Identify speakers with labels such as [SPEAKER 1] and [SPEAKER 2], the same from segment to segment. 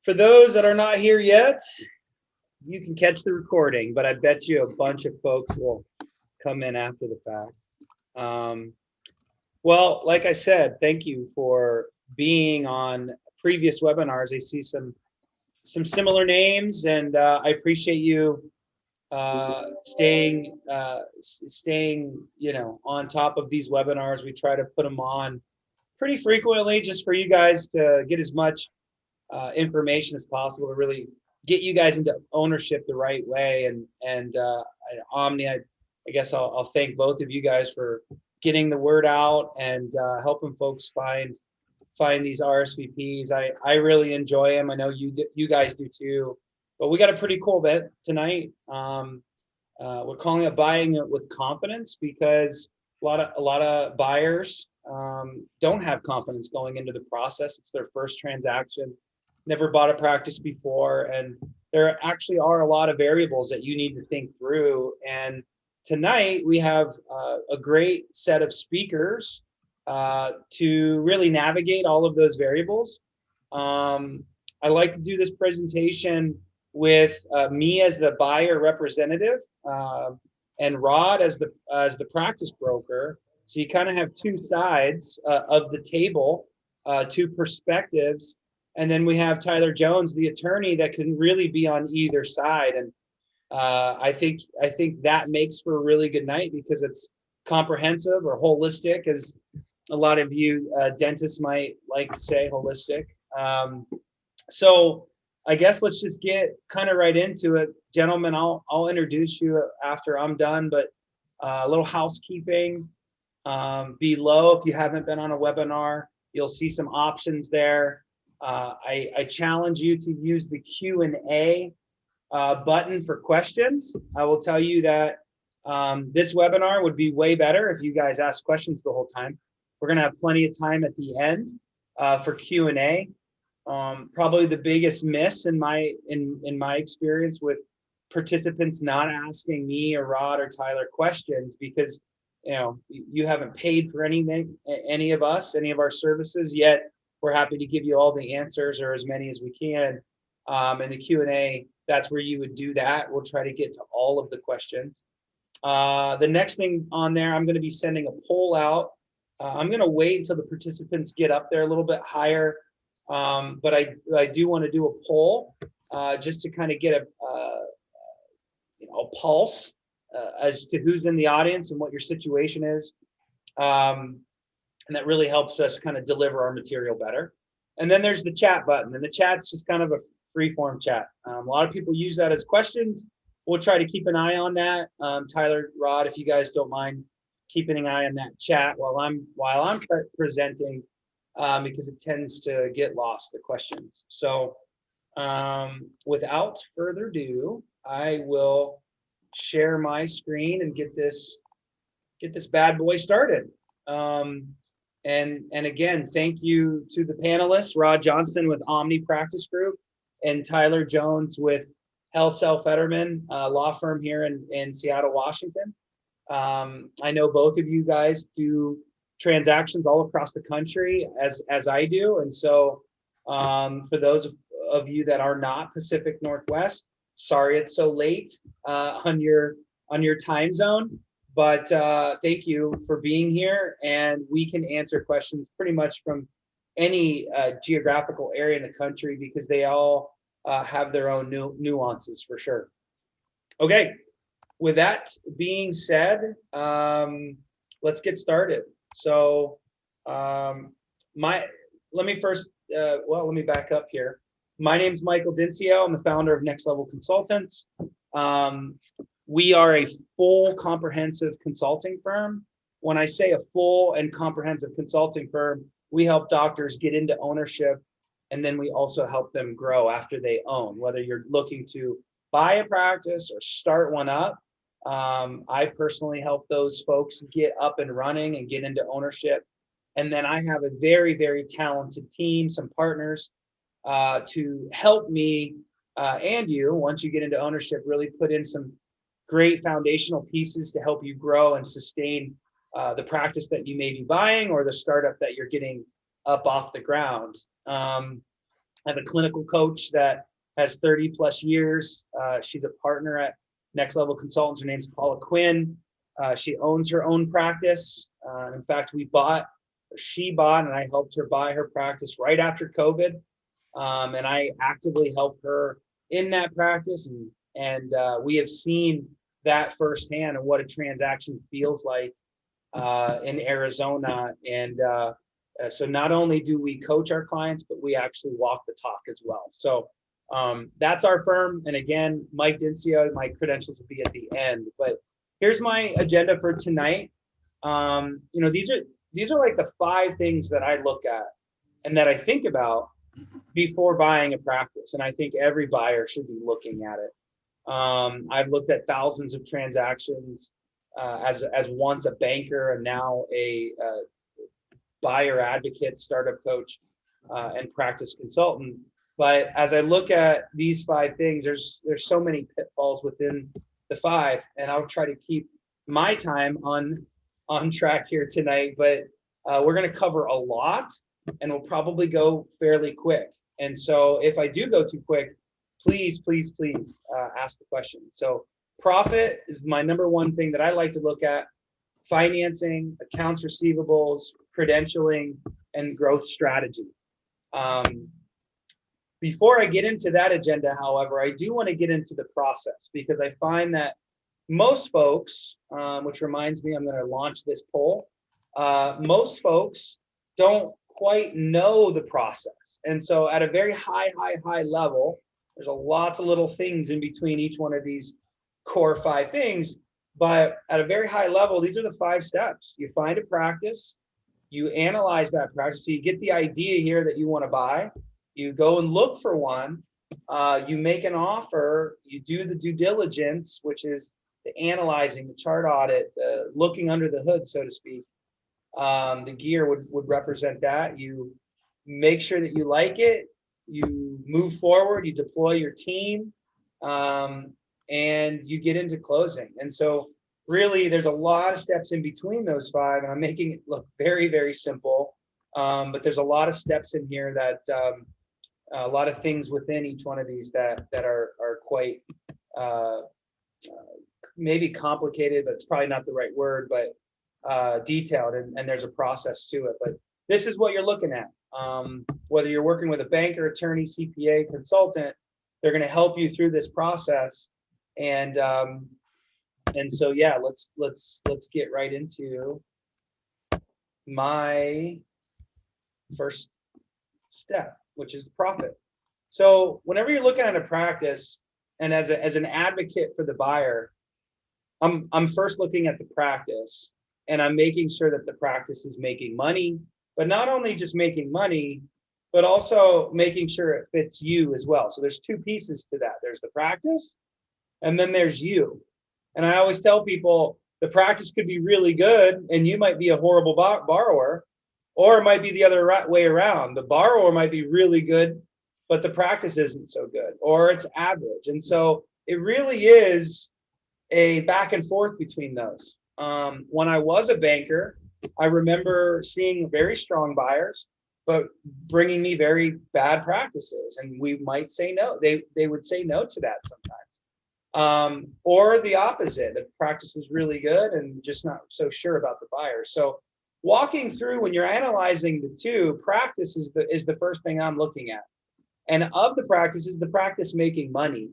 [SPEAKER 1] For those that are not here yet, you can catch the recording, but I bet you a bunch of folks will come in after the fact. Well, like I said, thank you for being on previous webinars. I see some similar names, and I appreciate you staying on top of these webinars. We try to put them on pretty frequently just for you guys to get as much information as possible to really get you guys into ownership the right way. And Omni, I guess I'll thank both of you guys for getting the word out and helping folks find these RSVPs. I really enjoy them. I know you guys do too. But we got a pretty cool event tonight. We're calling it Buying It with Confidence because a lot of buyers don't have confidence going into the process. It's their first transaction, never bought a practice before, and there actually are a lot of variables that you need to think through. And tonight we have a great set of speakers to really navigate all of those variables. I like to do this presentation with me as the buyer representative and Rod as the practice broker. So you kind of have two sides of the table, two perspectives, and then we have Tyler Jones, the attorney, that can really be on either side. And I think that makes for a really good night because it's comprehensive or holistic, as a lot of you dentists might like to say, holistic. So I guess let's just get kind of right into it. Gentlemen, I'll introduce you after I'm done, but a little housekeeping. Below, if you haven't been on a webinar, you'll see some options there. I challenge you to use the Q&A button for questions. I will tell you that this webinar would be way better if you guys ask questions the whole time. We're going to have plenty of time at the end for Q&A. Probably the biggest miss in my experience with participants not asking me or Rod or Tyler questions because you haven't paid for anything, any of our services yet. We're happy to give you all the answers or as many as we can. And the Q&A, that's where you would do that. We'll try to get to all of the questions. The next thing on there, I'm going to be sending a poll out. I'm going to wait until the participants get up there a little bit higher. But I do want to do a poll just to kind of get a pulse as to who's in the audience and what your situation is. And that really helps us kind of deliver our material better. And then there's the chat button, and the chat's just kind of a free form chat. A lot of people use that as questions. We'll try to keep an eye on that. Tyler, Rod, if you guys don't mind keeping an eye on that chat while I'm presenting, because it tends to get lost, the questions. So without further ado, I will share my screen and get this bad boy started. And again, thank you to the panelists, Rod Johnston with Omni Practice Group and Tyler Jones with Helsell Fetterman law firm here in Seattle, Washington. I know both of you guys do transactions all across the country as I do. And so for those of you that are not Pacific Northwest, sorry it's so late on your time zone, but thank you for being here, and we can answer questions pretty much from any geographical area in the country because they all have their own nuances for sure. Okay, with that being said, let's get started. So let me back up here. My name's Michael Dincio. I'm the founder of Next Level Consultants. We are a full comprehensive consulting firm. When I say a full and comprehensive consulting firm, we help doctors get into ownership, and then we also help them grow after they own, whether you're looking to buy a practice or start one up. I personally help those folks get up and running and get into ownership. And then I have a very, very talented team, some partners to help me and you, once you get into ownership, really put in some great foundational pieces to help you grow and sustain the practice that you may be buying or the startup that you're getting up off the ground. I have a clinical coach that has 30 plus years. She's a partner at Next Level Consultants. Her name's Paula Quinn. She owns her own practice. In fact, she bought, and I helped her buy her practice right after COVID. And I actively helped her in that practice. And we have seen that firsthand and what a transaction feels like in Arizona. And so not only do we coach our clients, but we actually walk the talk as well. So that's our firm. And again, Mike Dincia, my credentials will be at the end. But here's my agenda for tonight. These are like the 5 things that I look at and that I think about before buying a practice. And I think every buyer should be looking at it. I've looked at thousands of transactions as once a banker and now a buyer advocate, startup coach, and practice consultant. But as I look at these 5 things, there's so many pitfalls within the 5, and I'll try to keep my time on track here tonight. But we're going to cover a lot, and we'll probably go fairly quick. And so if I do go too quick, please ask the question. So profit is my number 1 thing that I like to look at. Financing, accounts receivables, credentialing, and growth strategy. Before I get into that agenda, however, I do want to get into the process, because I find that most folks, which reminds me, I'm going to launch this poll. Most folks don't quite know the process. And so at a very high level, there's lots of little things in between each one of these core 5 things. But at a very high level, these are the 5 steps. You find a practice, you analyze that practice. So you get the idea here that you want to buy, you go and look for one, you make an offer, you do the due diligence, which is the analyzing, the chart audit, looking under the hood, so to speak. The gear would represent that. You make sure that you like it, you move forward, you deploy your team, and you get into closing. And so really there's a lot of steps in between those 5, and I'm making it look very, very simple. But there's a lot of steps in here that a lot of things within each one of these that are quite maybe complicated, but it's probably not the right word, but detailed, and there's a process to it. But this is what you're looking at. Whether you're working with a banker, attorney, CPA, consultant, they're going to help you through this process. And so yeah, let's get right into my first step, which is profit. So whenever you're looking at a practice, and as an advocate for the buyer, I'm first looking at the practice, and I'm making sure that the practice is making money, but not only just making money, but also making sure it fits you as well. So there's 2 pieces to that. There's the practice, and then there's you. And I always tell people the practice could be really good, and you might be a horrible borrower, or it might be the other way around. The borrower might be really good, but the practice isn't so good, or it's average. And so it really is a back and forth between those. When I was a banker, I remember seeing very strong buyers, but bringing me very bad practices, and we might say no. They would say no to that sometimes, or the opposite. The practice is really good and just not so sure about the buyer. So walking through, when you're analyzing the 2, practice is the first thing I'm looking at, and of the practice, is the practice making money.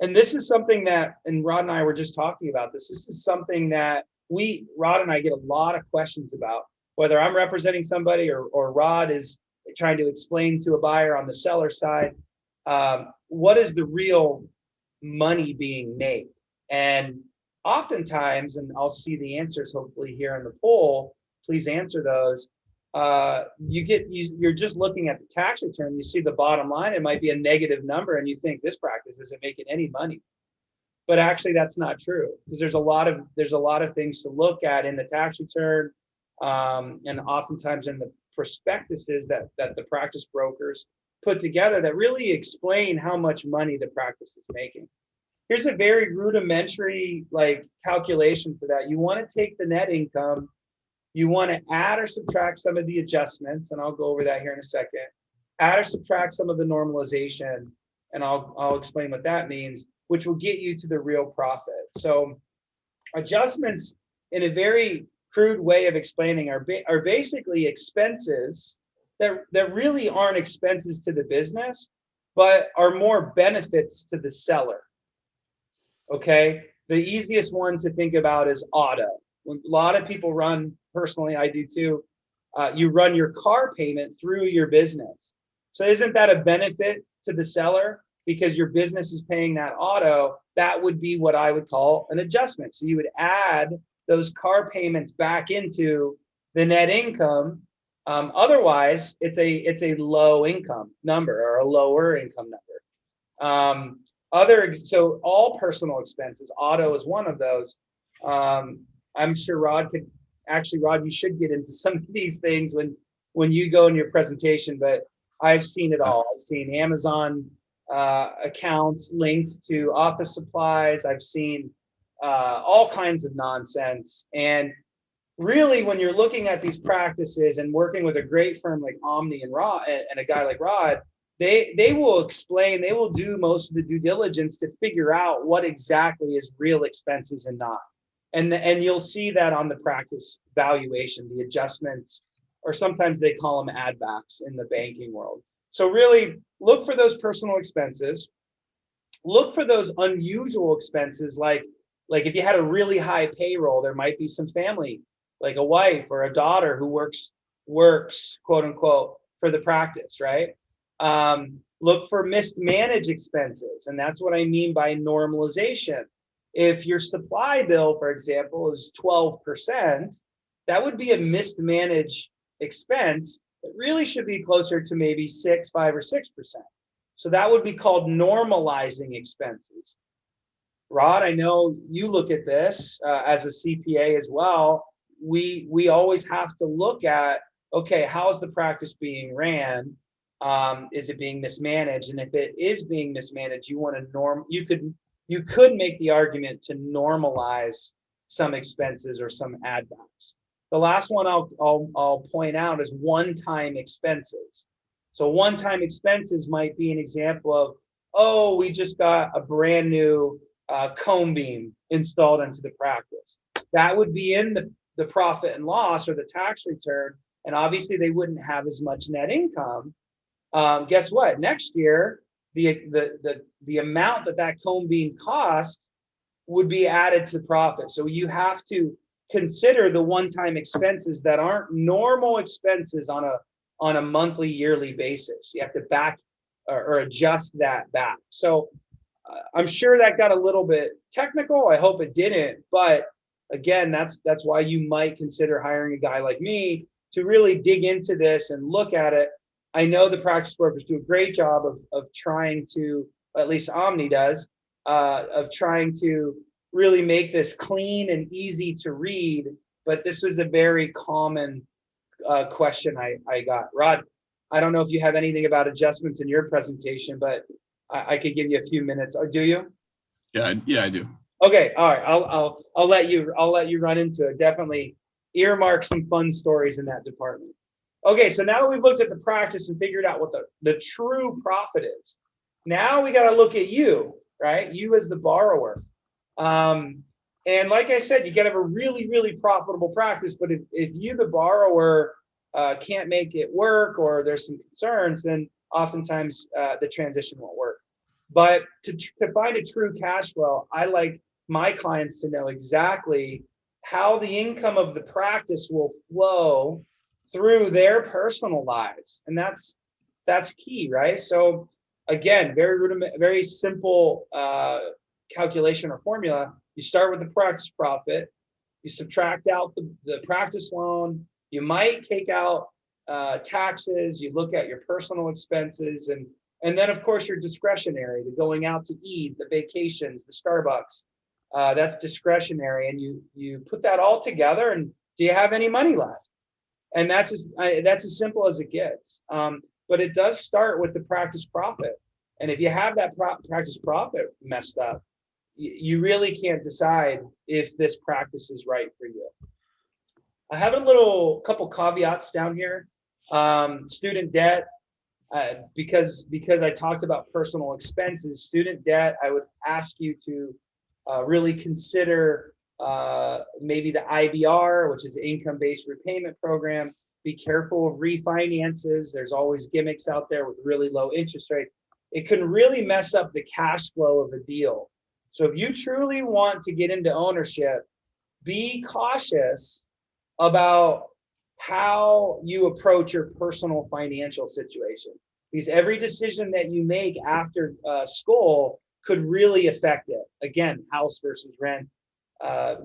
[SPEAKER 1] And this is something that, and Rod and I were just talking about this. This is something that Rod and I get a lot of questions about, whether I'm representing somebody or Rod is trying to explain to a buyer on the seller side, what is the real money being made? And oftentimes, and I'll see the answers hopefully here in the poll, please answer those. You're just looking at the tax return, you see the bottom line, it might be a negative number, and you think this practice isn't making any money. But actually that's not true, because there's a lot of things to look at in the tax return, and oftentimes in the prospectuses that the practice brokers put together that really explain how much money the practice is making. Here's a very rudimentary calculation for that. You want to take the net income, you want to add or subtract some of the adjustments, and I'll go over that here in a second. add or subtract some of the normalization, and I'll explain what that means, which will get you to the real profit. So adjustments, in a very crude way of explaining, are basically expenses that really aren't expenses to the business, but are more benefits to the seller. Okay, the easiest one to think about is auto. When a lot of people run, personally, I do too. You run your car payment through your business. So isn't that a benefit to the seller because your business is paying that auto? That would be what I would call an adjustment. So you would add those car payments back into the net income. Otherwise, it's a low income number or a lower income number. So all personal expenses, auto is one of those. I'm sure Rod, you should get into some of these things when you go in your presentation, but I've seen it all. I've seen Amazon accounts linked to office supplies. I've seen all kinds of nonsense. And really, when you're looking at these practices and working with a great firm like Omni and Rod and a guy like Rod, they will explain, they will do most of the due diligence to figure out what exactly is real expenses and not. And you'll see that on the practice valuation, the adjustments, or sometimes they call them add backs in the banking world. So really look for those personal expenses. Look for those unusual expenses, like if you had a really high payroll, there might be some family, like a wife or a daughter who works quote unquote for the practice, right? Look for mismanaged expenses, and that's what I mean by normalization. If your supply bill, for example, is 12%, that would be a mismanaged expense. It really should be closer to maybe 5 or 6%. So that would be called normalizing expenses. Rod, I know you look at this as a CPA as well. We always have to look at, okay, how's the practice being ran? Is it being mismanaged? And if it is being mismanaged, you could make the argument to normalize some expenses or some add backs. The last one I'll point out is one-time expenses. So one-time expenses might be an example of, oh, we just got a brand new cone beam installed into the practice. That would be in the profit and loss or the tax return, and obviously they wouldn't have as much net income. Guess what? Next year, the amount that cone beam cost would be added to profit. So you have to consider the one-time expenses that aren't normal expenses on a monthly, yearly basis. You have to back or adjust that back. So I'm sure that got a little bit technical. I hope it didn't. But again, that's why you might consider hiring a guy like me to really dig into this and look at it. I know the practice brokers do a great job of trying to, at least Omni does, of trying to really make this clean and easy to read. But this was a very common question I got. Rod, I don't know if you have anything about adjustments in your presentation, but I could give you a few minutes. Or do you?
[SPEAKER 2] Yeah, I do.
[SPEAKER 1] Okay, all right. I'll let you run into it. Definitely earmark some fun stories in that department. Okay, so now that we've looked at the practice and figured out what the true profit is, now we got to look at you, right? You as the borrower. And like I said, you got to have a really, really profitable practice. But if you, the borrower, can't make it work, or there's some concerns, then oftentimes the transition won't work. But to find a true cash flow, I like my clients to know exactly how the income of the practice will flow through their personal lives. And that's key, right? So again, very simple calculation or formula. You start with the practice profit, you subtract out the practice loan, you might take out taxes, you look at your personal expenses, and then of course your discretionary, the going out to eat, the vacations, the Starbucks, that's discretionary, and you put that all together, and do you have any money left? And that's as simple as it gets. But it does start with the practice profit. And if you have that practice profit messed up, you really can't decide if this practice is right for you. I have a couple caveats down here. Student debt. because I talked about personal expenses, student debt, I would ask you to really consider maybe the IBR, which is the income-based repayment program. Be careful of refinances. There's always gimmicks out there with really low interest rates. It can really mess up the cash flow of a deal. So if you truly want to get into ownership, be cautious about how you approach your personal financial situation, because every decision that you make after school could really affect it. Again, house versus rent,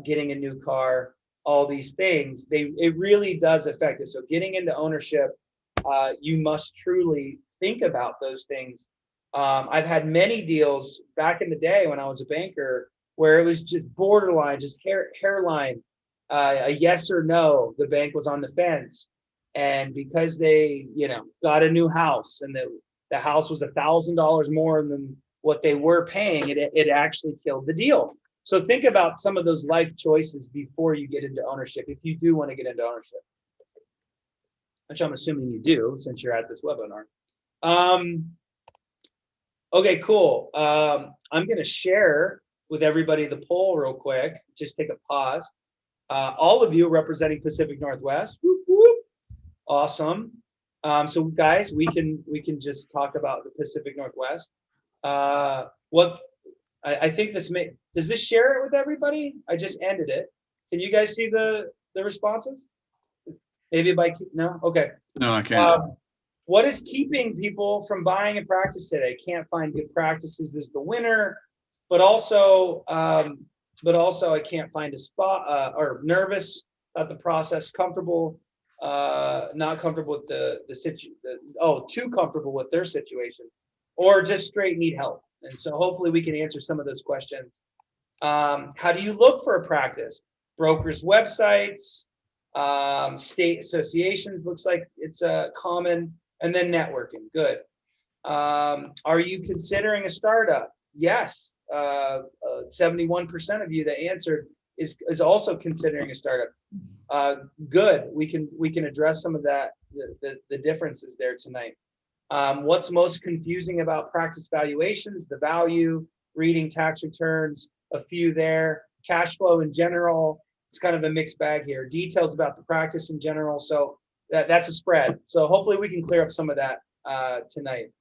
[SPEAKER 1] getting a new car, all these things, it really does affect it. So getting into ownership, you must truly think about those things. I've had many deals back in the day when I was a banker where it was just borderline, just hairline, a yes or no. The bank was on the fence, and because they, got a new house and the house was $1,000 more than what they were paying, it actually killed the deal. So think about some of those life choices before you get into ownership, if you do want to get into ownership, which I'm assuming you do since you're at this webinar. Okay, cool. I'm going to share with everybody the poll real quick. Just take a pause. All of you representing Pacific Northwest. Whoop, whoop. Awesome. So guys, we can just talk about the Pacific Northwest. I think does this share it with everybody? I just ended it. Can you guys see the responses? Maybe no? Okay.
[SPEAKER 2] No, I can't.
[SPEAKER 1] What is keeping people from buying a practice today? Can't find good practices is the winner, but also I can't find a spot, or nervous about the process, comfortable, not comfortable with the situation, too comfortable with their situation, or just straight need help. And so hopefully we can answer some of those questions. How do you look for a practice? Brokers' websites, state associations, looks like it's common, and then networking. Good. Are you considering a startup? Yes. 71% of you that answered is also considering a startup. Good. We can address some of that, the differences there tonight. What's most confusing about practice valuations? The value, reading tax returns, a few there, cash flow in general. It's kind of a mixed bag here. Details about the practice in general. So that's a spread. So hopefully we can clear up some of that tonight.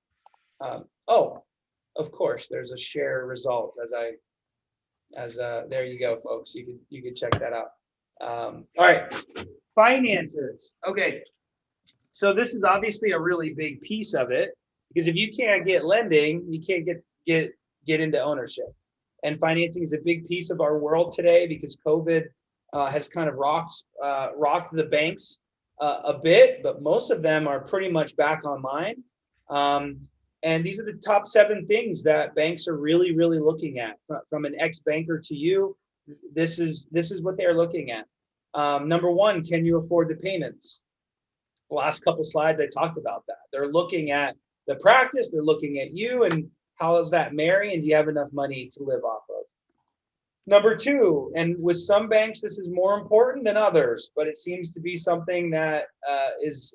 [SPEAKER 1] Of course, there's a share results there you go, folks. You can check that out. All right, finances. Okay. So this is obviously a really big piece of it, because if you can't get lending, you can't get into ownership. And financing is a big piece of our world today, because COVID has kind of rocked the banks a bit, but most of them are pretty much back online. And these are the top 7 things that banks are really, really looking at. From an ex-banker to you, this is what they're looking at. Number 1, can you afford the payments? The last couple slides, I talked about that. They're looking at the practice, they're looking at you, and how does that marry, and do you have enough money to live off of? Number 2, and with some banks, this is more important than others, but it seems to be something that is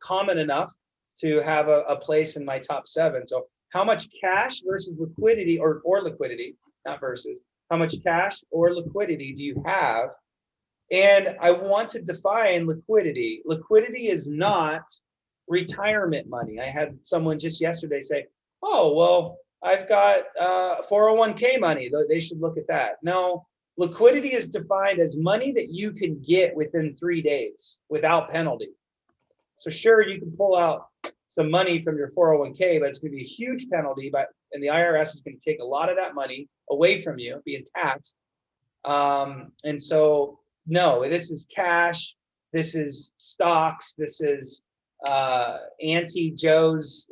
[SPEAKER 1] common enough to have a place in my top 7. So how much cash versus liquidity, or liquidity, not versus, how much cash or liquidity do you have? And I want to define liquidity. Liquidity is not retirement money. I had someone just yesterday say, oh, well, I've got 401k money. They should look at that. No, liquidity is defined as money that you can get within 3 days without penalty. So sure, you can pull out some money from your 401k, but it's going to be a huge penalty. And the IRS is going to take a lot of that money away from you, being taxed. And so, no, this is cash. This is stocks. This is Auntie Joe's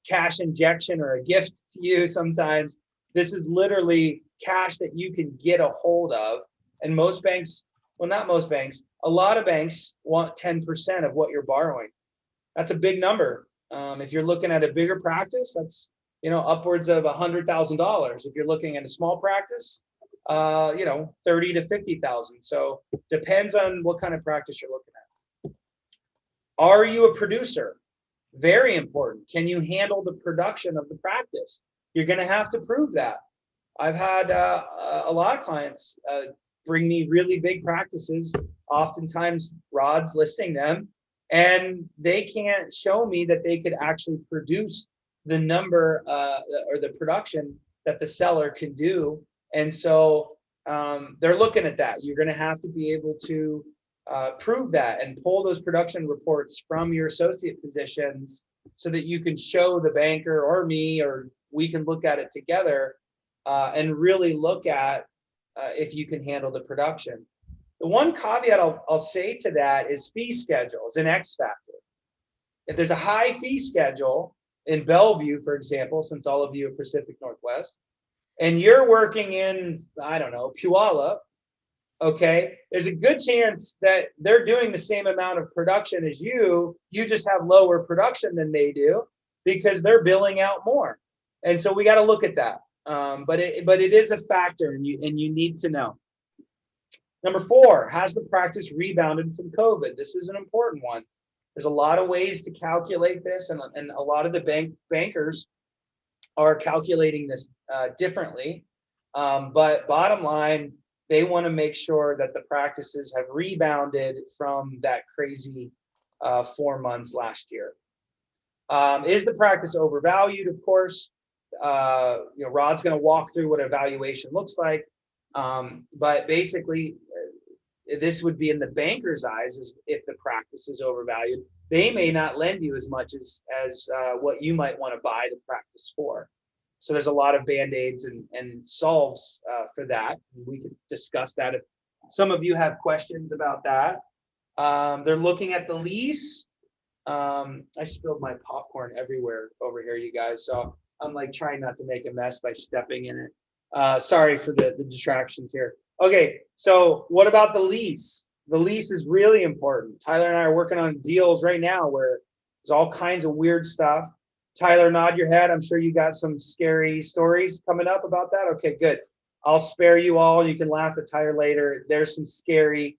[SPEAKER 1] cash injection, or a gift to you sometimes. This is literally cash that you can get a hold of. And most banks, well, not most banks, a lot of banks want 10% of what you're borrowing. That's a big number. If you're looking at a bigger practice, that's upwards of $100,000. If you're looking at a small practice, 30 to 50,000. So depends on what kind of practice you're looking at. Are you a producer? Very important. Can you handle the production of the practice? You're going to have to prove that. I've had a lot of clients bring me really big practices, oftentimes Rod's listing them, and they can't show me that they could actually produce the number or the production that the seller can do. And so they're looking at that. You're going to have to be able to prove that and pull those production reports from your associate positions so that you can show the banker or me, or we can look at it together and really look at if you can handle the production. The one caveat I'll say to that is fee schedule is an X factor. If there's a high fee schedule in Bellevue, for example, since all of you are Pacific Northwest, and you're working in, I don't know, Puyallup, okay, there's a good chance that they're doing the same amount of production as you just have lower production than they do because they're billing out more. And so we got to look at that. But it is a factor, and you need to know. Number 4, has the practice rebounded from COVID? This is an important one. There's a lot of ways to calculate this, and a lot of the bankers are calculating this differently. But bottom line, they want to make sure that the practices have rebounded from that crazy 4 months last year. Is the practice overvalued? Of course. Rod's going to walk through what a valuation looks like. But basically, this would be in the banker's eyes as if the practice is overvalued. They may not lend you as much as what you might want to buy the practice for. So there's a lot of band-aids and solves for that. We could discuss that if some of you have questions about that. They're looking at the lease. I spilled my popcorn everywhere over here, you guys. So I'm like trying not to make a mess by stepping in it. Sorry for the distractions here. Okay, so what about the lease? The lease is really important. Tyler and I are working on deals right now where there's all kinds of weird stuff. Tyler, nod your head. I'm sure you got some scary stories coming up about that. Okay, good. I'll spare you all. You can laugh at Tyler later. There's some scary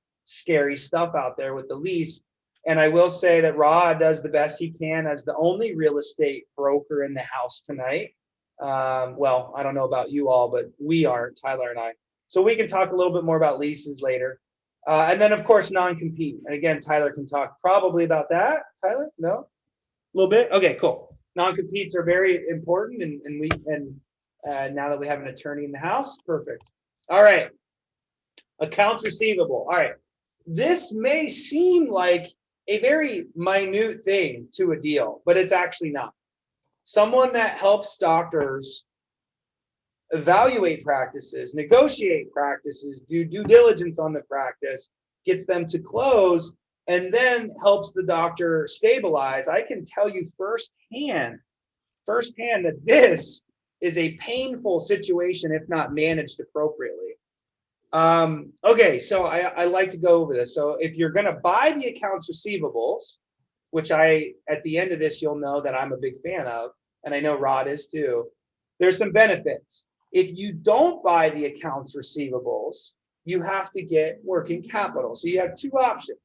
[SPEAKER 1] stuff out there with the lease. And I will say that Rod does the best he can as the only real estate broker in the house tonight. Well, I don't know about you all, but we are, Tyler and I. So we can talk a little bit more about leases later. And then, of course, non-compete. And again, Tyler can talk probably about that. Tyler, no? A little bit? Okay, cool. Non-competes are very important, and now that we have an attorney in the house, perfect. All right. Accounts receivable. All right. This may seem like a very minute thing to a deal, but it's actually not. Someone that helps doctors evaluate practices, negotiate practices, do due diligence on the practice, gets them to close, and then helps the doctor stabilize. I can tell you firsthand that this is a painful situation if not managed appropriately. Okay, so I like to go over this. So if you're going to buy the accounts receivables, which at the end of this, you'll know that I'm a big fan of, and I know Rod is too, there's some benefits. If you don't buy the accounts receivables, you have to get working capital. So you have 2 options: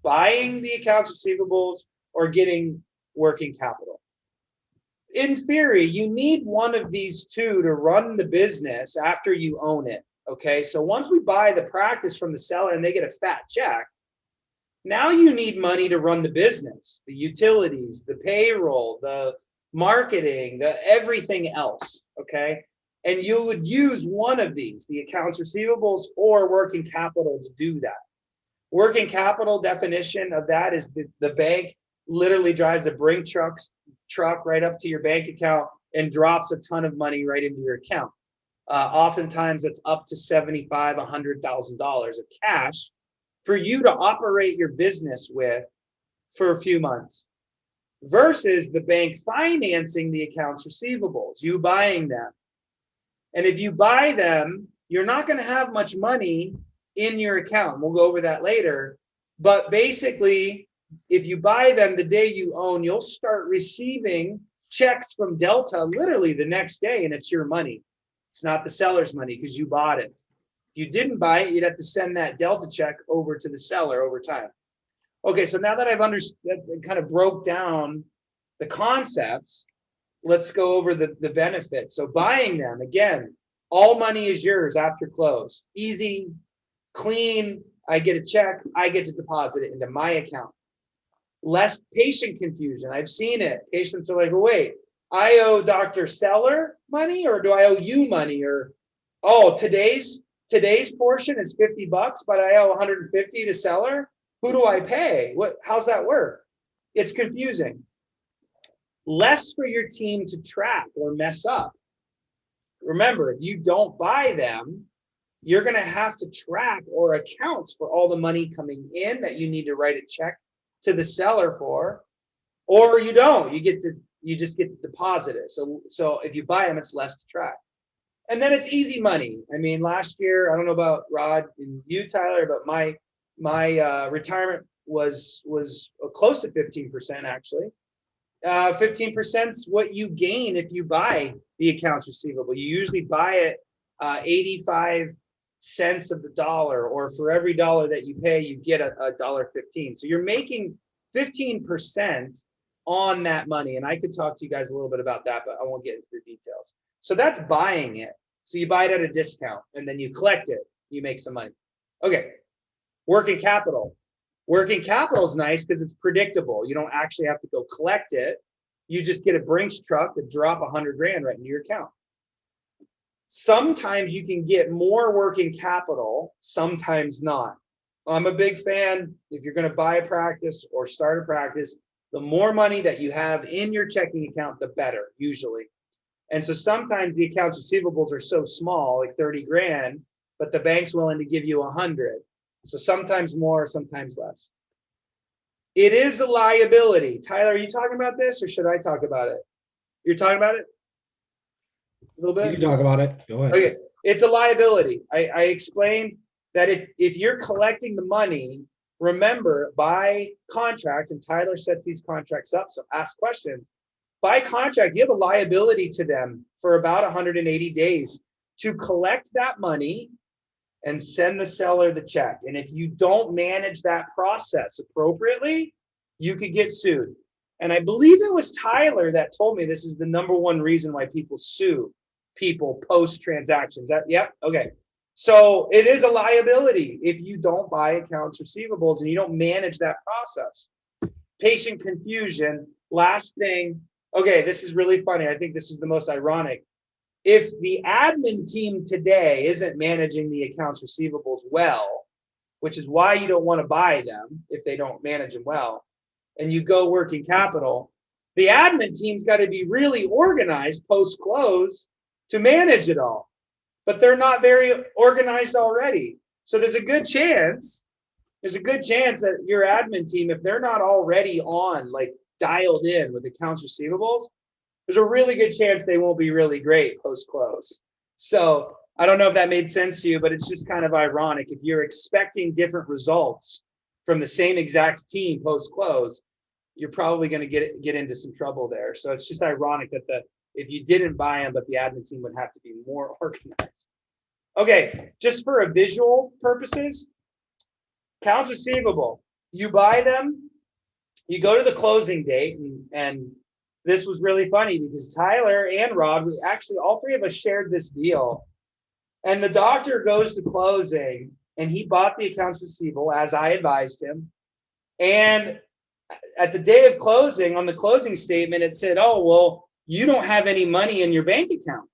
[SPEAKER 1] buying the accounts receivables or getting working capital. In theory, you need one of these 2 to run the business after you own it. Okay, so once we buy the practice from the seller and they get a fat check, now you need money to run the business, the utilities, the payroll, the marketing, the everything else. Okay, and you would use one of these, the accounts receivables or working capital, to do that. Working capital definition of that is the bank literally drives a brink truck right up to your bank account and drops a ton of money right into your account. Oftentimes it's up to $75,000, $100,000 of cash for you to operate your business with for a few months, versus the bank financing the accounts receivables, you buying them. And if you buy them, you're not going to have much money in your account. We'll go over that later. But basically, if you buy them the day you own, you'll start receiving checks from Delta literally the next day, and it's your money. It's not the seller's money because you bought it. If you didn't buy it, you'd have to send that Delta check over to the seller over time. Okay, so now that I've understood, kind of broke down the concepts, let's go over the benefits. So buying them, again, all money is yours after close. Easy, clean. I get a check. I get to deposit it into my account. Less patient confusion. I've seen it. Patients are like, well, wait, I owe Dr. Seller money, or do I owe you money? Or, oh, today's portion is $50, but I owe 150 to Seller. Who do I pay? How's that work? It's confusing. Less for your team to track or mess up. Remember, if you don't buy them, you're going to have to track or account for all the money coming in that you need to write a check to the seller for, or you don't. You just get to deposit it. So if you buy them, it's less to track. And then it's easy money. I mean, last year, I don't know about Rod and you, Tyler, but my retirement was close to 15% actually. 15% is what you gain if you buy the accounts receivable. You usually buy it 85 cents of the dollar, or for every dollar that you pay, you get $1.15. So you're making 15% on that money. And I could talk to you guys a little bit about that, but I won't get into the details. So that's buying it. So you buy it at a discount and then you collect it. You make some money. Okay. Working capital. Working capital is nice because it's predictable. You don't actually have to go collect it. You just get a Brinks truck to drop $100 grand right into your account. Sometimes you can get more working capital, sometimes not. I'm a big fan. If you're going to buy a practice or start a practice, the more money that you have in your checking account, the better, usually. And so sometimes the accounts receivables are so small, like 30 grand, but the bank's willing to give you 100. So sometimes more, sometimes less. It is a liability. Tyler, are you talking about this or should I talk about it? You're talking about it? A little bit?
[SPEAKER 2] You can talk about it. Go ahead.
[SPEAKER 1] Okay. It's a liability. I explained that if you're collecting the money, remember by contract, and Tyler sets these contracts up, so ask questions. By contract, you have a liability to them for about 180 days to collect that money and send the seller the check. And if you don't manage that process appropriately, you could get sued. And I believe it was Tyler that told me this is the #1 reason why people sue people post transactions. Yep. Okay. So it is a liability if you don't buy accounts receivables and you don't manage that process. Patient confusion. Last thing. Okay, this is really funny. I think this is the most ironic. If the admin team today isn't managing the accounts receivables well, which is why you don't want to buy them if they don't manage them well, and you go working capital, the admin team's got to be really organized post-close to manage it all. But they're not very organized already. So there's a good chance that your admin team, if they're not already on, like dialed in with accounts receivables, there's a really good chance they won't be really great post-close. So I don't know if that made sense to you, but it's just kind of ironic. If you're expecting different results from the same exact team post-close, you're probably going to get into some trouble there. So it's just ironic that if you didn't buy them, but the admin team would have to be more organized. Okay, just for a visual purposes, accounts receivable, you buy them, you go to the closing date, and this was really funny because Tyler and Rod, we actually, all three of us shared this deal. And the doctor goes to closing and he bought the accounts receivable as I advised him. And at the day of closing, on the closing statement, it said, oh, well, you don't have any money in your bank account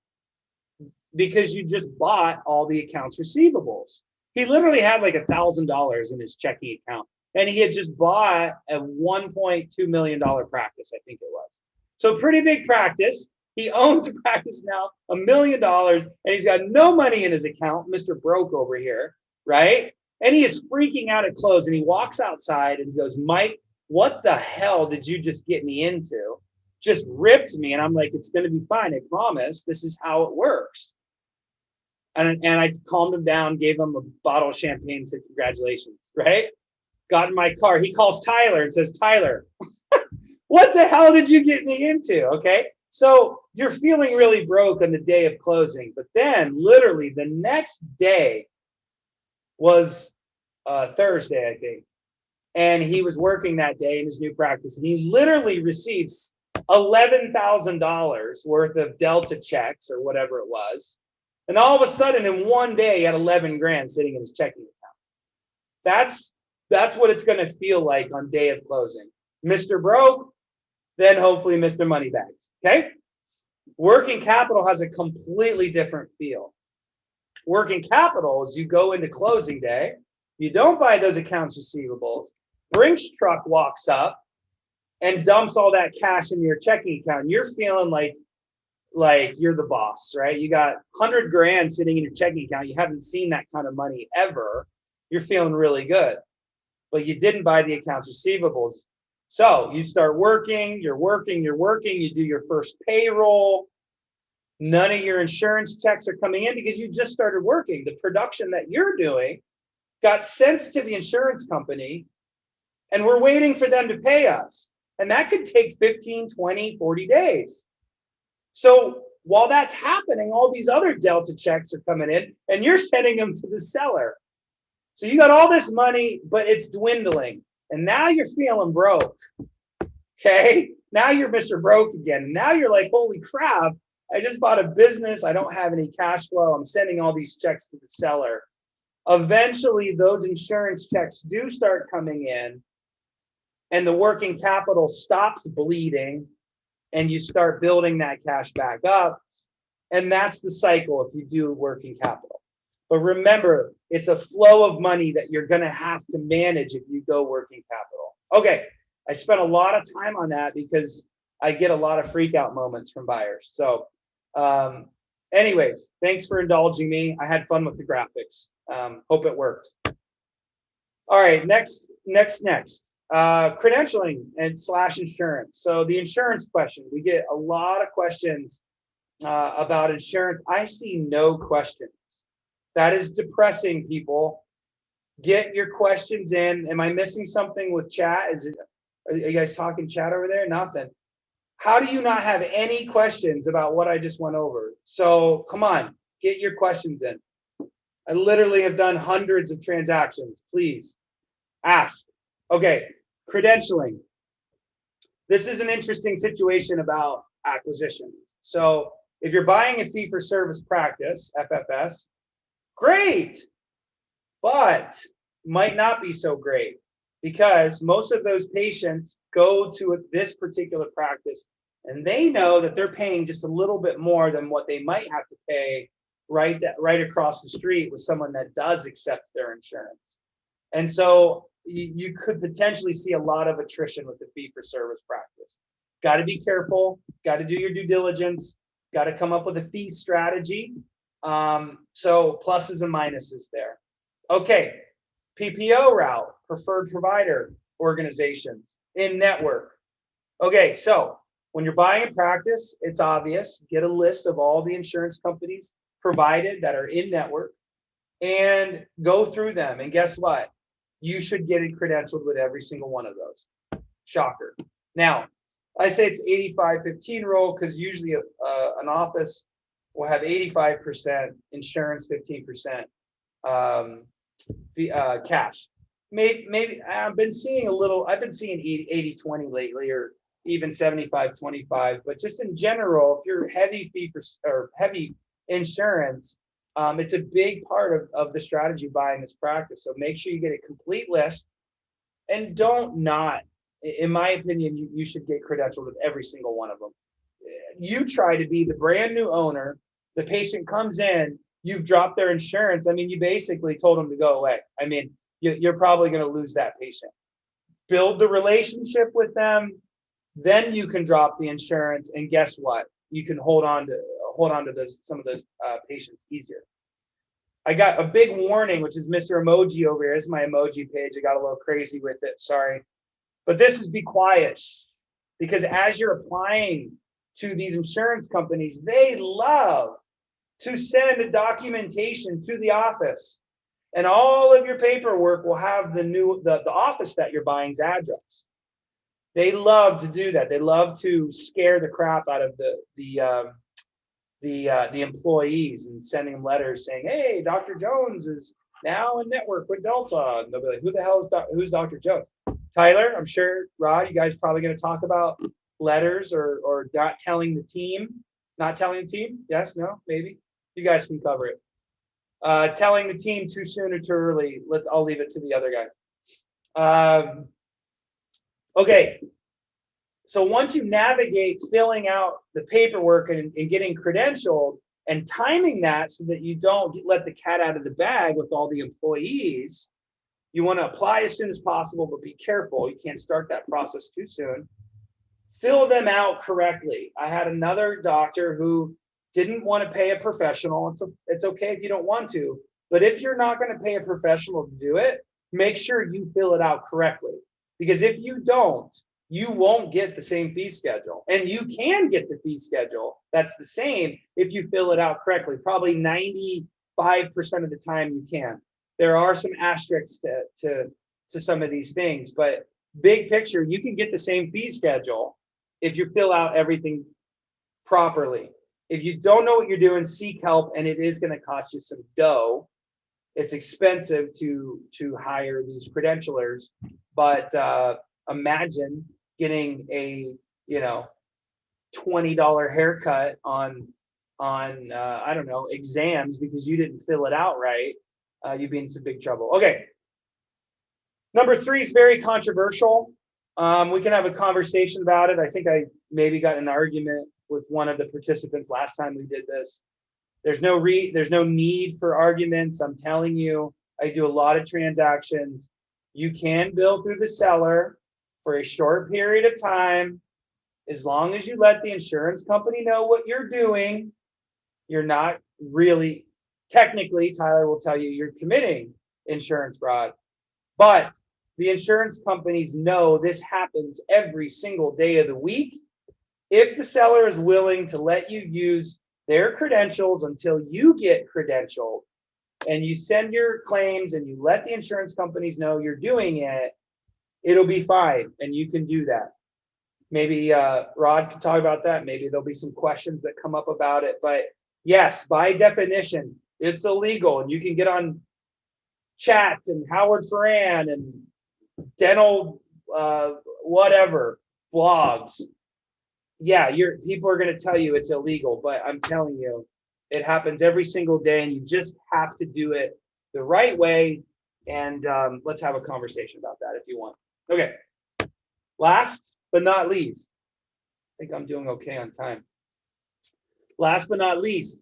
[SPEAKER 1] because you just bought all the accounts receivables. He literally had like $1,000 in his checking account, and he had just bought a $1.2 million practice, I think it was. So pretty big practice. He owns a practice now, $1 million, and he's got no money in his account, Mr. Broke over here, right? And he is freaking out at close, and he walks outside and goes, Mike, what the hell did you just get me into? Just ripped me. And I'm like, it's going to be fine. I promise. This is how it works. And I calmed him down, gave him a bottle of champagne, said, congratulations, right? Got in my car. He calls Tyler and says, Tyler, what the hell did you get me into? Okay. So you're feeling really broke on the day of closing. But then literally the next day was Thursday, I think. And he was working that day in his new practice. And he literally receives $11,000 worth of Delta checks or whatever it was. And all of a sudden in one day he had 11 grand sitting in his checking account. That's what it's going to feel like on day of closing. Mr. Broke, then hopefully Mr. Moneybags. Okay? Working capital has a completely different feel. Working capital is you go into closing day, you don't buy those accounts receivables, Brinks truck walks up and dumps all that cash into your checking account. And you're feeling like you're the boss, right? You got 100 grand sitting in your checking account. You haven't seen that kind of money ever. You're feeling really good, but you didn't buy the accounts receivables. So you start working, you're working, you do your first payroll. None of your insurance checks are coming in because you just started working. The production that you're doing got sent to the insurance company and we're waiting for them to pay us. And that could take 15, 20, 40 days. So while that's happening, all these other Delta checks are coming in and you're sending them to the seller. So you got all this money, but it's dwindling. And now you're feeling broke. Okay. Now you're Mr. Broke again. Now you're like, holy crap. I just bought a business. I don't have any cash flow. I'm sending all these checks to the seller. Eventually, those insurance checks do start coming in and the working capital stops bleeding and you start building that cash back up. And that's the cycle if you do working capital. But remember, it's a flow of money that you're going to have to manage if you go working capital. Okay, I spent a lot of time on that because I get a lot of freak out moments from buyers. So anyways, thanks for indulging me. I had fun with the graphics. Hope it worked. All right, next. Credentialing and / insurance. So the insurance question, we get a lot of questions about insurance. I see no questions. That is depressing, people. Get your questions in. Am I missing something with chat? Are you guys talking chat over there? Nothing. How do you not have any questions about what I just went over? So come on, get your questions in. I literally have done hundreds of transactions. Please ask. Okay, credentialing. This is an interesting situation about acquisitions. So if you're buying a fee-for-service practice, FFS, great, but might not be so great because most of those patients go to this particular practice and they know that they're paying just a little bit more than what they might have to pay right across the street with someone that does accept their insurance. And so you could potentially see a lot of attrition with the fee-for-service practice. Got to be careful, got to do your due diligence, got to come up with a fee strategy. So pluses and minuses there. Okay, PPO route, preferred provider organizations, in network. Okay, so when you're buying a practice, it's obvious, get a list of all the insurance companies provided that are in network and go through them. And guess what? You should get it credentialed with every single one of those. Shocker. Now, I say it's 85-15 rule because usually an office will have 85% insurance, 15% cash. Maybe I've been seeing 80-20 lately, or even 75-25. But just in general, if you're heavy heavy insurance, it's a big part of the strategy buying this practice. So make sure you get a complete list, and in my opinion, you should get credentialed with every single one of them. You try to be the brand new owner. The patient comes in, you've dropped their insurance. I mean, you basically told them to go away. I mean, you're probably going to lose that patient. Build the relationship with them, then you can drop the insurance, and guess what? You can hold on to some of those patients easier. I got a big warning, which is Mr. Emoji over here. This is my emoji page. I got a little crazy with it. Sorry. But this is be quiet, because as you're applying to these insurance companies, they love to send a documentation to the office, and all of your paperwork will have the office that you're buying's address. They love to do that. They love to scare the crap out of the employees and sending them letters saying, "Hey, Dr. Jones is now in network with Delta." And they'll be like, "Who the hell is who's Dr. Jones?" Tyler, I'm sure, Rod, you guys are probably going to talk about letters or not telling the team. Not telling the team? Yes, no, maybe. You guys can cover it. Telling the team too soon or too early. I'll leave it to the other guys. Okay. So once you navigate filling out the paperwork and getting credentialed and timing that so that you don't let the cat out of the bag with all the employees, you want to apply as soon as possible, but be careful. You can't start that process too soon. Fill them out correctly. I had another doctor who didn't want to pay a professional. It's okay if you don't want to, but if you're not going to pay a professional to do it, make sure you fill it out correctly. Because if you don't, you won't get the same fee schedule. And you can get the fee schedule that's the same if you fill it out correctly. Probably 95% of the time you can. There are some asterisks to some of these things, but big picture, you can get the same fee schedule if you fill out everything properly. If you don't know what you're doing, seek help, and it is going to cost you some dough. It's expensive to hire these credentialers, but imagine getting a $20 haircut on I don't know, exams because you didn't fill it out right. You'd be in some big trouble. Okay. Number 3 is very controversial. We can have a conversation about it. I think I maybe got in an argument with one of the participants last time we did this. There's no need for arguments. I'm telling you, I do a lot of transactions. You can bill through the seller for a short period of time, as long as you let the insurance company know what you're doing. You're not really, technically, Tyler will tell you, you're committing insurance fraud. But the insurance companies know this happens every single day of the week. If the seller is willing to let you use their credentials until you get credentialed, and you send your claims and you let the insurance companies know you're doing it, it'll be fine, and you can do that. Maybe Rod can talk about that. Maybe there'll be some questions that come up about it. But yes, by definition, it's illegal, and you can get on chats and Howard Ferran and dental whatever blogs. Yeah, people are going to tell you it's illegal, but I'm telling you, it happens every single day, and you just have to do it the right way. And let's have a conversation about that if you want. Okay. Last but not least, I think I'm doing okay on time. Last but not least,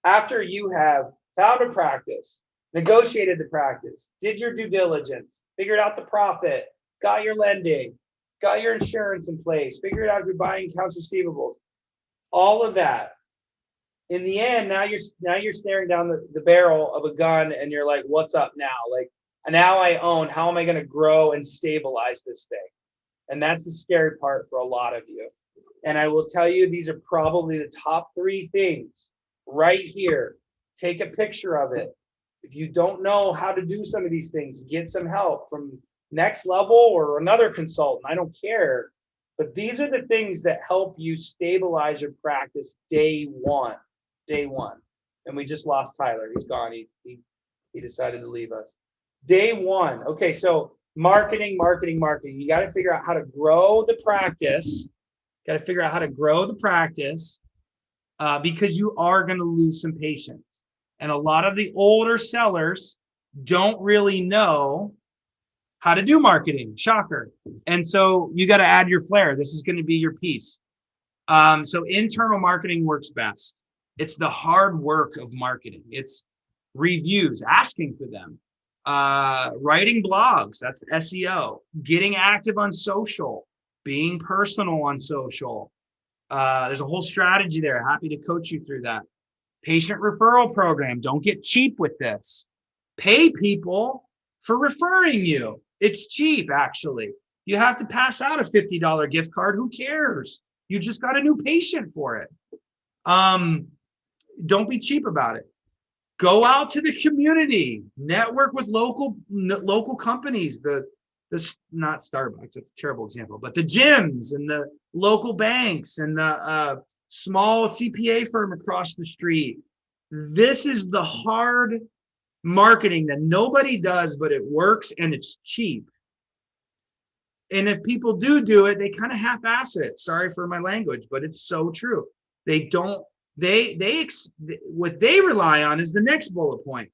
[SPEAKER 1] after you have found a practice, negotiated the practice, did your due diligence, figured out the profit, got your lending, got your insurance in place, figured out if you're buying accounts receivables, all of that. In the end, now you're staring down the barrel of a gun, and you're like, what's up now? Like, now I own, how am I going to grow and stabilize this thing? And that's the scary part for a lot of you. And I will tell you, these are probably the top 3 things right here. Take a picture of it. If you don't know how to do some of these things, get some help from Next Level or another consultant. I don't care. But these are the things that help you stabilize your practice day one. Day one. And we just lost Tyler. He's gone. He decided to leave us. Day one. Okay, so marketing. You got to figure out how to grow the practice. Because you are going to lose some patients. And a lot of the older sellers don't really know how to do marketing. Shocker. And so you got to add your flair. This is going to be your piece. So internal marketing works best. It's the hard work of marketing. It's reviews, asking for them, writing blogs, that's SEO, getting active on social, being personal on social. There's a whole strategy there. Happy to coach you through that. Patient referral program. Don't get cheap with this. Pay people for referring you. It's cheap, actually. You have to pass out a $50 gift card. Who cares? You just got a new patient for it. Don't be cheap about it. Go out to the community. Network with local companies. Not Starbucks, that's a terrible example, but the gyms and the local banks and the small CPA firm across the street. This is the hard marketing that nobody does, but it works and it's cheap. And if people do it, they kind of half-ass it. Sorry for my language, but it's so true. They don't, what they rely on is the next bullet point,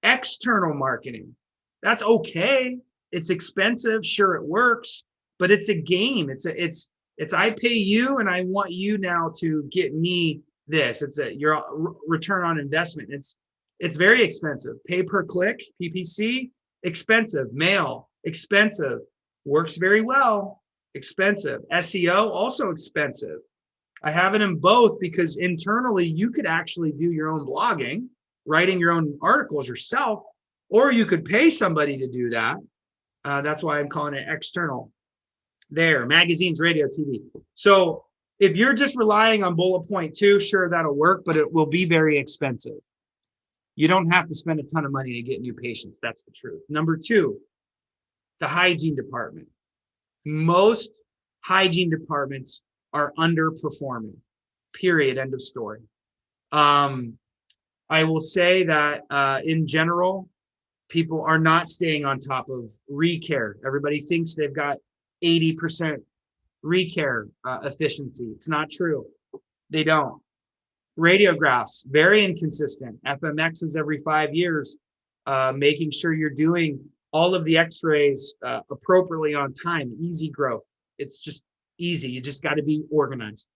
[SPEAKER 1] external marketing. That's okay. It's expensive. Sure, it works, but it's a game. It's I pay you and I want you now to get me this. It's your return on investment. It's very expensive. Pay per click, PPC, expensive. Mail, expensive. Works very well, expensive. SEO, also expensive. I have it in both because internally you could actually do your own blogging, writing your own articles yourself, or you could pay somebody to do that. That's why I'm calling it external. There, magazines, radio, TV. So if you're just relying on bullet point 2, sure, that'll work, but it will be very expensive. You don't have to spend a ton of money to get new patients. That's the truth. Number 2, the hygiene department. Most hygiene departments are underperforming, period, end of story. I will say that in general, people are not staying on top of recare. Everybody thinks they've got 80% recare efficiency. It's not true. They don't. Radiographs, very inconsistent. FMXs every 5 years, making sure you're doing all of the x-rays appropriately on time, easy growth. It's just easy. You just got to be organized.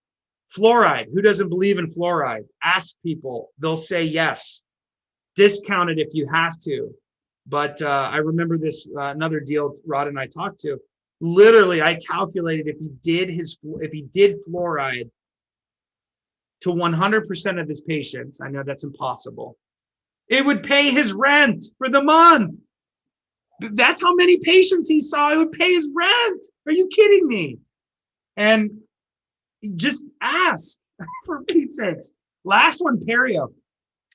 [SPEAKER 1] Fluoride. Who doesn't believe in fluoride? Ask people. They'll say yes. Discount it if you have to. But I remember this, another deal Rod and I talked to. Literally, I calculated if he did fluoride to 100% of his patients, I know that's impossible, it would pay his rent for the month. That's how many patients he saw. It would pay his rent. Are you kidding me? And just ask, for Pete's sakes. Last one, perio.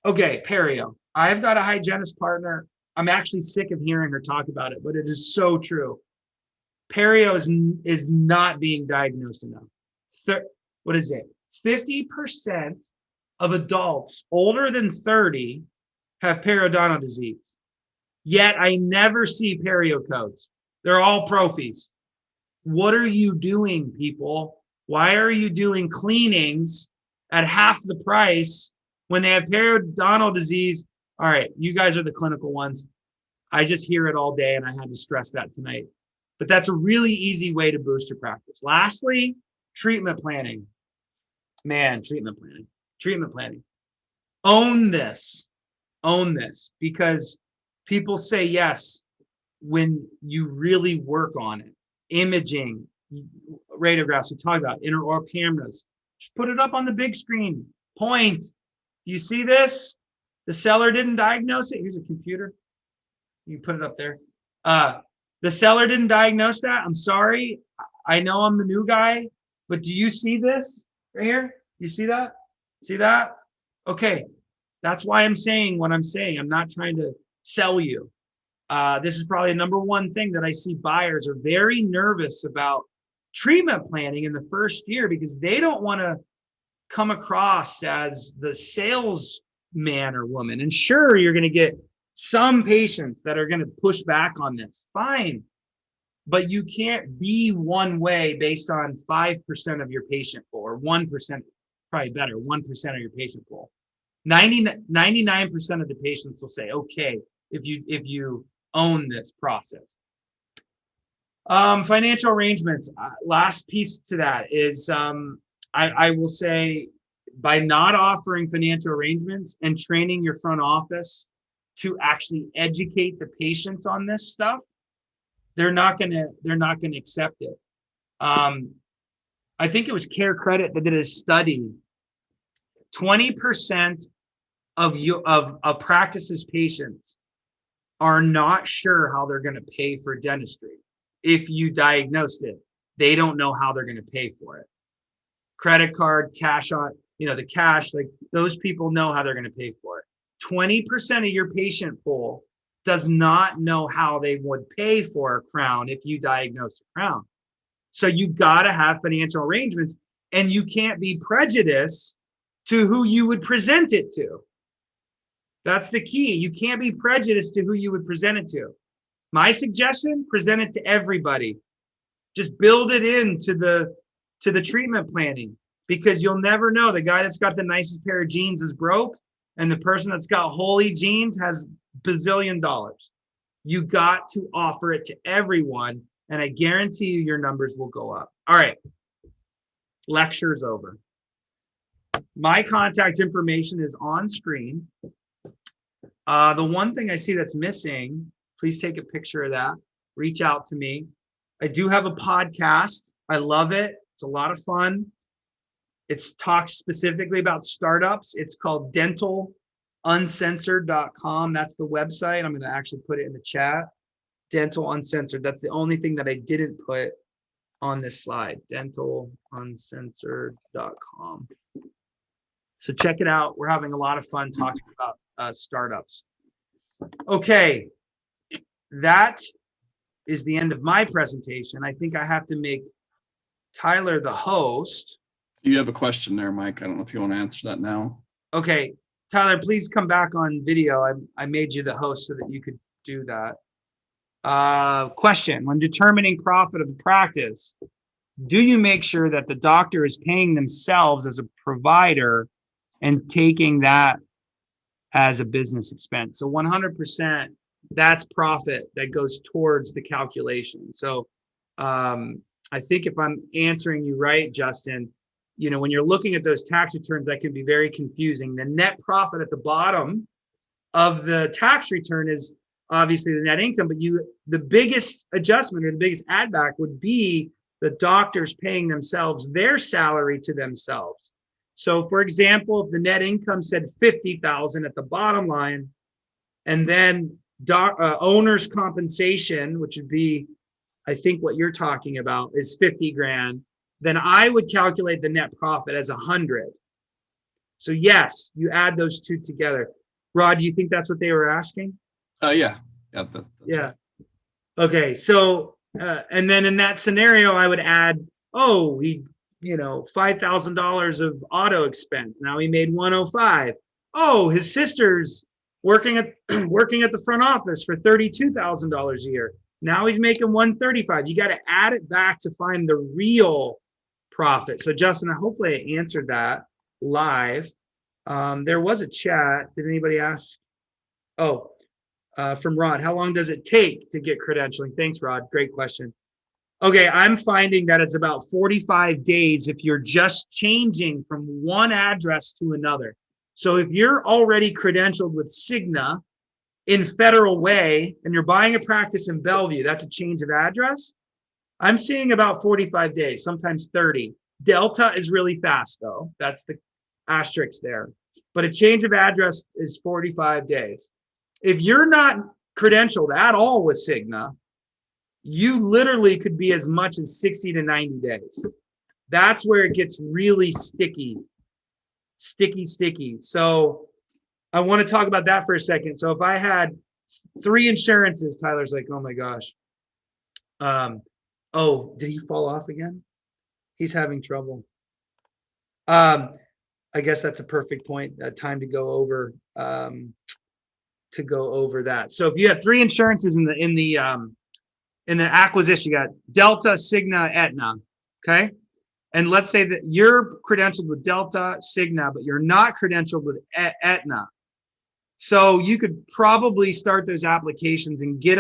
[SPEAKER 1] Okay, perio. I've got a hygienist partner. I'm actually sick of hearing her talk about it, but it is so true. Perio is not being diagnosed enough. What is it? 50% of adults older than 30 have periodontal disease. Yet I never see perio codes. They're all prophies. What are you doing, people? Why are you doing cleanings at half the price when they have periodontal disease? All right, you guys are the clinical ones. I just hear it all day, and I had to stress that tonight. But that's a really easy way to boost your practice. Lastly, treatment planning. Man, treatment planning. Own this, because people say yes when you really work on it. Imaging, radiographs, we talk about intraoral cameras. Just put it up on the big screen. Point. You see this? The seller didn't diagnose it. Here's a computer. You can put it up there. The seller didn't diagnose that. I'm sorry. I know I'm the new guy, but do you see this right here? You see that? See that? Okay. That's why I'm saying what I'm saying. I'm not trying to sell you. This is probably number one thing that I see buyers are very nervous about treatment planning in the first year because they don't want to come across as the salesman or woman. And sure, you're going to get some patients that are going to push back on this. Fine. But you can't be one way based on 5% of your patient pool, or 1%, probably better, 1% of your patient pool. 99% of the patients will say, okay, if you own this process. Financial arrangements. Last piece to that is I will say by not offering financial arrangements and training your front office to actually educate the patients on this stuff, they're not gonna accept it. I think it was Care Credit that did a study. 20% of a practice's patients are not sure how they're going to pay for dentistry. If you diagnosed it, they don't know how they're going to pay for it. Credit card, cash on, the cash, like those people know how they're going to pay for it. 20% of your patient pool does not know how they would pay for a crown if you diagnose a crown. So you got to have financial arrangements, and you can't be prejudiced to who you would present it to. That's the key. You can't be prejudiced to who you would present it to. My suggestion, present it to everybody. Just build it into the treatment planning, because you'll never know. The guy that's got the nicest pair of jeans is broke, and the person that's got holy jeans has bazillion dollars. You got to offer it to everyone, and I guarantee you your numbers will go up. All right, lecture's over. My contact information is on screen. The one thing I see that's missing, please take a picture of that. Reach out to me. I do have a podcast. I love it. It's a lot of fun. It's talks specifically about startups. It's called dentaluncensored.com. That's the website. I'm going to actually put it in the chat. Dental Uncensored. That's the only thing that I didn't put on this slide. Dentaluncensored.com. So check it out. We're having a lot of fun talking about startups. Okay, that is the end of my presentation. I think I have to make Tyler the host.
[SPEAKER 2] You have a question there, Mike. I don't know if you want to answer that now.
[SPEAKER 1] Okay, Tyler, please come back on video. I made you the host so that you could do that. Question: when determining profit of the practice, do you make sure that the doctor is paying themselves as a provider and taking that as a business expense? So 100%, that's profit that goes towards the calculation. So I think if I'm answering you right, Justin, when you're looking at those tax returns, that can be very confusing. The net profit at the bottom of the tax return is obviously the net income, but the biggest adjustment or the biggest add back would be the doctors paying themselves their salary to themselves. So for example, if the net income said 50,000 at the bottom line, and then owner's compensation, which would be, I think what you're talking about, is 50 grand, then I would calculate the net profit as 100. So yes, you add those two together. Rod, do you think that's what they were asking?
[SPEAKER 2] Yeah.
[SPEAKER 1] Yeah. Okay. So, and then in that scenario, I would add, $5,000 of auto expense. Now he made 105. Oh, his sister's working at the front office for $32,000 a year. Now he's making 135. You got to add it back to find the real profit. So Justin, hopefully I answered that live. There was a chat. Did anybody ask? From Rod, how long does it take to get credentialing? Thanks, Rod. Great question. Okay, I'm finding that it's about 45 days if you're just changing from one address to another. So if you're already credentialed with Cigna in Federal Way and you're buying a practice in Bellevue, that's a change of address. I'm seeing about 45 days, sometimes 30. Delta is really fast though. That's the asterisk there. But a change of address is 45 days. If you're not credentialed at all with Cigna, you literally could be as much as 60 to 90 days. That's where it gets really sticky. So I want to talk about that for a second. So if I had 3 insurances, Tyler's like, oh my gosh. Did he fall off again? He's having trouble. I guess that's a perfect point, time to go over that. So if you have 3 insurances in the acquisition, you got Delta, Cigna, Aetna, okay? And let's say that you're credentialed with Delta, Cigna, but you're not credentialed with Aetna. So you could probably start those applications and get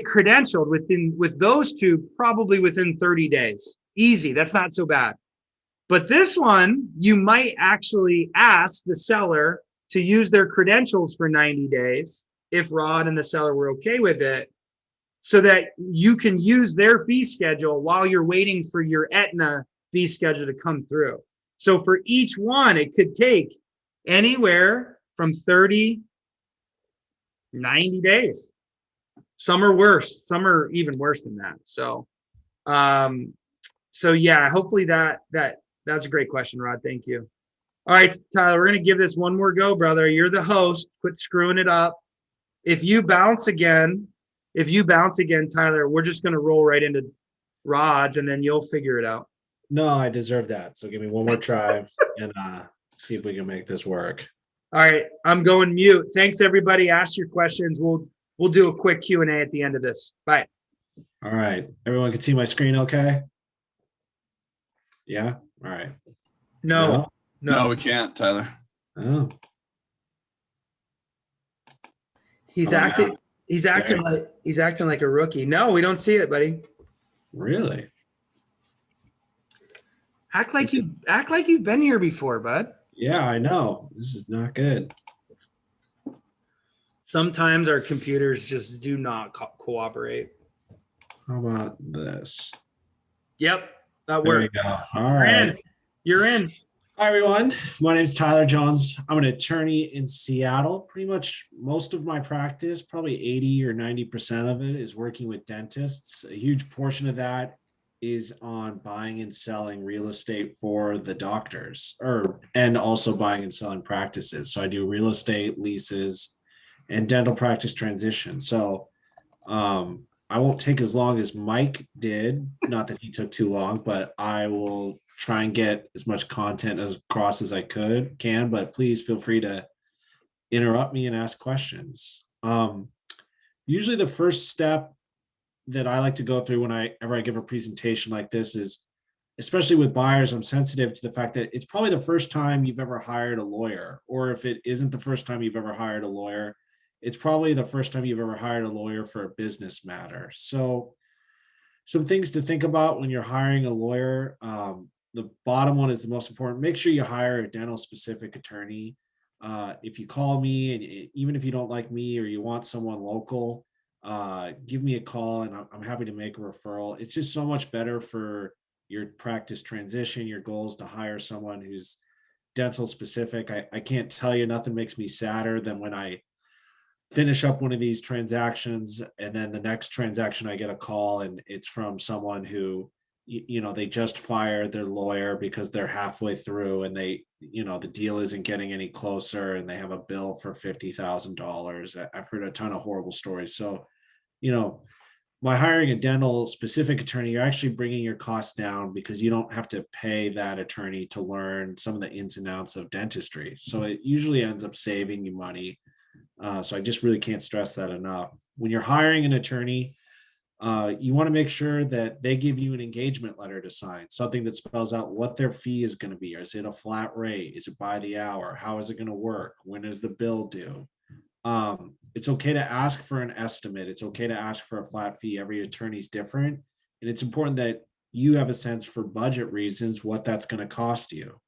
[SPEAKER 1] credentialed with those two, probably within 30 days. Easy, that's not so bad. But this one, you might actually ask the seller to use their credentials for 90 days, if Rod and the seller were okay with it, so that you can use their fee schedule while you're waiting for your Aetna fee schedule to come through. So for each one, it could take anywhere from 30, 90 days. Some are worse. Some are even worse than that. So yeah, hopefully that's a great question, Rod. Thank you. All right, Tyler, we're going to give this one more go, brother. You're the host. Quit screwing it up. If you bounce again, Tyler, we're just going to roll right into Rod's and then you'll figure it out.
[SPEAKER 3] No, I deserve that. So give me one more try and see if we can make this work.
[SPEAKER 1] All right, I'm going mute. Thanks, everybody. Ask your questions. We'll do a quick Q&A at the end of this. Bye.
[SPEAKER 3] All right. Everyone can see my screen okay? Yeah? All right.
[SPEAKER 4] No,
[SPEAKER 2] No,
[SPEAKER 4] no.
[SPEAKER 2] we can't, Tyler.
[SPEAKER 3] Oh,
[SPEAKER 4] He's
[SPEAKER 3] Oh,
[SPEAKER 4] acting.
[SPEAKER 3] no.
[SPEAKER 4] He's acting like a rookie. No, we don't see it, buddy.
[SPEAKER 3] really?
[SPEAKER 4] Act like you've been here before, bud.
[SPEAKER 3] Yeah, I know. This is not good.
[SPEAKER 4] Sometimes our computers just do not cooperate.
[SPEAKER 3] How about this?
[SPEAKER 4] Yep, that
[SPEAKER 3] There you
[SPEAKER 4] worked.
[SPEAKER 3] go. All
[SPEAKER 4] You're
[SPEAKER 3] right.
[SPEAKER 4] in. You're in.
[SPEAKER 3] Hi, everyone. My name is Tyler Jones. I'm an attorney in Seattle. Pretty much most of my practice, probably 80 or 90% of it, is working with dentists. A huge portion of that is on buying and selling real estate for the doctors, and also buying and selling practices. So I do real estate leases and dental practice transition. So I won't take as long as Mike did. Not that he took too long, but I will try and get as much content across as I can. But please feel free to interrupt me and ask questions. Usually, the first step that I like to go through whenever I give a presentation like this is, especially with buyers, I'm sensitive to the fact that it's probably the first time you've ever hired a lawyer, or if it isn't the first time you've ever hired a lawyer, it's probably the first time you've ever hired a lawyer for a business matter. So some things to think about when you're hiring a lawyer. The bottom one is the most important. Make sure you hire a dental specific attorney. If you call me, and even if you don't like me or you want someone local, give me a call and I'm happy to make a referral. It's just so much better for your practice transition, your goals to hire someone who's dental specific. I can't tell you, nothing makes me sadder than when I finish up one of these transactions and then the next transaction I get a call and it's from someone who they just fired their lawyer because they're halfway through and the deal isn't getting any closer and they have a bill for $50,000. I've heard a ton of horrible stories. So by hiring a dental specific attorney, you're actually bringing your costs down because you don't have to pay that attorney to learn some of the ins and outs of dentistry. So it usually ends up saving you money. So I just really can't stress that enough. When you're hiring an attorney, you want to make sure that they give you an engagement letter to sign, something that spells out what their fee is going to be. Is it a flat rate? Is it by the hour? How is it going to work? When is the bill due? It's okay to ask for an estimate. It's okay to ask for a flat fee. Every attorney's different. And it's important that you have a sense for budget reasons what that's going to cost you.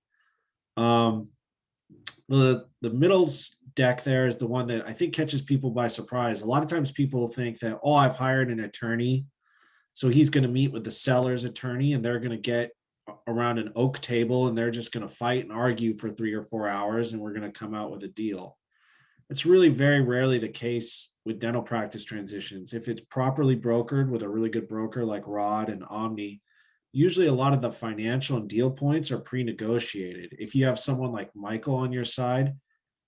[SPEAKER 3] The middle deck there is the one that I think catches people by surprise. A lot of times people think that, oh, I've hired an attorney, so he's going to meet with the seller's attorney and they're going to get around an oak table and they're just going to fight and argue for 3 or 4 hours and we're going to come out with a deal. It's really very rarely the case with dental practice transitions. If it's properly brokered with a really good broker like Rod and Omni, usually a lot of the financial and deal points are pre-negotiated. If you have someone like Michael on your side,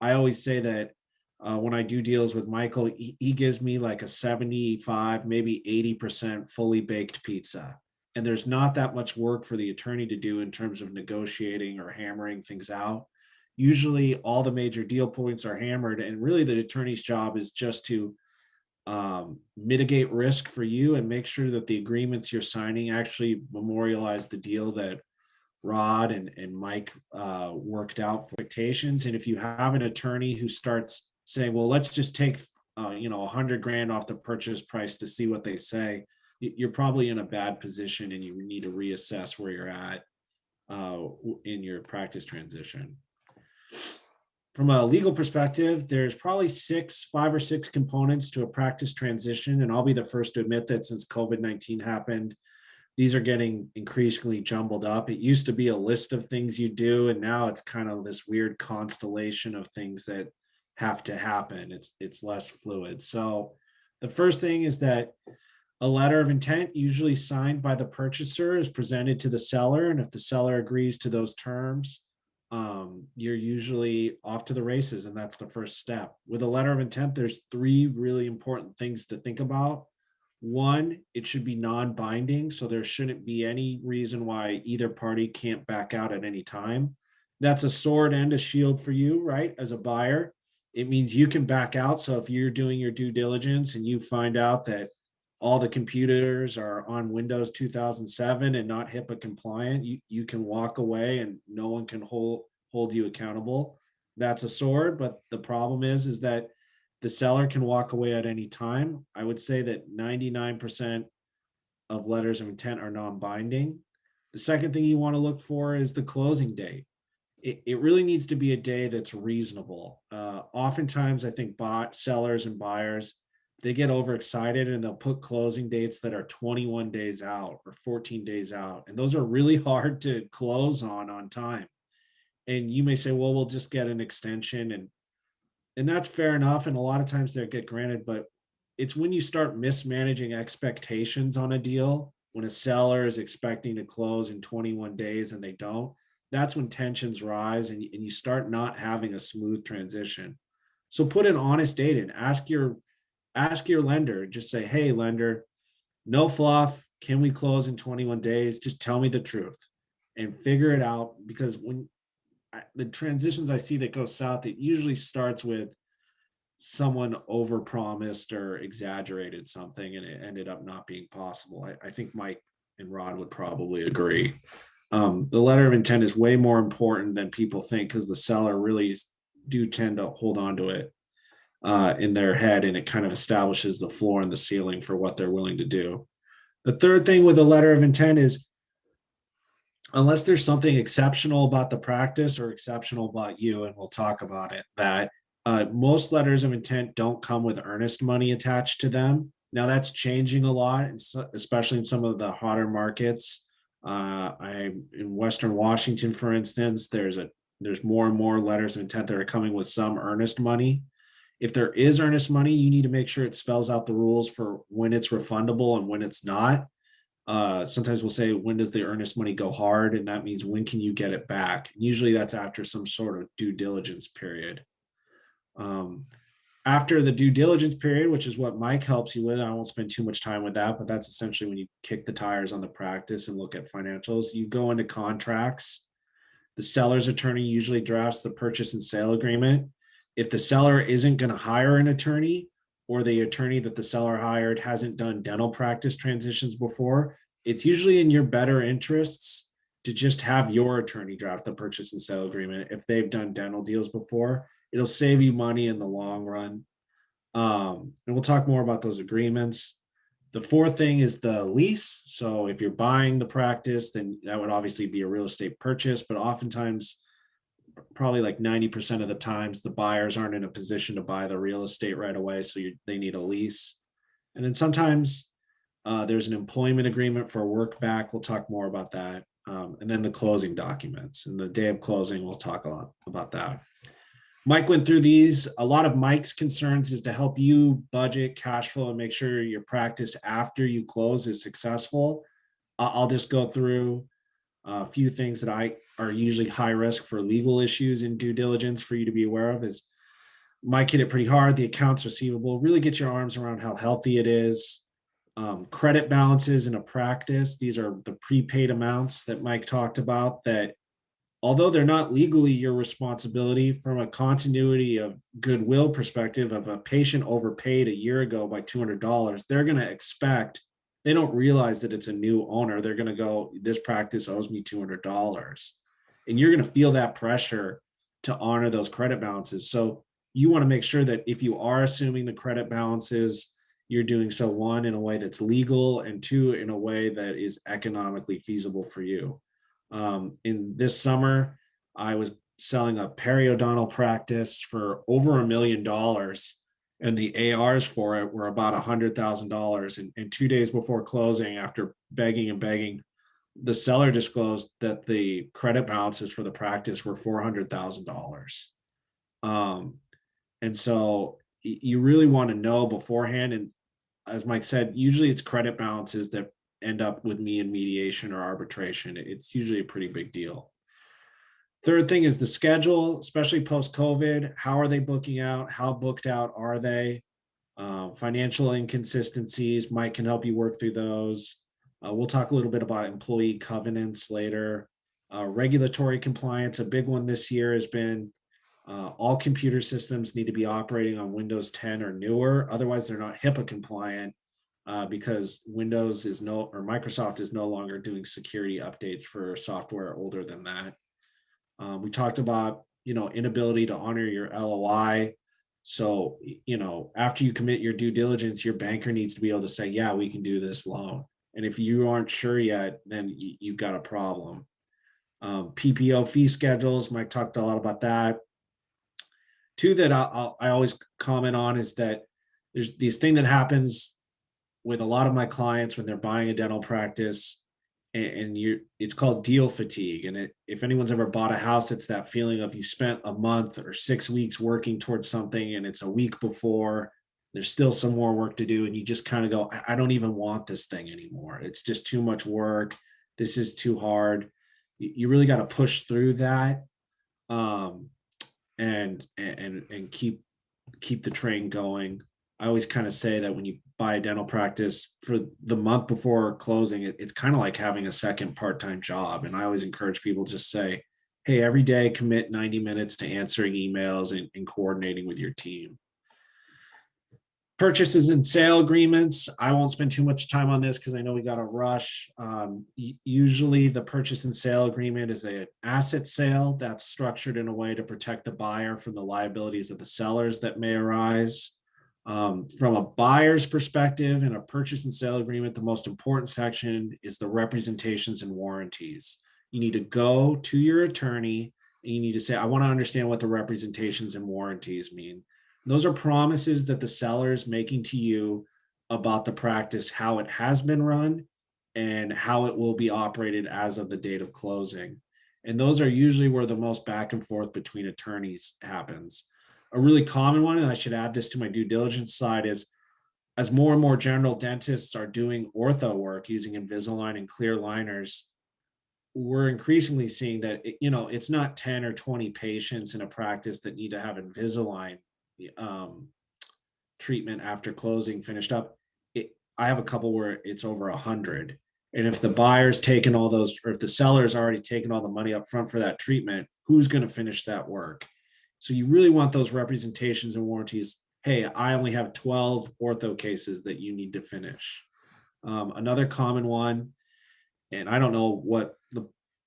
[SPEAKER 3] I always say that when I do deals with Michael, he gives me like a 75, maybe 80% fully baked pizza. And there's not that much work for the attorney to do in terms of negotiating or hammering things out. Usually all the major deal points are hammered, and really the attorney's job is just to mitigate risk for you and make sure that the agreements you're signing actually memorialize the deal that Rod and Mike worked out for expectations. And if you have an attorney who starts saying, well, let's just take $100,000 off the purchase price to see what they say, you're probably in a bad position and you need to reassess where you're at in your practice transition. From a legal perspective, there's probably 5 or 6 components to a practice transition. And I'll be the first to admit that since COVID-19 happened, these are getting increasingly jumbled up. It used to be a list of things you do, and now it's kind of this weird constellation of things that have to happen. It's less fluid. So the first thing is that a letter of intent, usually signed by the purchaser, is presented to the seller. And if the seller agrees to those terms, you're usually off to the races, and that's the first step. With a letter of intent, there's 3 really important things to think about. One, it should be non-binding, so there shouldn't be any reason why either party can't back out at any time. That's a sword and a shield for you, right? As a buyer, it means you can back out. So if you're doing your due diligence and you find out that all the computers are on Windows 2007 and not HIPAA compliant, you can walk away and no one can hold you accountable. That's a sword, but the problem is that the seller can walk away at any time. I would say that 99% of letters of intent are non-binding. The second thing you want to look for is the closing date. It really needs to be a day that's reasonable. Oftentimes, I think sellers and buyers, they get overexcited and they'll put closing dates that are 21 days out or 14 days out. And those are really hard to close on time. And you may say, well, we'll just get an extension. And that's fair enough. And a lot of times they get granted, but it's when you start mismanaging expectations on a deal, when a seller is expecting to close in 21 days and they don't, that's when tensions rise and you start not having a smooth transition. So put an honest date in. Ask your lender. Just say, hey, lender, no fluff. Can we close in 21 days? Just tell me the truth and figure it out. Because when the transitions I see that go south, it usually starts with someone overpromised or exaggerated something and it ended up not being possible. I think Mike and Rod would probably agree. The letter of intent is way more important than people think because the seller really do tend to hold on to it in their head, and it kind of establishes the floor and the ceiling for what they're willing to do. The third thing with a letter of intent is, unless there's something exceptional about the practice or exceptional about you, and we'll talk about it, that most letters of intent don't come with earnest money attached to them. Now that's changing a lot, especially in some of the hotter markets. I'm in Western Washington, for instance, there's more and more letters of intent that are coming with some earnest money. If there is earnest money, you need to make sure it spells out the rules for when it's refundable and when it's not. Sometimes we'll say, when does the earnest money go hard? And that means when can you get it back? Usually that's after some sort of due diligence period. After the due diligence period, which is what Mike helps you with, I won't spend too much time with that, but that's essentially when you kick the tires on the practice and look at financials. You go into contracts. The seller's attorney usually drafts the purchase and sale agreement. If the seller isn't going to hire an attorney, or the attorney that the seller hired hasn't done dental practice transitions before, it's usually in your better interests to just have your attorney draft the purchase and sale agreement. If they've done dental deals before, it'll save you money in the long run. And we'll talk more about those agreements. The fourth thing is the lease. So if you're buying the practice, then that would obviously be a real estate purchase, but oftentimes, probably like 90% of the times, the buyers aren't in a position to buy the real estate right away. So they need a lease. And then sometimes there's an employment agreement for work back. We'll talk more about that. And then the closing documents, and the day of closing, we'll talk a lot about that. Mike went through these. A lot of Mike's concerns is to help you budget cash flow and make sure your practice after you close is successful. I'll just go through a few things that are usually high risk for legal issues in due diligence for you to be aware of. Is Mike hit it pretty hard. The accounts receivable, really get your arms around how healthy it is. Credit balances in a practice. These are the prepaid amounts that Mike talked about, that although they're not legally your responsibility, from a continuity of goodwill perspective, of a patient overpaid a year ago by $200, they're going to expect, they don't realize that it's a new owner. They're going to go, this practice owes me $200. And you're going to feel that pressure to honor those credit balances. So you want to make sure that if you are assuming the credit balances, you're doing so, one, in a way that's legal, and two, in a way that is economically feasible for you. In this summer, I was selling a periodontal practice for over $1 million, and the ARs for it were about $100,000. And 2 days before closing, after begging and begging, the seller disclosed that the credit balances for the practice were $400,000. And so you really want to know beforehand. And as Mike said, usually it's credit balances that end up with me in mediation or arbitration. It's usually a pretty big deal. Third thing is the schedule, especially post-COVID. How are they booking out? How booked out are they? Financial inconsistencies. Mike can help you work through those. We'll talk a little bit about employee covenants later. Regulatory compliance, a big one this year has been all computer systems need to be operating on Windows 10 or newer. Otherwise, they're not HIPAA compliant. because Windows is or Microsoft is no longer doing security updates for software older than that. We talked about, inability to honor your LOI. So, after you commit your due diligence, your banker needs to be able to say, yeah, we can do this loan. And if you aren't sure yet, then you've got a problem. PPO fee schedules, Mike talked a lot about that. Two that I always comment on is that there's this thing that happens with a lot of my clients when they're buying a dental practice, and it's called deal fatigue. And if anyone's ever bought a house, it's that feeling of you spent a month or 6 weeks working towards something, and it's a week before, there's still some more work to do, and you just kind of go, I don't even want this thing anymore. It's just too much work. This is too hard. You really got to push through that, and keep the train going. I always kind of say that when you buy a dental practice, for the month before closing, it's kind of like having a second part-time job. And I always encourage people to just say, hey, every day commit 90 minutes to answering emails and coordinating with your team. Purchases and sale agreements. I won't spend too much time on this because I know we got to rush. Usually the purchase and sale agreement is an asset sale that's structured in a way to protect the buyer from the liabilities of the sellers that may arise. From a buyer's perspective, in a purchase and sale agreement, the most important section is the representations and warranties. You need to go to your attorney and you need to say, I want to understand what the representations and warranties mean. Those are promises that the seller is making to you about the practice, how it has been run, and how it will be operated as of the date of closing. And those are usually where the most back and forth between attorneys happens. A really common one, and I should add this to my due diligence side, is as more and more general dentists are doing ortho work using Invisalign and clear liners, we're increasingly seeing that it's not 10 or 20 patients in a practice that need to have Invisalign treatment after closing finished up. I have a couple where it's over 100. And if the buyer's taken all those, or if the seller's already taken all the money up front for that treatment, who's going to finish that work? So you really want those representations and warranties. Hey, I only have 12 ortho cases that you need to finish. Another common one, and I don't know what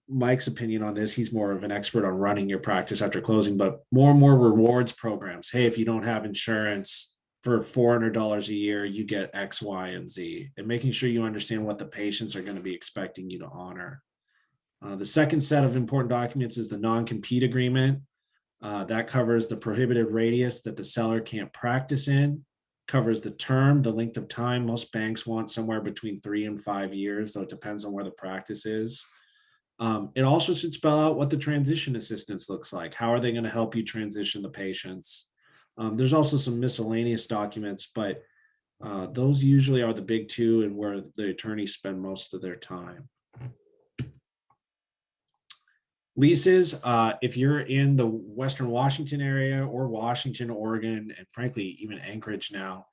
[SPEAKER 3] Mike's opinion on this, he's more of an expert on running your practice after closing, but more and more rewards programs. Hey, if you don't have insurance for $400 a year, you get X, Y, and Z, and making sure you understand what the patients are going to be expecting you to honor. The second set of important documents is the non-compete agreement. That covers the prohibited radius that the seller can't practice in, covers the term, the length of time. Most banks want somewhere between 3 and 5 years, so it depends on where the practice is. It also should spell out what the transition assistance looks like. How are they going to help you transition the patients? There's also some miscellaneous documents, but those usually are the big two and where the attorneys spend most of their time. Leases, if you're in the Western Washington area or Washington, Oregon, and frankly, even Anchorage now,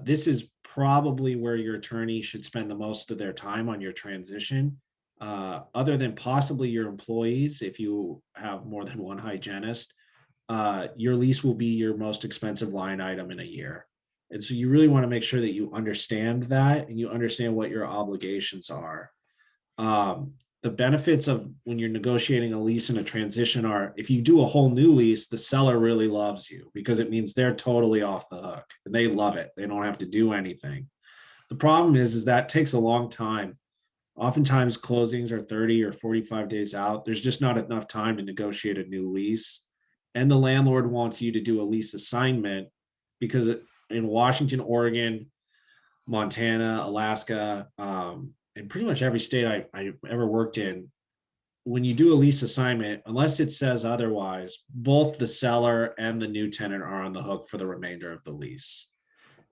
[SPEAKER 3] this is probably where your attorney should spend the most of their time on your transition. Other than possibly your employees, if you have more than one hygienist, your lease will be your most expensive line item in a year. And so you really want to make sure that you understand that and you understand what your obligations are. The benefits of when you're negotiating a lease and a transition are, if you do a whole new lease, the seller really loves you because it means they're totally off the hook and they love it. They don't have to do anything. The problem is that takes a long time. Oftentimes closings are 30 or 45 days out. There's just not enough time to negotiate a new lease. And the landlord wants you to do a lease assignment because in Washington, Oregon, Montana, Alaska, and pretty much every state I've ever worked in, when you do a lease assignment, unless it says otherwise, both the seller and the new tenant are on the hook for the remainder of the lease.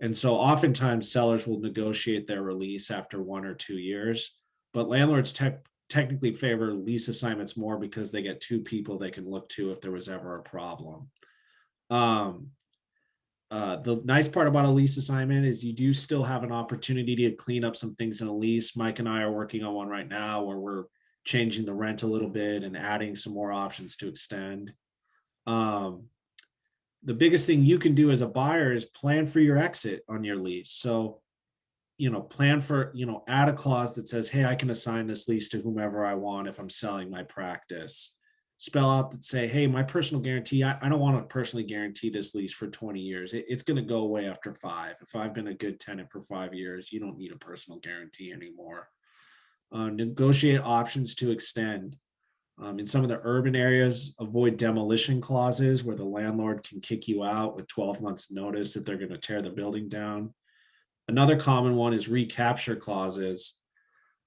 [SPEAKER 3] And so oftentimes sellers will negotiate their release after 1 or 2 years, but landlords technically favor lease assignments more because they get 2 people they can look to if there was ever a problem. The nice part about a lease assignment is you do still have an opportunity to clean up some things in a lease. Mike and I are working on one right now where we're changing the rent a little bit and adding some more options to extend. The biggest thing you can do as a buyer is plan for your exit on your lease. So plan for, add a clause that says, hey, I can assign this lease to whomever I want if I'm selling my practice. Spell out that say, hey, my personal guarantee, I don't want to personally guarantee this lease for 20 years. It's going to go away after 5. If I've been a good tenant for 5 years, you don't need a personal guarantee anymore. Negotiate options to extend. In some of the urban areas, avoid demolition clauses where the landlord can kick you out with 12 months notice if they're going to tear the building down. Another common one is recapture clauses.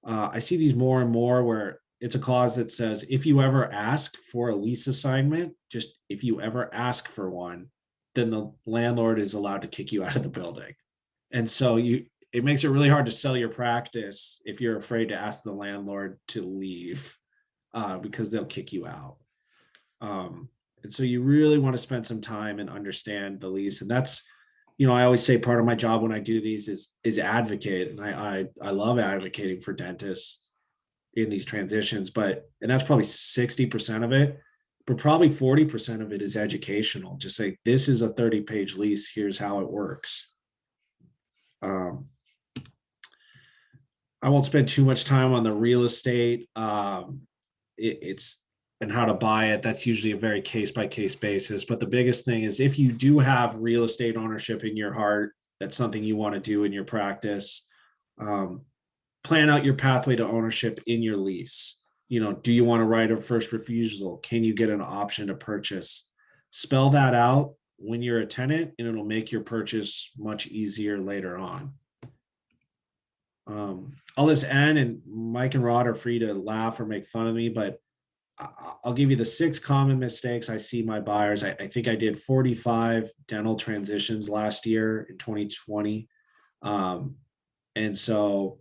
[SPEAKER 3] I see these more and more where it's a clause that says, if you ever ask for a lease assignment, just if you ever ask for one, then the landlord is allowed to kick you out of the building. And so it makes it really hard to sell your practice if you're afraid to ask the landlord to leave, because they'll kick you out. And so you really want to spend some time and understand the lease. And that's, I always say part of my job when I do these is advocate. And I love advocating for dentists in these transitions, and that's probably 60% of it, but probably 40% of it is educational. Just say, this is a 30-page lease. Here's how it works. I won't spend too much time on the real estate. It's and how to buy it. That's usually a very case-by-case basis. But the biggest thing is, if you do have real estate ownership in your heart, that's something you want to do in your practice. Plan out your pathway to ownership in your lease. Do you want to write a first refusal? Can you get an option to purchase? Spell that out when you're a tenant, and it'll make your purchase much easier later on. I'll just end, and Mike and Rod are free to laugh or make fun of me, but I'll give you the 6 common mistakes I see my buyers. I think I did 45 dental transitions last year in 2020. And so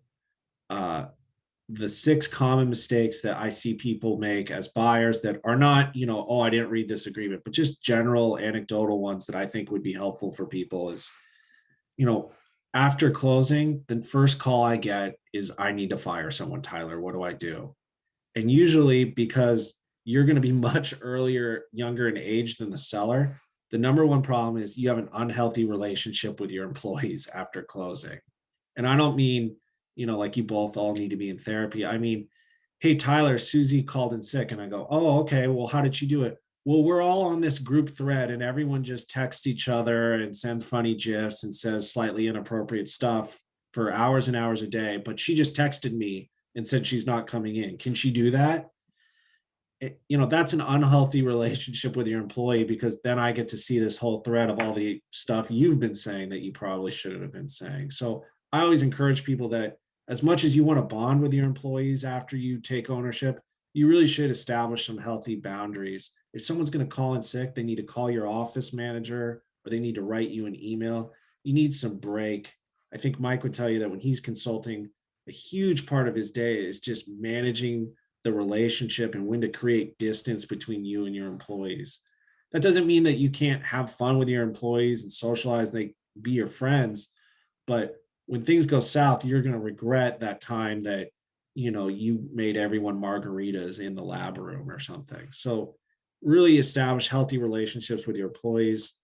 [SPEAKER 3] the 6 common mistakes that I see people make as buyers that are not, oh, I didn't read this agreement, but just general anecdotal ones that I think would be helpful for people is, after closing, the first call I get is, I need to fire someone, Tyler. What do I do? And usually, because you're going to be much younger in age than the seller, the number one problem is you have an unhealthy relationship with your employees after closing. And I don't mean, like you both all need to be in therapy. I mean, hey, Tyler, Susie called in sick. And I go, oh, okay, well, how did she do it? Well, we're all on this group thread and everyone just texts each other and sends funny GIFs and says slightly inappropriate stuff for hours and hours a day. But she just texted me and said she's not coming in. Can she do that? That's an unhealthy relationship with your employee, because then I get to see this whole thread of all the stuff you've been saying that you probably shouldn't have been saying. So I always encourage people that as much as you want to bond with your employees after you take ownership, you really should establish some healthy boundaries. If someone's going to call in sick, they need to call your office manager, or they need to write you an email. You need some break. I think Mike would tell you that when he's consulting, a huge part of his day is just managing the relationship and when to create distance between you and your employees. That doesn't mean that you can't have fun with your employees and socialize, and they be your friends. But when things go south, you're going to regret that time that, you made everyone margaritas in the lab room or something. So really establish healthy relationships with your employees.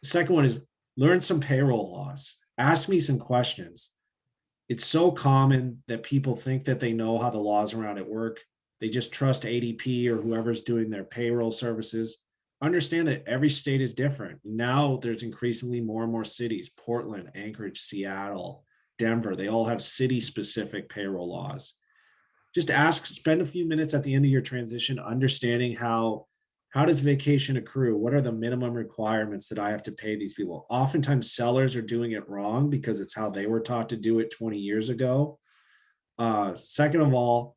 [SPEAKER 3] The second one is learn some payroll laws. Ask me some questions. It's so common that people think that they know how the laws around it work. They just trust ADP or whoever's doing their payroll services. Understand that every state is different. Now there's increasingly more and more cities, Portland, Anchorage, Seattle, Denver. They all have city-specific payroll laws. Just spend a few minutes at the end of your transition understanding how does vacation accrue? What are the minimum requirements that I have to pay these people? Oftentimes sellers are doing it wrong because it's how they were taught to do it 20 years ago. Second of all,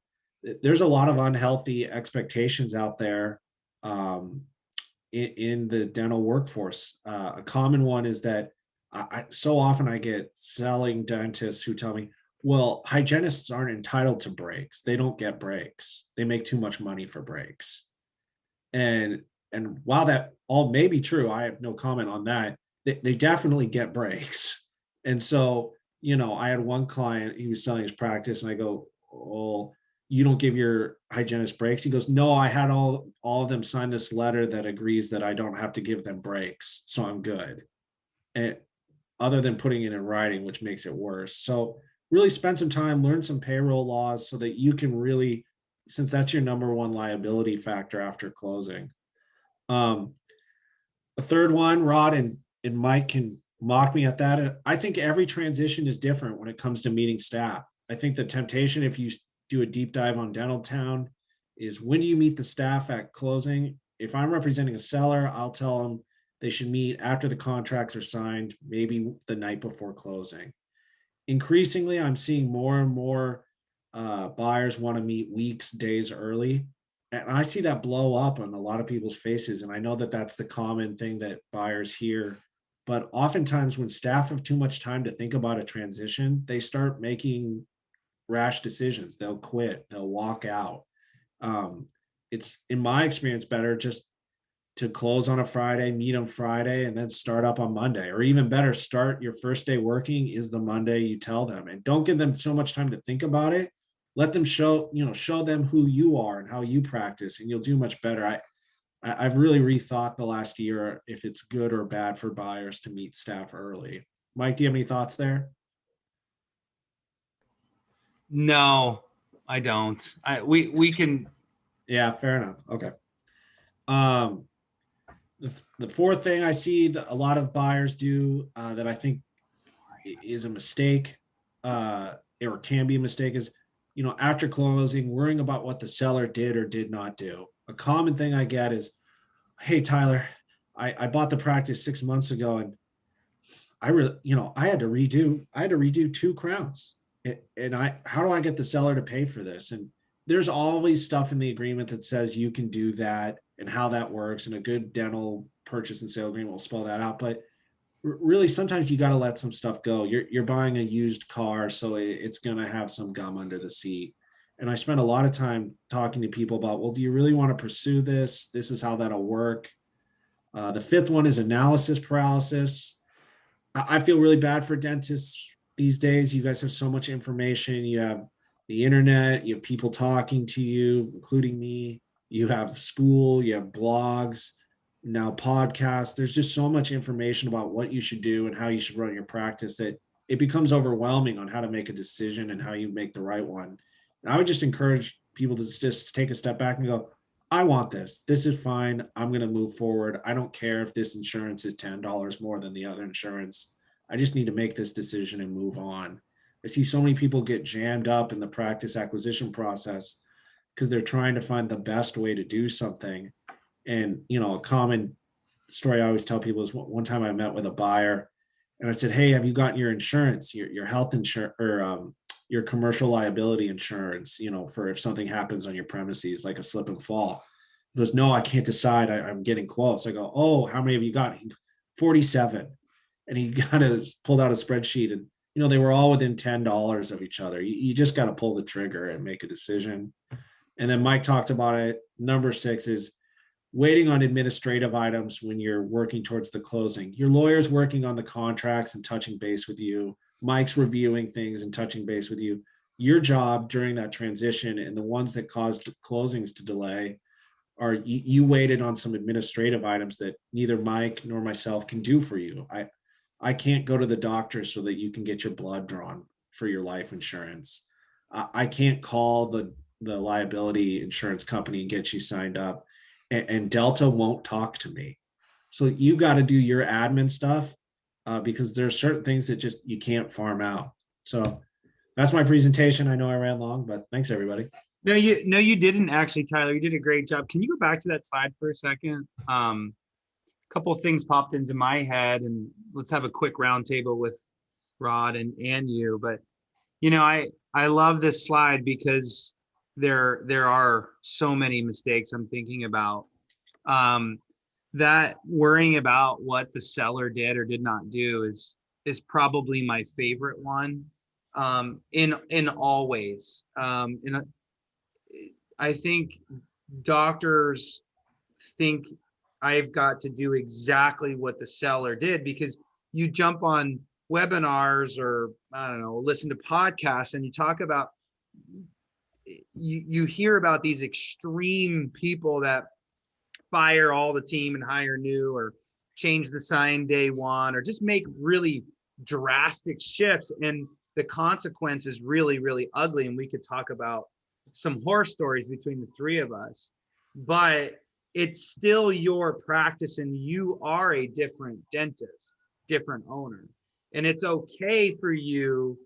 [SPEAKER 3] there's a lot of unhealthy expectations out there in the dental workforce. A common one is that so often I get selling dentists who tell me, well, hygienists aren't entitled to breaks. They don't get breaks. They make too much money for breaks. And while that all may be true, I have no comment on that. They definitely get breaks. And so, I had one client, he was selling his practice, and I go, well, you don't give your hygienist breaks? He goes, no, I had all of them sign this letter that agrees that I don't have to give them breaks, so I'm good. And other than putting it in writing, which makes it worse. So really spend some time, learn some payroll laws so that you can really, since that's your number one liability factor after closing. The third one, Rod and Mike can mock me at that. I think every transition is different when it comes to meeting staff. I think the temptation, if you do a deep dive on Dental Town, is when do you meet the staff at closing? If I'm representing a seller, I'll tell them they should meet after the contracts are signed, maybe the night before closing. Increasingly, I'm seeing more and more buyers want to meet weeks, days early. And I see that blow up on a lot of people's faces. And I know that that's the common thing that buyers hear. But oftentimes, when staff have too much time to think about a transition, they start making rash decisions. They'll quit, they'll walk out. It's, in my experience, better just to close on a Friday, meet on Friday, and then start up on Monday. Or even better, start your first day working is the Monday you tell them. And don't give them so much time to think about it. Let them show them who you are and how you practice, and you'll do much better. I've really rethought the last year if it's good or bad for buyers to meet staff early. Mike, do you have any thoughts there?
[SPEAKER 4] No, I don't. We can.
[SPEAKER 3] Yeah, fair enough. Okay. Um, the fourth thing I see that a lot of buyers do that I think is a mistake, or can be a mistake, is after closing, worrying about what the seller did or did not do. A common thing I get is, "Hey Tyler, I bought the practice 6 months ago, and I had to redo 2 crowns, and how do I get the seller to pay for this?" And there's always stuff in the agreement that says you can do that and how that works, and a good dental purchase and sale agreement will spell that out. But really, sometimes you got to let some stuff go. You're buying a used car, so it's going to have some gum under the seat. And I spent a lot of time talking to people about, well, do you really want to pursue this? This is how that'll work. The fifth one is analysis paralysis. I feel really bad for dentists these days. You guys have so much information. You have the internet, you have people talking to you, including me. You have school, you have blogs, now podcasts. There's just so much information about what you should do and how you should run your practice that it becomes overwhelming on how to make a decision and how you make the right one. And I would just encourage people to just take a step back and go, I want this. This is fine. I'm going to move forward. I don't care if this insurance is $10 more than the other insurance. I just need to make this decision and move on. I see so many people get jammed up in the practice acquisition process because they're trying to find the best way to do something. And, a common story I always tell people is one time I met with a buyer and I said, "Hey, have you gotten your insurance, your health insurance, or your commercial liability insurance, for if something happens on your premises, like a slip and fall?" He goes, "No, I can't decide. I'm getting quotes." I go, "Oh, how many have you got?" 47. And he pulled out a spreadsheet, and, they were all within $10 of each other. You just got to pull the trigger and make a decision. And then Mike talked about it. Number 6 is waiting on administrative items when you're working towards the closing. Your lawyer's working on the contracts and touching base with you. Mike's reviewing things and touching base with you. Your job during that transition, and the ones that caused closings to delay, are you waited on some administrative items that neither Mike nor myself can do for you. I can't go to the doctor so that you can get your blood drawn for your life insurance. I can't call the liability insurance company and get you signed up, and Delta won't talk to me. So you got to do your admin stuff because there's certain things that just you can't farm out. So that's my presentation. I know I ran long, but thanks everybody.
[SPEAKER 4] No, you didn't actually, Tyler. You did a great job. Can you go back to that slide for a second? Couple of things popped into my head, and let's have a quick roundtable with Rod and you. But I love this slide because there are so many mistakes I'm thinking about. That worrying about what the seller did or did not do is probably my favorite one. In all ways. I think doctors think I've got to do exactly what the seller did, because you jump on webinars or, I don't know, listen to podcasts and you talk about, you hear about these extreme people that fire all the team and hire new, or change the sign day one, or just make really drastic shifts, and the consequence is really, really ugly. And we could talk about some horror stories between the three of us, but it's still your practice and you are a different dentist, different owner. And it's okay for you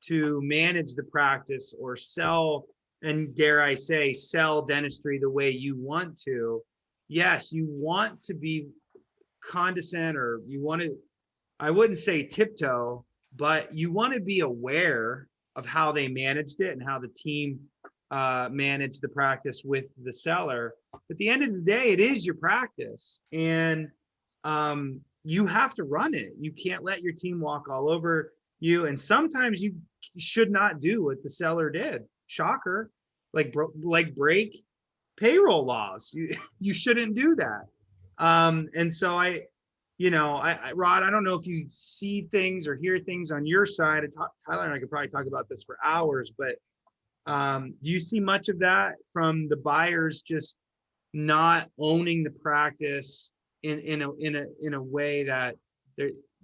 [SPEAKER 4] to manage the practice or sell, and dare I say, sell dentistry the way you want to. Yes, you want to be condescend, or you want to, I wouldn't say tiptoe, but you want to be aware of how they managed it and how the team managed the practice with the seller. At the end of the day, it is your practice, and you have to run it. You can't let your team walk all over you. And sometimes you should not do what the seller did. Shocker, like break payroll laws. You shouldn't do that. And so Rod, I don't know if you see things or hear things on your side. Tyler and I could probably talk about this for hours, but do you see much of that from the buyers just not owning the practice in a way that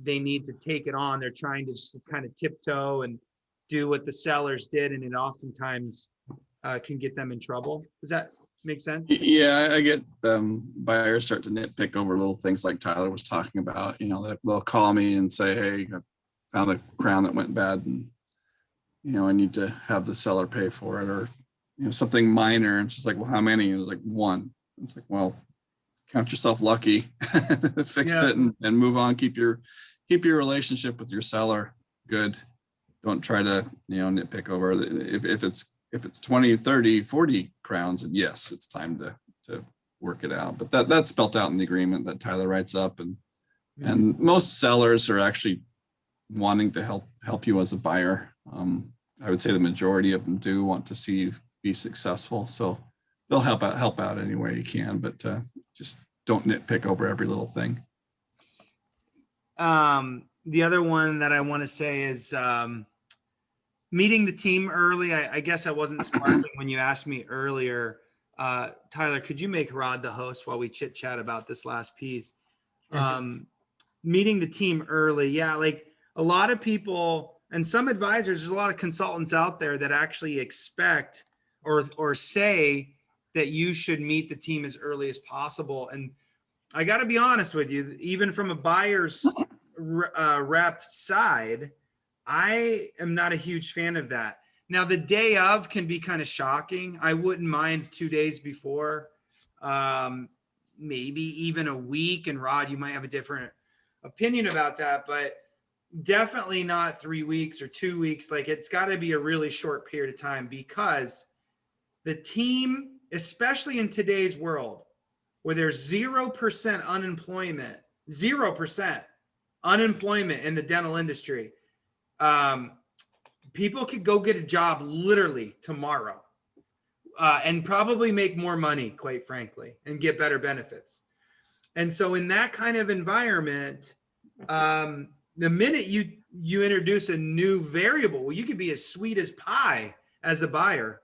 [SPEAKER 4] they need to take it on? They're trying to just kind of tiptoe and do what the sellers did, and it oftentimes can get them in trouble. Does that make sense?
[SPEAKER 2] Yeah, I get buyers start to nitpick over little things like Tyler was talking about. You know, they'll call me and say, hey, I found a crown that went bad, and I need to have the seller pay for it, or something minor. And she's like, well, how many? And it was like, one. It's like, well, count yourself lucky. Fix it and move on. Keep your relationship with your seller good. Don't try to nitpick over if it's 20, 30, 40 crowns, and yes, it's time to work it out. But that's spelled out in the agreement that Tyler writes up, and most sellers are actually wanting to help you as a buyer. I would say the majority of them do want to see you be successful, so they'll help out any way you can, but just don't nitpick over every little thing.
[SPEAKER 4] The other one that I want to say is meeting the team early. I guess I wasn't sparkling when you asked me earlier. Tyler, could you make Rod the host while we chit chat about this last piece? Meeting the team early. Yeah, like a lot of people and some advisors, there's a lot of consultants out there that actually expect or say that you should meet the team as early as possible. And I got to be honest with you, even from a buyer's rep side, I am not a huge fan of that. Now, the day of can be kind of shocking. I wouldn't mind 2 days before, maybe even a week. And Rod, you might have a different opinion about that, but definitely not 3 weeks or 2 weeks. Like, it's got to be a really short period of time, because the team, especially in today's world where there's 0% unemployment, 0% unemployment in the dental industry, people could go get a job literally tomorrow and probably make more money, quite frankly, and get better benefits. And so in that kind of environment, the minute you introduce a new variable, well, you could be as sweet as pie as a buyer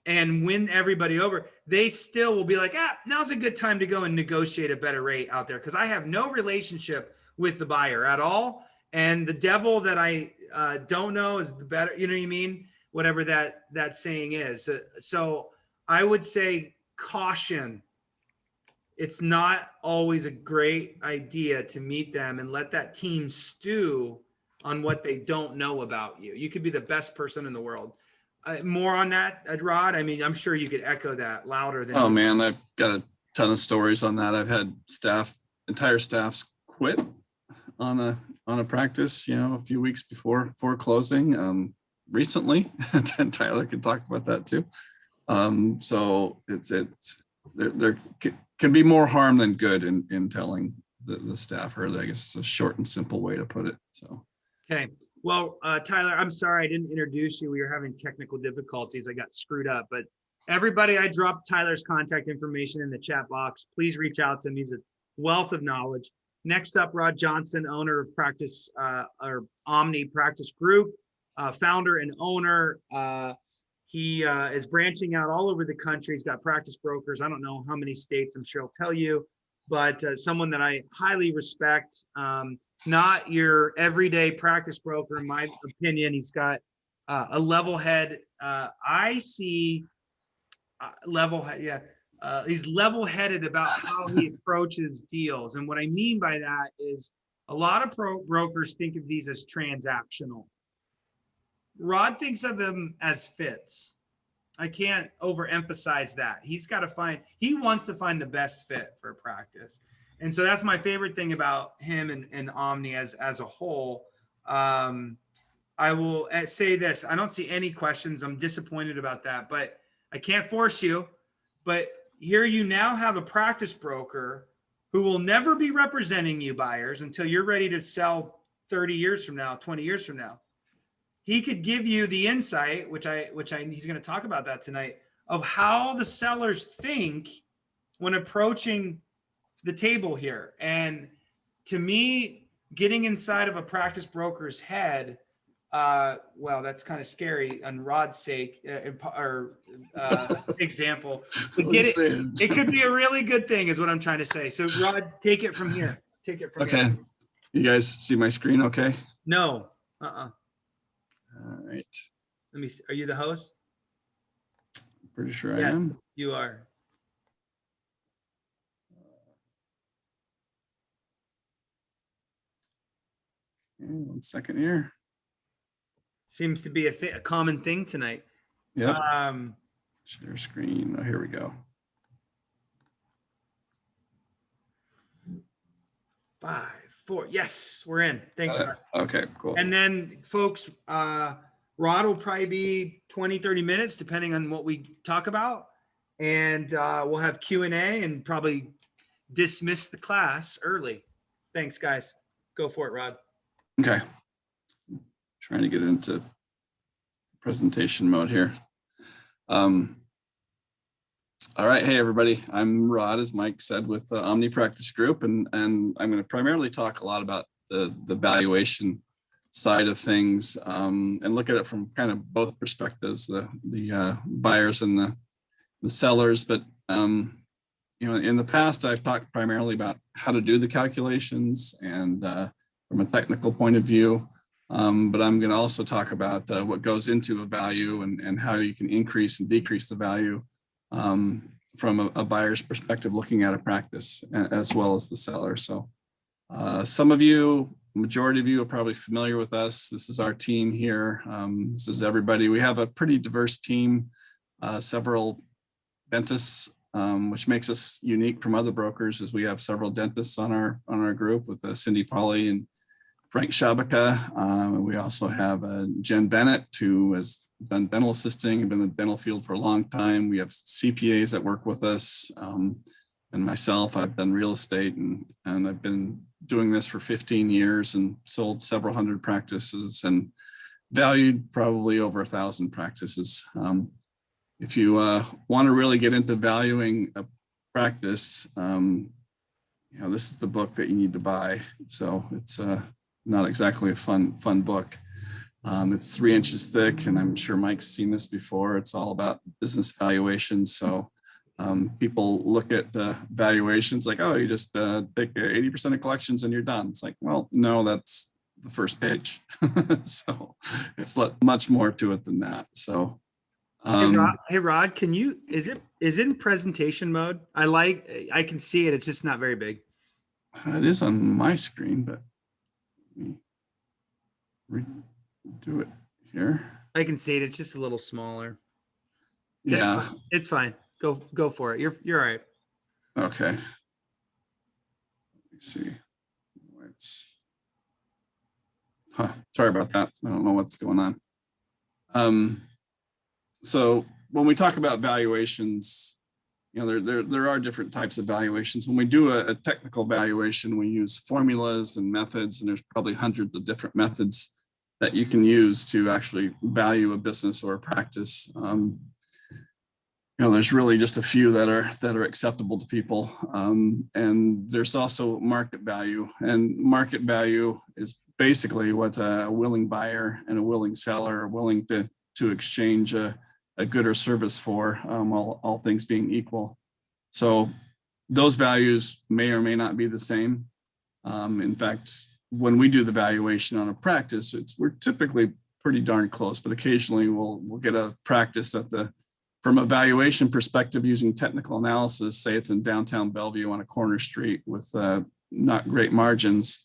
[SPEAKER 4] and win everybody over. They still will be like, now's a good time to go and negotiate a better rate out there, because I have no relationship with the buyer at all. And the devil that I don't know is the better, you know what I mean? Whatever that saying is. So I would say caution. It's not always a great idea to meet them and let that team stew on what they don't know about you. You could be the best person in the world. More on that, Rod? I mean, I'm sure you could echo that louder than.
[SPEAKER 2] Oh man, I've got a ton of stories on that. I've had entire staffs quit on a practice, a few weeks before closing. Recently, Tyler can talk about that too. So there can be more harm than good in telling the staff early. I guess it's a short and simple way to put it. So.
[SPEAKER 4] Okay. Well, Tyler, I'm sorry I didn't introduce you. We were having technical difficulties. I got screwed up, but everybody, I dropped Tyler's contact information in the chat box. Please reach out to him. He's a wealth of knowledge. Next up, Rod Johnson, owner of Practice or Omni Practice Group, founder and owner. He is branching out all over the country. He's got practice brokers. I don't know how many states, I'm sure he'll tell you, but someone that I highly respect. Not your everyday practice broker, in my opinion. He's got a level head. I see level head. Yeah. He's level-headed about how he approaches deals. And what I mean by that is a lot of brokers think of these as transactional. Rod thinks of them as fits. I can't overemphasize that. He wants to find the best fit for a practice. And so that's my favorite thing about him and Omni as a whole. I will say this. I don't see any questions. I'm disappointed about that, but I can't force you. But here you now have a practice broker who will never be representing you buyers until you're ready to sell 30 years from now, 20 years from now. He could give you the insight, which he's going to talk about that tonight, of how the sellers think when approaching the table here. And to me, getting inside of a practice broker's head, well, that's kind of scary on Rod's sake or example. It could be a really good thing is what I'm trying to say. So Rod, take it from here. Take it from
[SPEAKER 2] Okay.
[SPEAKER 4] here.
[SPEAKER 2] You guys see my screen okay?
[SPEAKER 4] No.
[SPEAKER 2] All right.
[SPEAKER 4] Let me see. Are you the host?
[SPEAKER 2] Pretty sure
[SPEAKER 4] Yeah,
[SPEAKER 2] I am.
[SPEAKER 4] you are.
[SPEAKER 2] Okay, 1 second here.
[SPEAKER 4] Seems to be a common thing tonight.
[SPEAKER 2] Yep. Share screen. Oh, here we go.
[SPEAKER 4] 5, 4. Yes, we're in. Thanks, Rod.
[SPEAKER 2] Okay, cool.
[SPEAKER 4] And then, folks, Rod will probably be 20, 30 minutes, depending on what we talk about. And we'll have Q&A and probably dismiss the class early. Thanks, guys. Go for it, Rod.
[SPEAKER 2] Okay. Trying to get into presentation mode here. All right. Hey, everybody. I'm Rod, as Mike said, with the Omni Practice Group, and I'm going to primarily talk a lot about the valuation side of things and look at it from kind of both perspectives, the buyers and the sellers. But you know, in the past, I've talked primarily about how to do the calculations and from a technical point of view. But I'm going to also talk about what goes into a value and how you can increase and decrease the value from a buyer's perspective, looking at a practice as well as the seller. So some of you, majority of you are probably familiar with us. This is our team here. This is everybody. We have a pretty diverse team, several dentists, which makes us unique from other brokers, as we have several dentists on our group with Cindy Polly and Frank Shabaka. We also have Jen Bennett, who has done dental assisting and been in the dental field for a long time. We have CPAs that work with us, and myself. I've done real estate and I've been doing this for 15 years and sold several hundred practices and valued probably over 1,000 practices. If you want to really get into valuing a practice, you know, this is the book that you need to buy. So it's not exactly a fun book. It's 3 inches thick, and I'm sure Mike's seen this before. It's all about business valuation. So people look at valuations like, oh, you just take 80% of collections and you're done. It's like, well, no, that's the first page. So it's much more to it than that. So
[SPEAKER 4] Hey Rod, can you, is it in presentation mode? I can see it. It's just not very big.
[SPEAKER 2] it is on my screen, but let me redo it here.
[SPEAKER 4] I can see it. It's just a little smaller.
[SPEAKER 2] Yeah.
[SPEAKER 4] It's fine. Go for it. You're all right.
[SPEAKER 2] Okay. Let me see. Sorry about that. I don't know what's going on. So when we talk about valuations, you know, there are different types of valuations. When we do a technical valuation, we use formulas and methods, and there's probably hundreds of different methods that you can use to actually value a business or a practice. You know, there's really just a few that are acceptable to people. And there's also market value, and market value is basically what a willing buyer and a willing seller are willing to exchange a good or service for, all things being equal. So those values may or may not be the same. In fact, when we do the valuation on a practice, we're typically pretty darn close, but occasionally we'll get a practice that from a valuation perspective, using technical analysis, say it's in downtown Bellevue on a corner street with not great margins.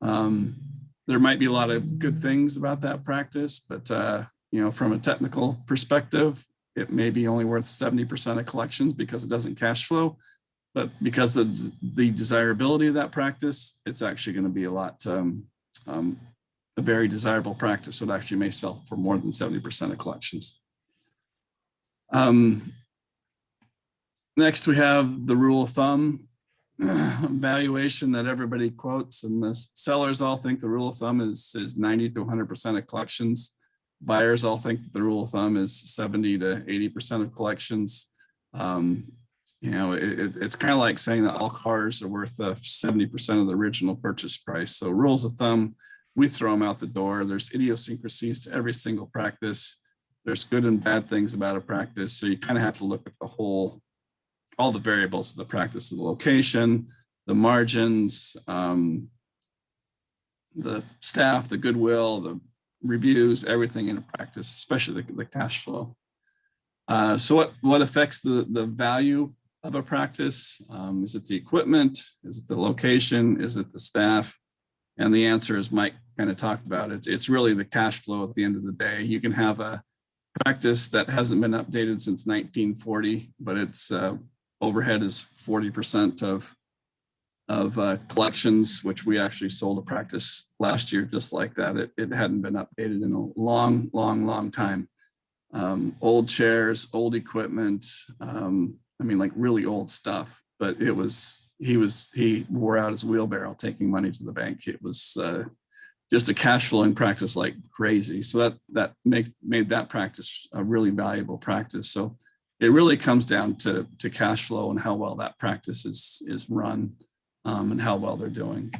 [SPEAKER 2] There might be a lot of good things about that practice, but from a technical perspective, it may be only worth 70% of collections because it doesn't cash flow. But because of the desirability of that practice, it's actually going to be a very desirable practice. So it actually may sell for more than 70% of collections. Next, we have the rule of thumb valuation that everybody quotes, and the sellers all think the rule of thumb is 90 to 100% of collections. Buyers all think that the rule of thumb is 70 to 80% of collections. It's kind of like saying that all cars are worth 70% of the original purchase price. So rules of thumb, we throw them out the door. There's idiosyncrasies to every single practice. There's good and bad things about a practice. So you kind of have to look at all the variables of the practice, the location, the margins, the staff, the goodwill, the reviews, everything in a practice, especially the cash flow. So what affects the value of a practice? Is it the equipment? Is it the location? Is it the staff? And the answer, as Mike kind of talked about, it's really the cash flow at the end of the day. You can have a practice that hasn't been updated since 1940, but its overhead is 40% of collections, which we actually sold a practice last year just like that. It hadn't been updated in a long time. Old chairs, old equipment, like really old stuff, but he wore out his wheelbarrow taking money to the bank. It was just a cash flowing practice like crazy. So that made that practice a really valuable practice. So it really comes down to cash flow and how well that practice is run, and how well they're doing.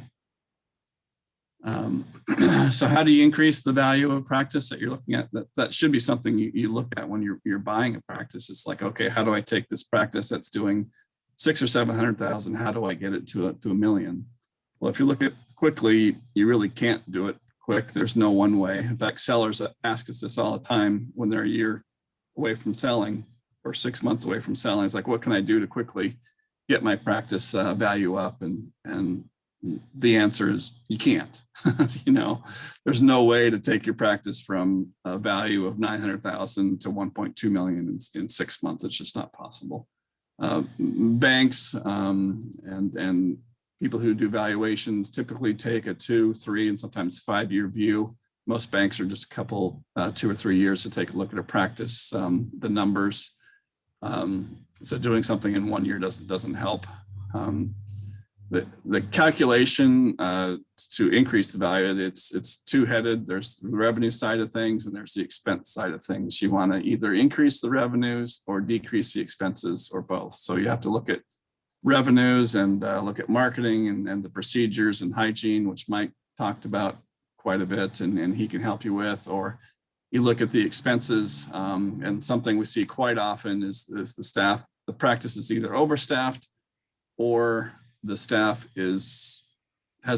[SPEAKER 2] So how do you increase the value of a practice that you're looking at? That should be something you look at when you're buying a practice. It's like, okay, how do I take this practice that's doing 600,000 or 700,000? How do I get it to $1 million? Well, if you look at quickly, you really can't do it quick. There's no one way. In fact, sellers ask us this all the time when they're a year away from selling or 6 months away from selling. It's like, what can I do to quickly get my practice value up? And the answer is you can't. There's no way to take your practice from a value of 900,000 to 1.2 million in 6 months. It's just not possible. Banks and people who do valuations typically take a 2, 3, and sometimes 5-year view. Most banks are just a couple, 2 or 3 years to take a look at a practice, the numbers. So doing something in 1 year doesn't help. The calculation to increase the value, it's two-headed. There's the revenue side of things and there's the expense side of things. You want to either increase the revenues or decrease the expenses or both. So you have to look at revenues and look at marketing and the procedures and hygiene, which Mike talked about quite a bit and he can help you with. Or you look at the expenses, and something we see quite often is the staff. The practice is either overstaffed or the staff has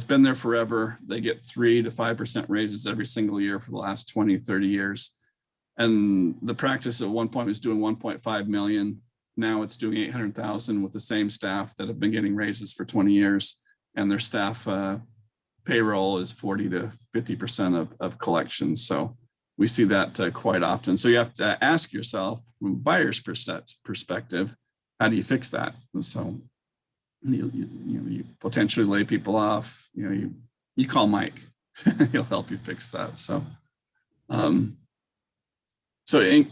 [SPEAKER 2] been there forever. They get 3 to 5% raises every single year for the last 20, 30 years. And the practice at one point was doing 1.5 million. Now it's doing 800,000 with the same staff that have been getting raises for 20 years. And their staff payroll is 40 to 50% of collections. So we see that quite often. So you have to ask yourself from a buyer's perspective, how do you fix that? And so you potentially lay people off. You call Mike, he'll help you fix that. So,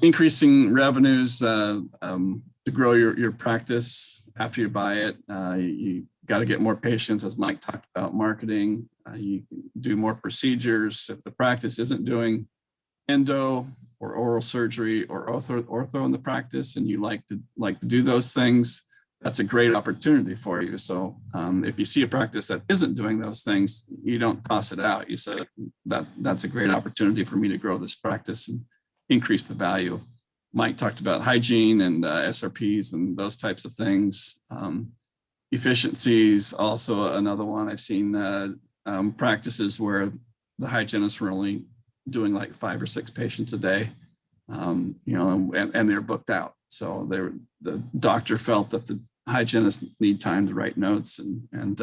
[SPEAKER 2] increasing revenues to grow your practice after you buy it. You got to get more patients, as Mike talked about. Marketing. You can do more procedures. If the practice isn't doing endo or oral surgery or ortho in the practice, and you like to do those things, that's a great opportunity for you. So if you see a practice that isn't doing those things, you don't toss it out. You say that's a great opportunity for me to grow this practice and increase the value. Mike talked about hygiene and SRPs and those types of things. Efficiencies also another one. I've seen practices where the hygienists were only doing like 5 or 6 patients a day, you know, and they're booked out. So the doctor felt that the hygienists need time to write notes and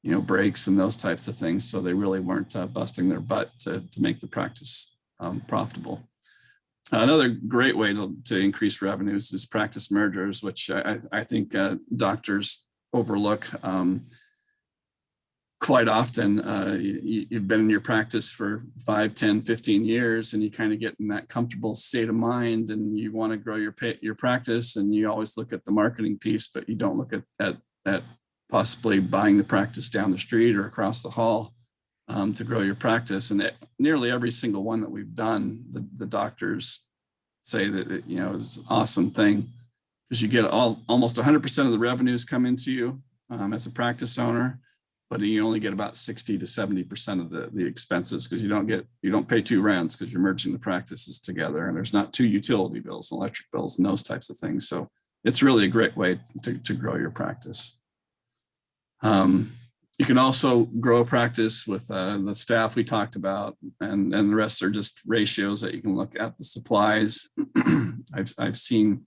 [SPEAKER 2] you know, breaks and those types of things. So they really weren't busting their butt to make the practice profitable. Another great way to increase revenues is practice mergers, which I think doctors overlook quite often. You've been in your practice for 5, 10, 15 years, and you kind of get in that comfortable state of mind, and you want to grow your practice, and you always look at the marketing piece, but you don't look at possibly buying the practice down the street or across the hall to grow your practice. And nearly every single one that we've done, the doctors say that it, you know, is an awesome thing, because you get almost 100% of the revenues come into you as a practice owner, but you only get about 60 to 70% of the expenses, because you don't pay 2 rents because you're merging the practices together, and there's not 2 utility bills, electric bills, and those types of things. So it's really a great way to grow your practice. You can also grow a practice with the staff we talked about, and the rest are just ratios that you can look at. The supplies. I've seen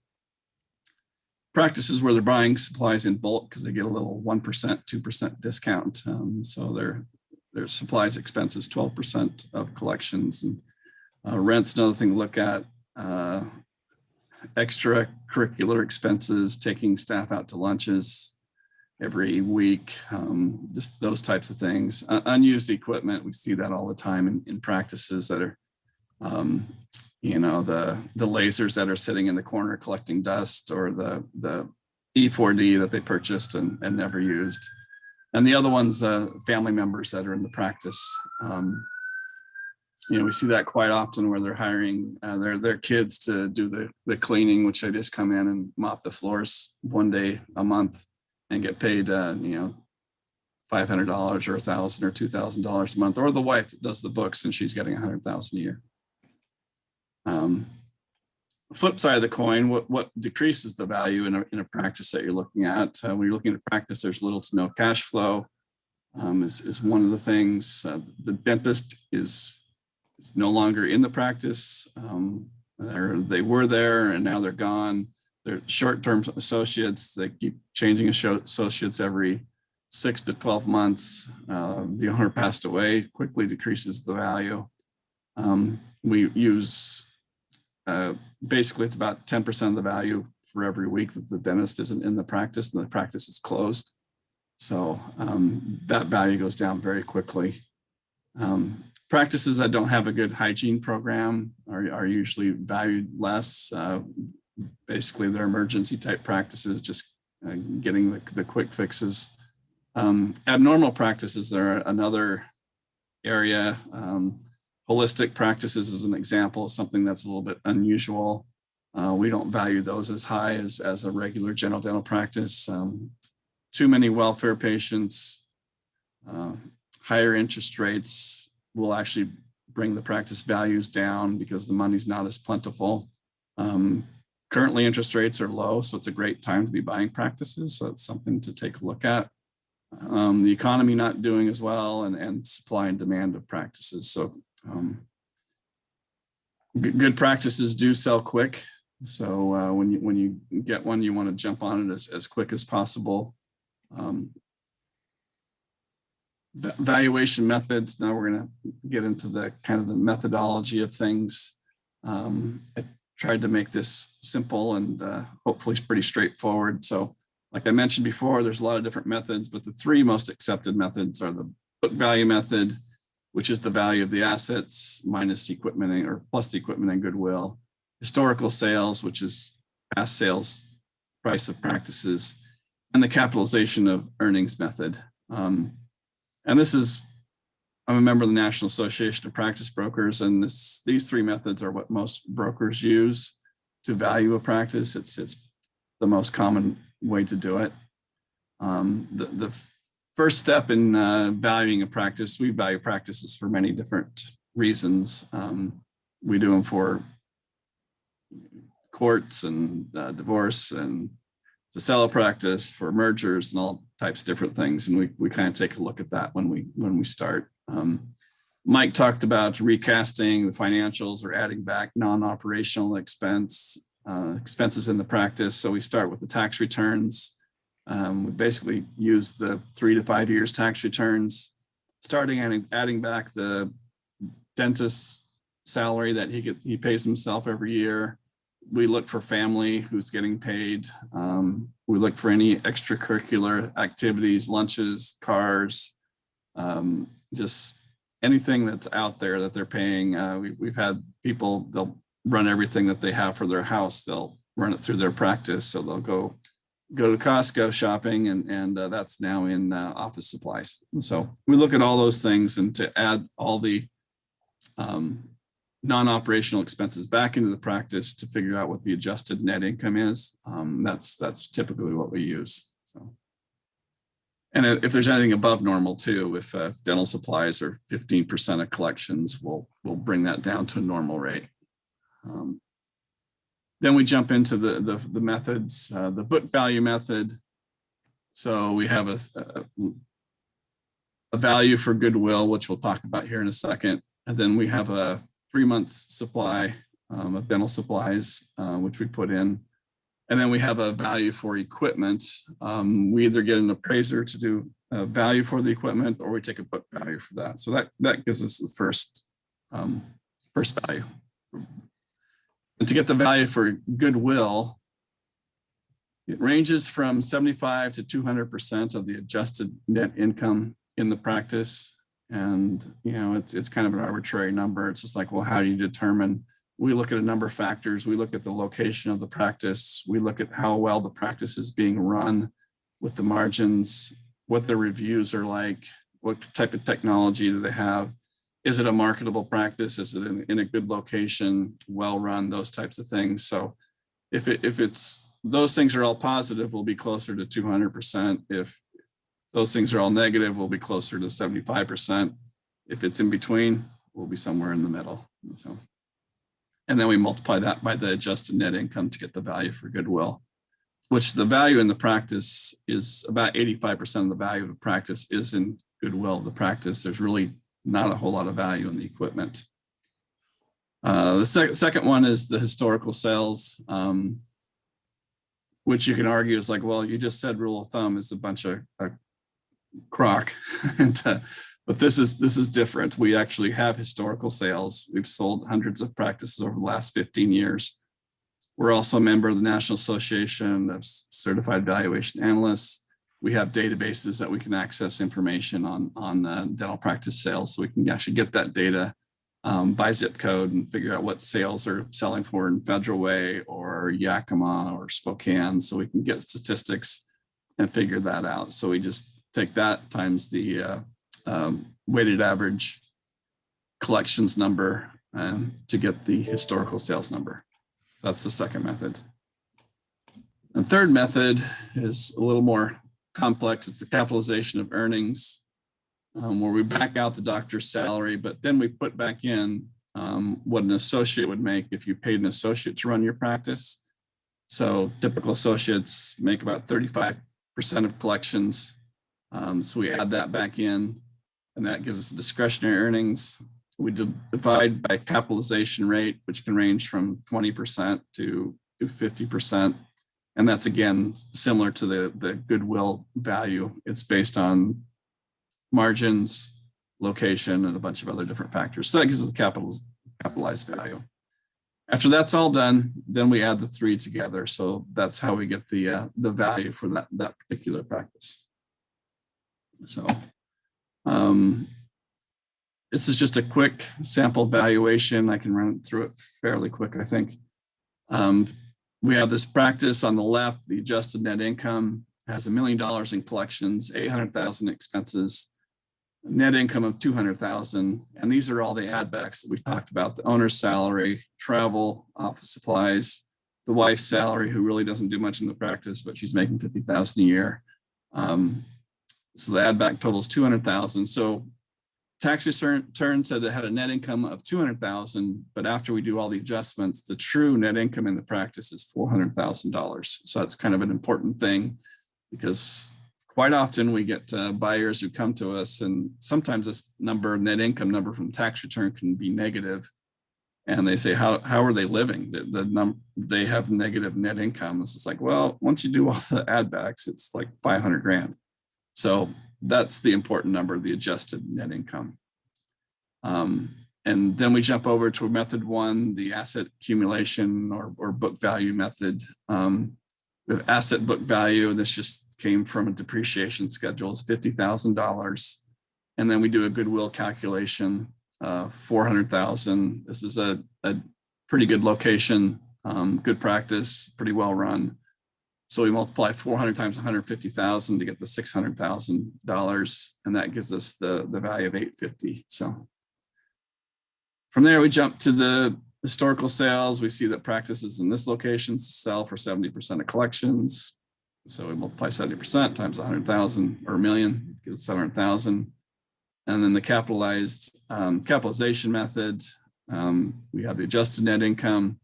[SPEAKER 2] practices where they're buying supplies in bulk because they get a little 1%, 2% discount. So their supplies expenses 12% of collections, and rent's another thing to look at. Extracurricular expenses, taking staff out to lunches every week, just those types of things. Unused equipment, we see that all the time in practices that are, you know, the lasers that are sitting in the corner collecting dust, or the E4D that they purchased and never used. And the other one's family members that are in the practice. You know, we see that quite often where they're hiring their kids to do the cleaning, which they just come in and mop the floors one day a month and get paid, you know, $500 or $1,000 or $2,000 a month, or the wife that does the books and she's getting $100,000 a year. Flip side of the coin, what decreases the value in a practice that you're looking at? When you're looking at a practice, there's little to no cash flow. Is one of the things. The dentist is no longer in the practice. They were there and now they're gone. They're short-term associates. They keep changing associates every 6 to 12 months. The owner passed away, quickly decreases the value. We use, basically it's about 10% of the value for every week that the dentist isn't in the practice and the practice is closed. So that value goes down very quickly. Practices that don't have a good hygiene program are usually valued less. Basically, they're emergency type practices, just getting the quick fixes. Abnormal practices are another area. Holistic practices is an example of something that's a little bit unusual. We don't value those as high as a regular general dental practice. Too many welfare patients, higher interest rates will actually bring the practice values down because the money's not as plentiful. Currently, interest rates are low, so it's a great time to be buying practices. So it's something to take a look at. The economy not doing as well, and supply and demand of practices. So good practices do sell quick. So when you get one, you want to jump on it as quick as possible. Valuation methods. Now we're going to get into the kind of the methodology of things. I tried to make this simple and hopefully pretty straightforward. So like I mentioned before, there's a lot of different methods, but the 3 most accepted methods are the book value method, which is the value of the assets minus equipment or plus the equipment and goodwill. Historical sales, which is past sales price of practices, and the capitalization of earnings method. And this is, I'm a member of the National Association of Practice Brokers, and these 3 methods are what most brokers use to value a practice. It's the most common way to do it. The first step in valuing a practice, we value practices for many different reasons. We do them for courts and divorce and to sell a practice, for mergers and all types of different things. And we kind of take a look at that when we start. Mike talked about recasting the financials or adding back non-operational expenses in the practice. So we start with the tax returns. We basically use the 3 to 5 years tax returns, starting and adding back the dentist's salary that he pays himself every year. We look for family who's getting paid. We look for any extracurricular activities, lunches, cars, just anything that's out there that they're paying. We've had people, they'll run everything that they have for their house. They'll run it through their practice. So they'll go to Costco shopping, and that's now in office supplies. And so we look at all those things, and to add all the non-operational expenses back into the practice to figure out what the adjusted net income is. That's typically what we use. So, and if there's anything above normal too, if dental supplies are 15% of collections, we'll bring that down to a normal rate. Then we jump into the methods, the book value method. So we have a value for goodwill, which we'll talk about here in a second. And then we have a 3 months supply of dental supplies, which we put in. And then we have a value for equipment. We either get an appraiser to do a value for the equipment, or we take a book value for that. So that gives us the first value. And to get the value for goodwill, it ranges from 75 to 200% of the adjusted net income in the practice. And, it's kind of an arbitrary number. It's just like, well, how do you determine? We look at a number of factors. We look at the location of the practice. We look at how well the practice is being run with the margins, what their reviews are like, what type of technology do they have? Is it a marketable practice? Is it in a good location, well run, those types of things. So if it's those things are all positive, we'll be closer to 200%. If those things are all negative, we'll be closer to 75%. If it's in between, we'll be somewhere in the middle. So, and then we multiply that by the adjusted net income to get the value for goodwill, which the value in the practice is about 85% of the value of the practice is in goodwill of the practice. There's really not a whole lot of value in the equipment. The second one is the historical sales, which you can argue is like, well, you just said rule of thumb is a bunch of crock, but this is different. We actually have historical sales. We've sold hundreds of practices over the last 15 years. We're also a member of the National Association of Certified Valuation Analysts. We have databases that we can access information on dental practice sales, so we can actually get that data by zip code and figure out what sales are selling for in Federal Way or Yakima or Spokane, so we can get statistics and figure that out. So we just take that times the weighted average collections number to get the historical sales number. So that's the second method. The third method is a little more complex. It's the capitalization of earnings, where we back out the doctor's salary, but then we put back in what an associate would make if you paid an associate to run your practice. So typical associates make about 35% of collections. So we add that back in, and that gives us discretionary earnings. We divide by capitalization rate, which can range from 20% to 50%. And that's, again, similar to the goodwill value. It's based on margins, location, and a bunch of other different factors. So that gives us the capitalized value. After that's all done, then we add the three together. So that's how we get the value for that particular practice. So this is just a quick sample valuation. I can run through it fairly quick, I think. We have this practice on the left. The adjusted net income has $1 million in collections, $800,000 expenses, net income of $200,000. And these are all the add backs that we talked about: the owner's salary, travel, office supplies, the wife's salary, who really doesn't do much in the practice, but she's making $50,000 a year. So the add back totals $200,000. So tax return said it had a net income of 200,000, but after we do all the adjustments, the true net income in the practice is $400,000. So that's kind of an important thing, because quite often we get buyers who come to us, and sometimes this net income number from tax return can be negative. And they say, how are they living? They have negative net income. It's like, well, once you do all the add backs, it's like 500 grand. So that's the important number, the adjusted net income. And then we jump over to method one, the asset accumulation or book value method. We have asset book value, and this just came from a depreciation schedule, is $50,000. And then we do a goodwill calculation, 400,000. This is a pretty good location, good practice, pretty well run. So we multiply 400 times 150,000 to get the $600,000, and that gives us the value of 850. So from there, we jump to the historical sales. We see that practices in this location sell for 70% of collections. So we multiply 70% times 100,000 or a million, gives 700,000. And then the capitalization method, we have the adjusted net income.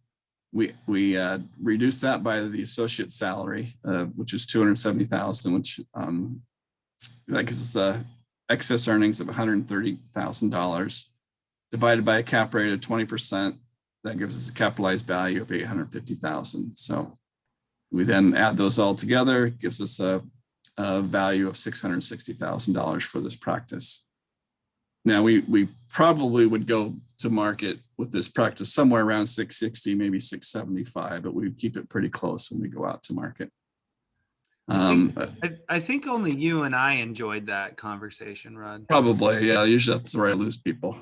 [SPEAKER 2] We reduce that by the associate salary, which is 270,000, which that gives us excess earnings of $130,000, divided by a cap rate of 20%. That gives us a capitalized value of 850,000. So we then add those all together, gives us a value of $660,000 for this practice. Now we probably would go to market with this practice somewhere around 660, maybe 675, but we would keep it pretty close when we go out to market.
[SPEAKER 4] I think only you and I enjoyed that conversation, Rod.
[SPEAKER 2] Probably, yeah. Usually that's where I lose people.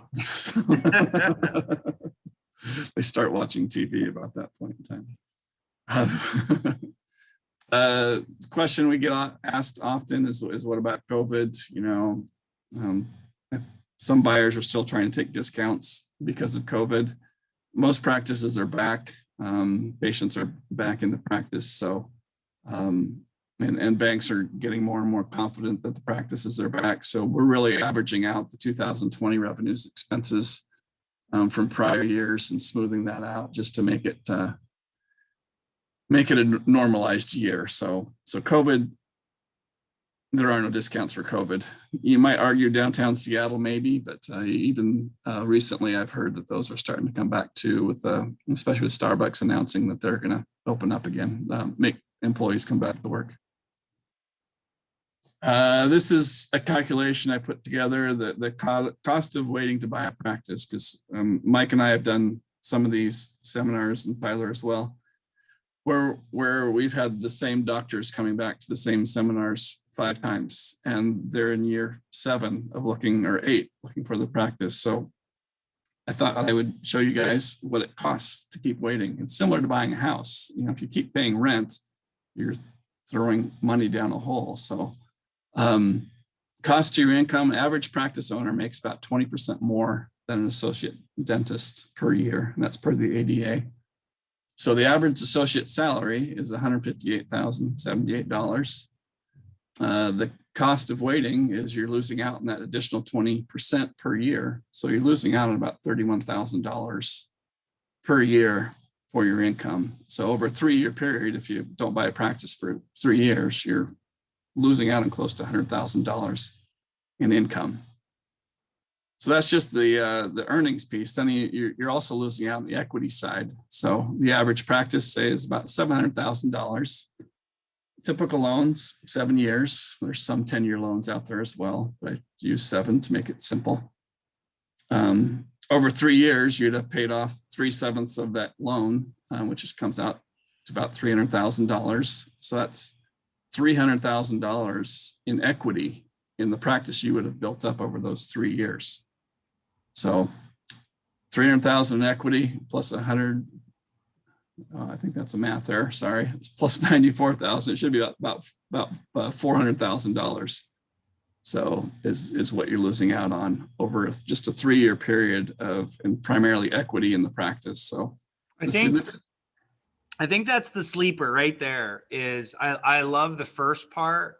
[SPEAKER 2] They start watching TV about that point in time. Question we get asked often is what about COVID? Some buyers are still trying to take discounts because of COVID. Most practices are back. Patients are back in the practice. So, and banks are getting more and more confident that the practices are back. So we're really averaging out the 2020 revenues, expenses from prior years and smoothing that out just to make it a normalized year. So COVID, there are no discounts for COVID. You might argue downtown Seattle maybe, but even recently I've heard that those are starting to come back too, with especially with Starbucks announcing that they're going to open up again, make employees come back to work. This is a calculation I put together, the cost of waiting to buy a practice, because Mike and I have done some of these seminars, and Tyler as well, where we've had the same doctors coming back to the same seminars 5 times, and they're in year 7 of looking, or 8, looking for the practice. So I thought I would show you guys what it costs to keep waiting. It's similar to buying a house. If you keep paying rent, you're throwing money down a hole. So cost to your income, average practice owner makes about 20% more than an associate dentist per year, and that's per the ADA. So the average associate salary is $158,078. The cost of waiting is you're losing out on that additional 20% per year. So you're losing out on about $31,000 per year for your income. So over a 3-year period, if you don't buy a practice for 3 years, you're losing out on close to $100,000 in income. So that's just the earnings piece. Then you're also losing out on the equity side. So the average practice, say, is about $700,000. Typical loans, 7 years. There's some 10-year loans out there as well, but I use 7 to make it simple. Over 3 years, you'd have paid off 3/7 of that loan, which just comes out to about $300,000. So that's $300,000 in equity in the practice you would have built up over those 3 years. So 300,000 in equity plus 100. I think that's a math error. Sorry, it's plus 94,000. It should be about $400,000. So is what you're losing out on over just a 3-year period of, and primarily equity in the practice. So
[SPEAKER 4] I think that's the sleeper right there. Is I love the first part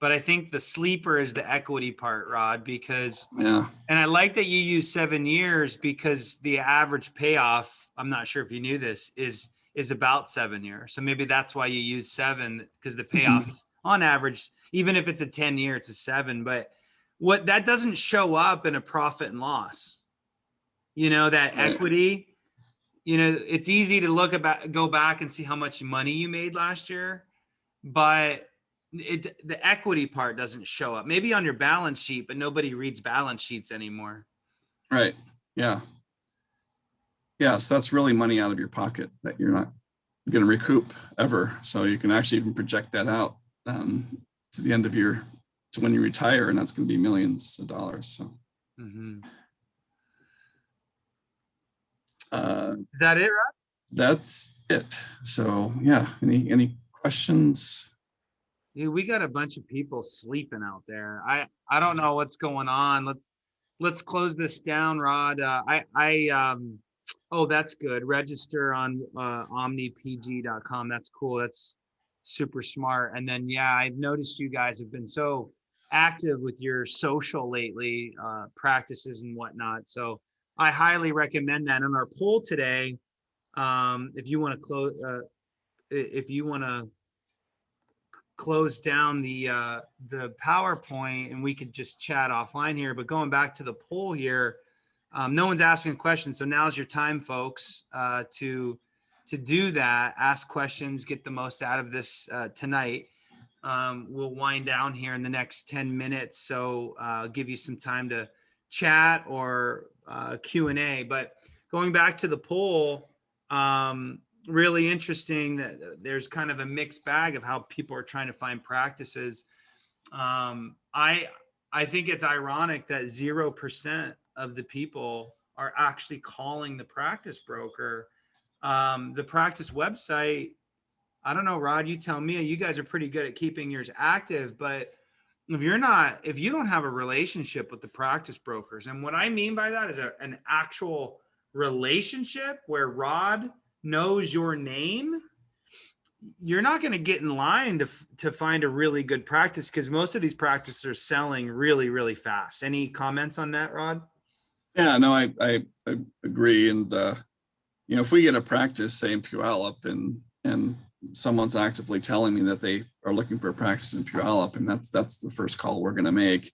[SPEAKER 4] but I think the sleeper is the equity part, Rod, because,
[SPEAKER 2] Yeah.
[SPEAKER 4] and I like that you use 7 years because the average payoff, I'm not sure if you knew this, is about 7 years. So maybe that's why you use 7, because the payoffs on average, even if it's a 10-year, it's a 7. But what that doesn't show up in a profit and loss, that
[SPEAKER 2] Right.
[SPEAKER 4] equity, it's easy to go back and see how much money you made last year, but the equity part doesn't show up. Maybe on your balance sheet, but nobody reads balance sheets anymore.
[SPEAKER 2] Right. Yeah. Yes, that's really money out of your pocket that you're not going to recoup ever. So you can actually even project that out to the end of to when you retire, and that's going to be millions of dollars. So
[SPEAKER 4] Is that it, Rod?
[SPEAKER 2] that's it. So yeah, any questions?
[SPEAKER 4] Dude, we got a bunch of people sleeping out there. I don't know what's going on. Let's close this down, Rod. Oh, that's good. Register on omnipg.com. That's cool. That's super smart. And then, yeah, I've noticed you guys have been so active with your social lately, practices and whatnot. So I highly recommend that. On our poll today, if you want to close down the PowerPoint, and we could just chat offline here, but going back to the poll here, no one's asking questions. So now's your time, folks, to do that. Ask questions, get the most out of this tonight. We'll wind down here in the next 10 minutes. So give you some time to chat or Q&A. But going back to the poll, really interesting that there's kind of a mixed bag of how people are trying to find practices. I think it's ironic that 0% of the people are actually calling the practice broker. The practice website, I don't know, Rod, you tell me. You guys are pretty good at keeping yours active, but if you don't have a relationship with the practice brokers, and what I mean by that is an actual relationship where Rod knows your name, you're not going to get in line to find a really good practice, because most of these practices are selling really, really fast. Any comments on that, Rod?
[SPEAKER 2] Yeah, no, I agree. And if we get a practice, say in Puyallup, and someone's actively telling me that they are looking for a practice in Puyallup, and that's the first call we're going to make.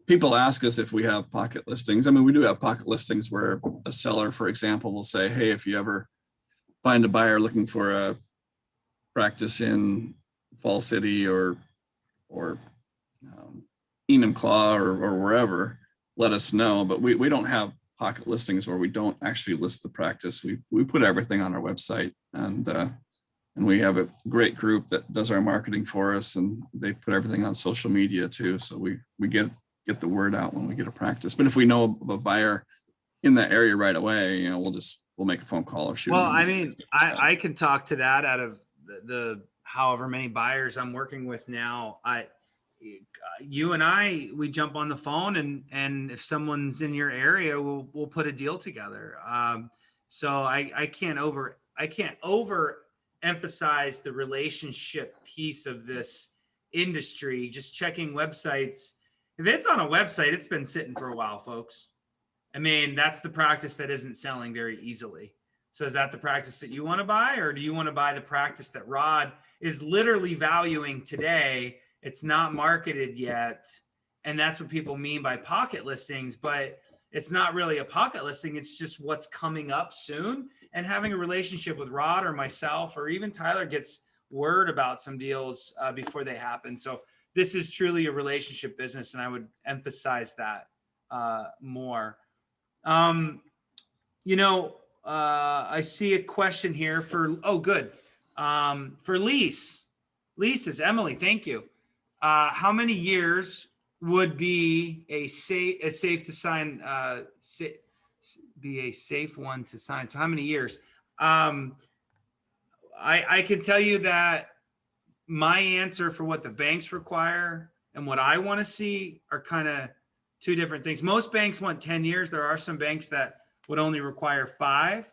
[SPEAKER 2] People ask us if we have pocket listings. I mean, we do have pocket listings where a seller, for example, will say, hey, if you ever find a buyer looking for a practice in Fall City or Enumclaw or wherever, let us know. But we don't have pocket listings where we don't actually list the practice. We put everything on our website, and we have a great group that does our marketing for us, and they put everything on social media too. So we get the word out when we get a practice. But if we know of a buyer in that area right away, we'll make a phone call or shoot.
[SPEAKER 4] Well, I mean, I can talk to that out of the however many buyers I'm working with now. You and we jump on the phone, and if someone's in your area, we'll put a deal together. So I can't overemphasize the relationship piece of this industry. Just checking websites. If it's on a website, it's been sitting for a while, folks. I mean, that's the practice that isn't selling very easily. So is that the practice that you want to buy, or do you want to buy the practice that Rod is literally valuing today? It's not marketed yet. And that's what people mean by pocket listings, but it's not really a pocket listing. It's just what's coming up soon. And having a relationship with Rod or myself, or even Tyler gets word about some deals before they happen. So this is truly a relationship business, and I would emphasize that more. I see a question here for Lease. Leases, Emily, thank you. How many years would be a safe to sign, be a safe one to sign? So how many years? I can tell you that my answer for what the banks require and what I want to see are kind of two different things. Most banks want 10 years. There are some banks that would only require 5.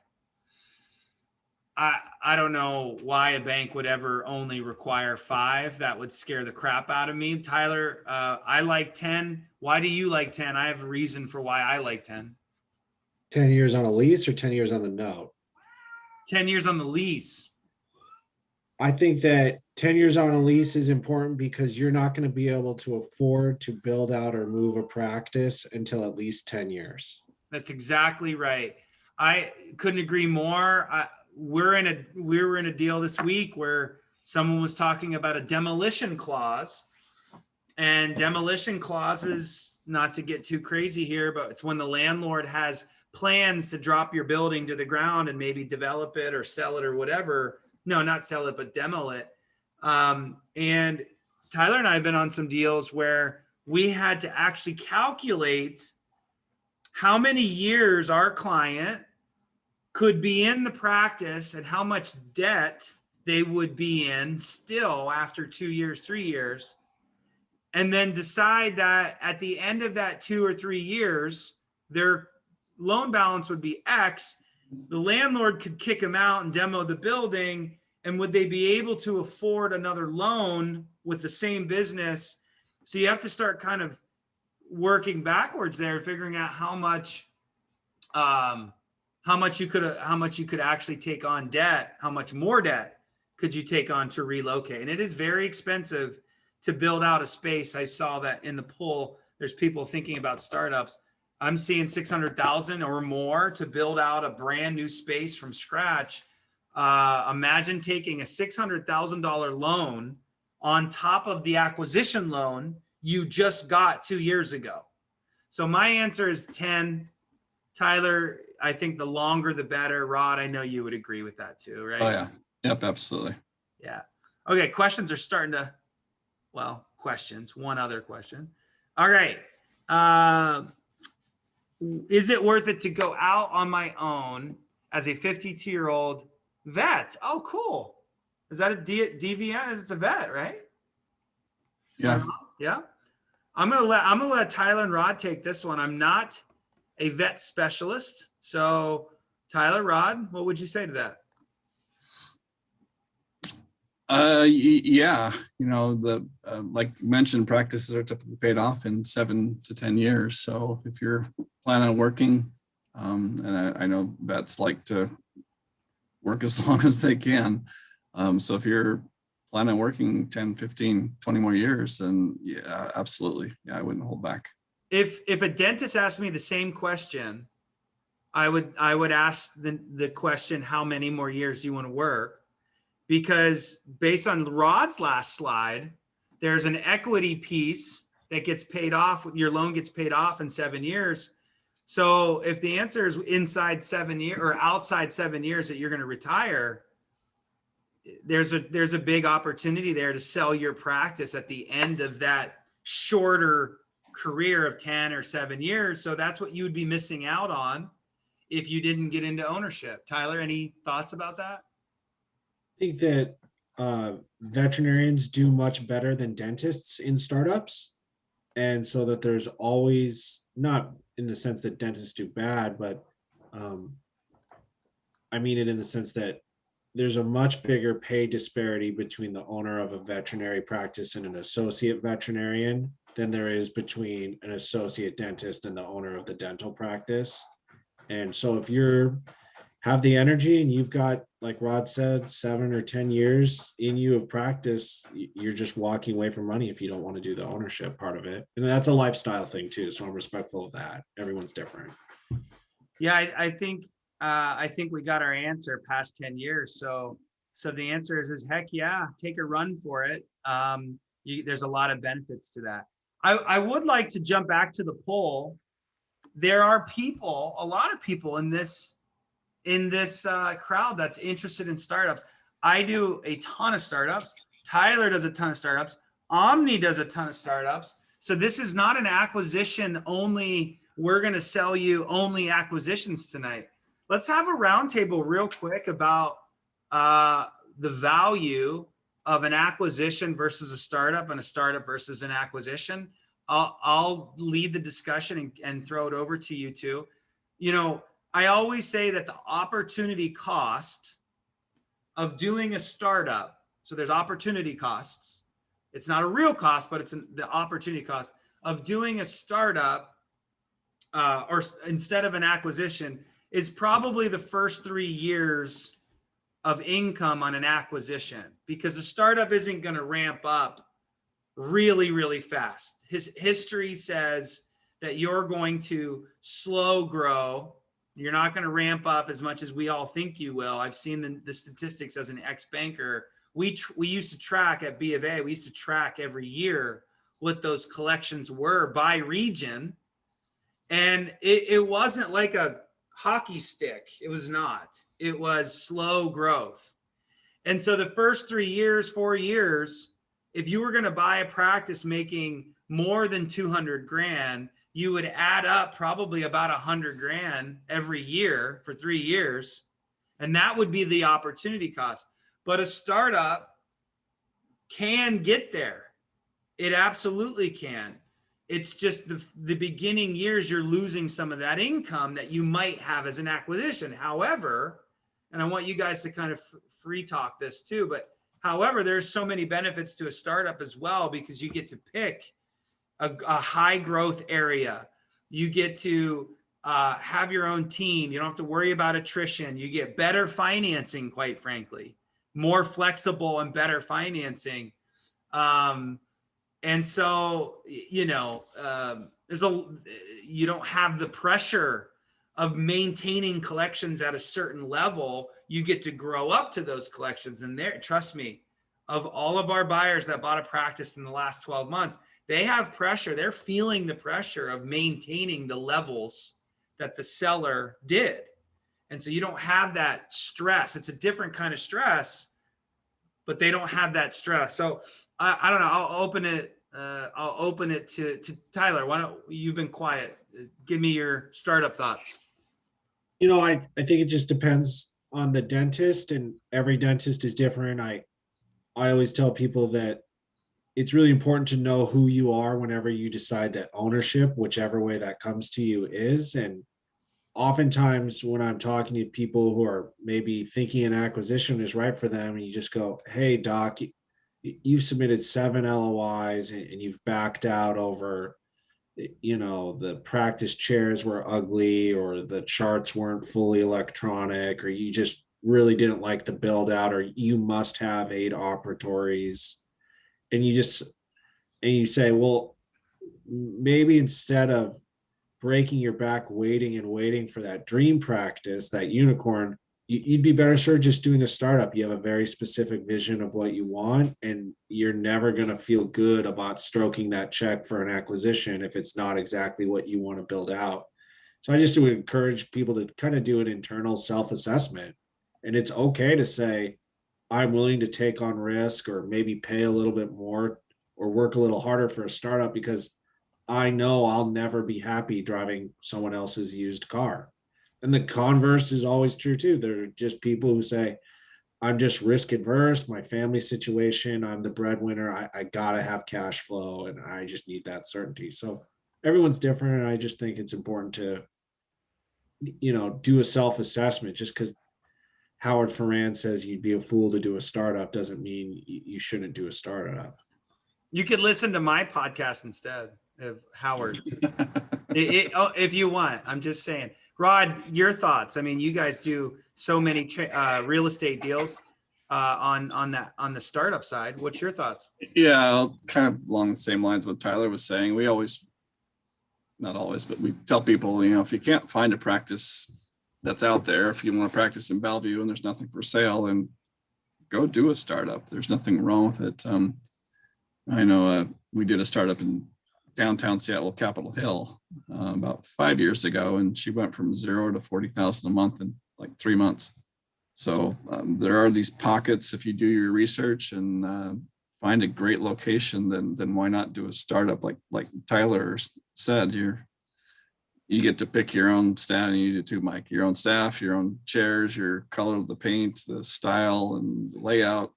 [SPEAKER 4] I don't know why a bank would ever only require 5. That would scare the crap out of me. Tyler, I like 10. Why do you like 10? I have a reason for why I like 10.
[SPEAKER 3] 10 years on a lease or 10 years on the note?
[SPEAKER 4] 10 years on the lease.
[SPEAKER 3] I think that 10 years on a lease is important because you're not going to be able to afford to build out or move a practice until at least 10 years.
[SPEAKER 4] That's exactly right. I couldn't agree more. We were in a deal this week where someone was talking about a demolition clause, and demolition clauses, not to get too crazy here, but it's when the landlord has plans to drop your building to the ground and maybe develop it or sell it or whatever. No, not sell it, but demo it. And Tyler and I have been on some deals where we had to actually calculate how many years our client could be in the practice and how much debt they would be in still after 2 years, 3 years, and then decide that at the end of that 2 or 3 years, their loan balance would be X. The landlord could kick them out and demo the building. And would they be able to afford another loan with the same business? So you have to start kind of working backwards there, figuring out how much you could actually take on debt, how much more debt could you take on to relocate. And it is very expensive to build out a space. I saw that in the poll. There's people thinking about startups. I'm seeing 600,000 or more to build out a brand new space from scratch. Imagine taking a $600,000 loan on top of the acquisition loan you just got 2 years ago. So my answer is 10. Tyler, I think the longer the better. Rod, I know you would agree with that too, right?
[SPEAKER 2] Oh yeah. Yep, absolutely.
[SPEAKER 4] Yeah. Okay, questions are starting to, questions. One other question. All right. Is it worth it to go out on my own as a 52-year-old vet? Oh, cool. Is that a DVN? It's a vet, right?
[SPEAKER 2] Yeah.
[SPEAKER 4] Yeah. I'm gonna let Tyler and Rod take this one. I'm not a vet specialist. So Tyler, Rod, what would you say to that?
[SPEAKER 2] Yeah, the like mentioned, practices are typically paid off in 7 to 10 years. So if you're planning on working, and I know vets like to work as long as they can. So if you're planning on working 10, 15, 20 more years, then yeah, absolutely. Yeah, I wouldn't hold back.
[SPEAKER 4] If a dentist asked me the same question, I would ask the question, how many more years do you want to work? Because based on Rod's last slide, there's an equity piece that gets paid off. Your loan gets paid off in 7 years. So if the answer is inside 7 years or outside 7 years that you're going to retire, there's a big opportunity there to sell your practice at the end of that shorter career of 10 or 7 years. So that's what you would be missing out on if you didn't get into ownership. Tyler, any thoughts about that?
[SPEAKER 3] I think that veterinarians do much better than dentists in startups. And so that there's always, not in the sense that dentists do bad, but I mean it in the sense that there's a much bigger pay disparity between the owner of a veterinary practice and an associate veterinarian than there is between an associate dentist and the owner of the dental practice. And so if you're have the energy and you've got, like Rod said, 7 or 10 years in you of practice, you're just walking away from money if you don't want to do the ownership part of it. And that's a lifestyle thing too. So I'm respectful of that. Everyone's different.
[SPEAKER 4] Yeah, I think we got our answer past 10 years. So the answer is heck yeah, take a run for it. There's a lot of benefits to that. I would like to jump back to the poll. There are a lot of people in this crowd that's interested in startups. I do a ton of startups. Tyler does a ton of startups. Omni does a ton of startups. So this is not an acquisition only. We're going to sell you only acquisitions tonight. Let's have a roundtable real quick about the value of an acquisition versus a startup and a startup versus an acquisition. I'll lead the discussion and throw it over to you two. I always say that the opportunity cost of doing a startup. So there's opportunity costs. It's not a real cost, but it's the opportunity cost of doing a startup or instead of an acquisition is probably the first 3 years of income on an acquisition, because the startup isn't going to ramp up really, really fast. His history says that you're going to slow grow. You're not going to ramp up as much as we all think you will. I've seen the statistics as an ex-banker. We used to track at B of A, we used to track every year what those collections were by region. And it wasn't like a hockey stick. It was not. It was slow growth. And so the first 3 years, 4 years, if you were going to buy a practice making more than 200 grand, you would add up probably about 100 grand every year for 3 years. And that would be the opportunity cost. But a startup can get there. It absolutely can. It's just the beginning years, you're losing some of that income that you might have as an acquisition. However, and I want you guys to kind of free talk this too, but however, there's so many benefits to a startup as well, because you get to pick a high growth area. You get to have your own team. You don't have to worry about attrition. You get better financing, quite frankly, more flexible and better financing. And so, you know, you don't have the pressure of maintaining collections at a certain level. You get to grow up to those collections. And there, trust me, of all of our buyers that bought a practice in the last 12 months, they have pressure. They're feeling the pressure of maintaining the levels that the seller did. And so you don't have that stress. It's a different kind of stress, but they don't have that stress. So I don't know. I'll open it to Tyler. Why don't you've been quiet? Give me your startup thoughts.
[SPEAKER 3] You know, I think it just depends on the dentist, and every dentist is different. I always tell people that it's really important to know who you are whenever you decide that ownership, whichever way that comes to you, is. And oftentimes when I'm talking to people who are maybe thinking an acquisition is right for them, and you just go, hey, doc, you've submitted 7 LOIs and you've backed out over, you know, the practice chairs were ugly, or the charts weren't fully electronic, or you just really didn't like the build out, or you must have 8 operatories. And you say, well, maybe instead of breaking your back waiting for that dream practice, that unicorn, you'd be better served just doing a startup. You have a very specific vision of what you want, and you're never going to feel good about stroking that check for an acquisition if it's not exactly what you want to build out. So I just would encourage people to kind of do an internal self-assessment. And it's okay to say, I'm willing to take on risk, or maybe pay a little bit more, or work a little harder for a startup, because I know I'll never be happy driving someone else's used car. And the converse is always true too. There are just people who say, I'm just risk adverse, my family situation, I'm the breadwinner, I gotta have cash flow, and I just need that certainty. So everyone's different, and I just think it's important to, you know, do a self-assessment. Just because Howard Ferran says you'd be a fool to do a startup doesn't mean you shouldn't do a startup.
[SPEAKER 4] You could listen to my podcast instead of Howard. If you want. I'm just saying. Rod, your thoughts. I mean, you guys do so many real estate deals on the startup side. What's your thoughts?
[SPEAKER 2] Yeah, kind of along the same lines what Tyler was saying. We always, not always, but we tell people, you know, if you can't find a practice that's out there, if you want to practice in Bellevue and there's nothing for sale, then go do a startup. There's nothing wrong with it. I know we did a startup in downtown Seattle, Capitol Hill, about 5 years ago, and she went from 0 to 40,000 a month in like 3 months. So there are these pockets. If you do your research and find a great location, then why not do a startup? Like Tyler said, you get to pick your own staff, and you do too, Mike. Your own staff, your own chairs, your color of the paint, the style and the layout.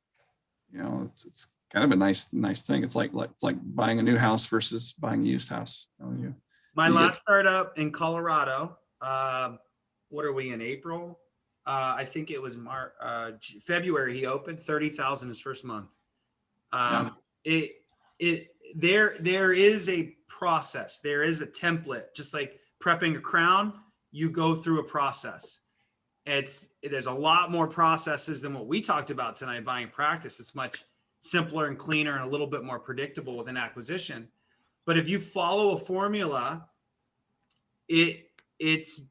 [SPEAKER 2] You know, it's kind of a nice thing. It's like buying a new house versus buying a used house.
[SPEAKER 4] My last startup in Colorado, what are we in, April? I think it was February he opened 30,000 his first month. There is a process. There is a template, just like prepping a crown, you go through a process. There's a lot more processes than what we talked about tonight, buying practice. It's much simpler and cleaner and a little bit more predictable with an acquisition. But if you follow a formula, its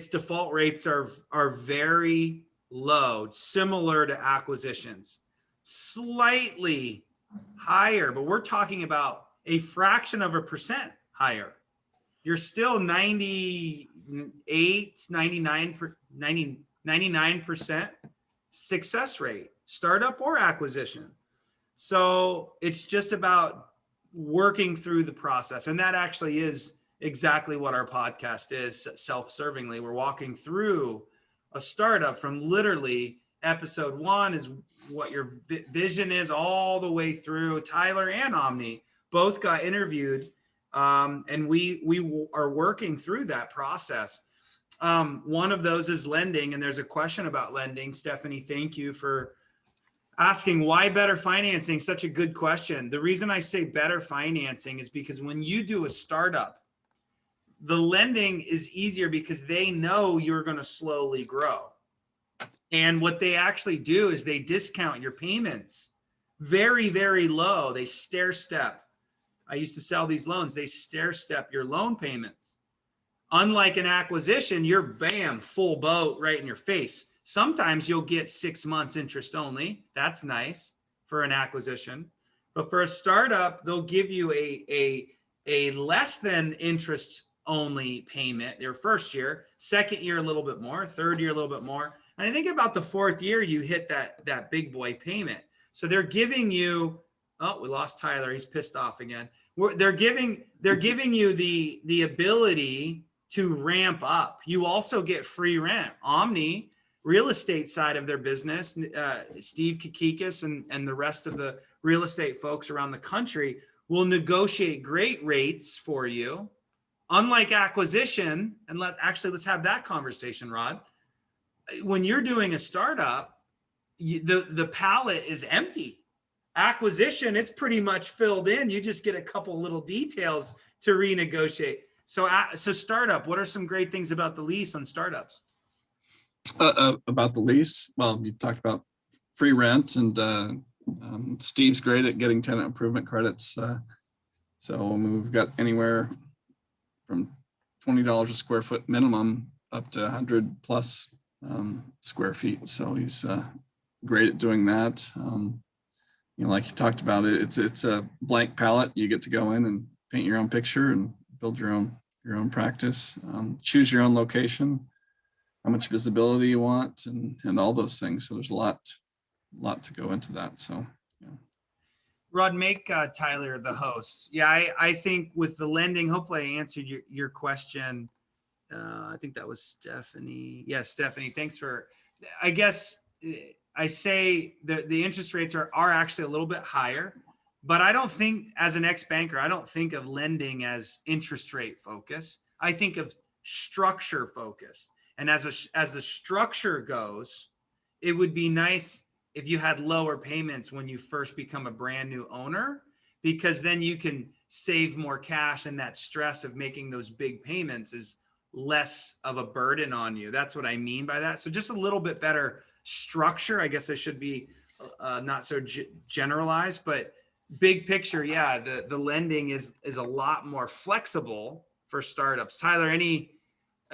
[SPEAKER 4] default rates are very low, similar to acquisitions, slightly higher, but we're talking about a fraction of a percent higher. You're still 99% success rate, startup or acquisition. So it's just about working through the process. And that actually is exactly what our podcast is, self-servingly. We're walking through a startup from literally episode 1 is what your vision is all the way through. Tyler and Omni both got interviewed, and we are working through that process. One of those is lending, and there's a question about lending. Stephanie, thank you for asking why better financing. Such a good question. The reason I say better financing is because when you do a startup, the lending is easier because they know you're going to slowly grow. And what they actually do is they discount your payments very, very low. They stair step. I used to sell these loans. They stair step your loan payments. Unlike an acquisition, you're bam, full boat right in your face. Sometimes you'll get 6 months interest only. That's nice for an acquisition. But for a startup, they'll give you a less than interest only payment their first year, second year a little bit more, third year a little bit more. And I think about the fourth year, you hit that big boy payment. So they're giving you, oh, we lost Tyler. He's pissed off again. They're giving you the ability to ramp up. You also get free rent. Omni, real estate side of their business, Steve Kikikis and the rest of the real estate folks around the country will negotiate great rates for you. Unlike acquisition, and let's have that conversation, Rod. When you're doing a startup, the palette is empty. Acquisition, it's pretty much filled in. You just get a couple little details to renegotiate. So startup, what are some great things about the lease on startups?
[SPEAKER 2] About the lease, well, you talked about free rent, and Steve's great at getting tenant improvement credits. So we've got anywhere from $20 a square foot minimum up to 100 plus square feet. So he's great at doing that. Like you talked about it's a blank palette. You get to go in and paint your own picture and build your own practice. Choose your own location, how much visibility you want, and all those things. So there's a lot to go into that. So yeah.
[SPEAKER 4] Rod, make Tyler the host. Yeah, I think with the lending, hopefully I answered your question. I think that was Stephanie. Yes, Stephanie, thanks for, I guess I say the interest rates are actually a little bit higher, but I don't think, as an ex-banker, I don't think of lending as interest rate focus. I think of structure focused. And as the structure goes, it would be nice if you had lower payments when you first become a brand new owner, because then you can save more cash, and that stress of making those big payments is less of a burden on you. That's what I mean by that. So just a little bit better structure. I guess I should be not so generalized, but big picture. Yeah. The lending is a lot more flexible for startups. Tyler,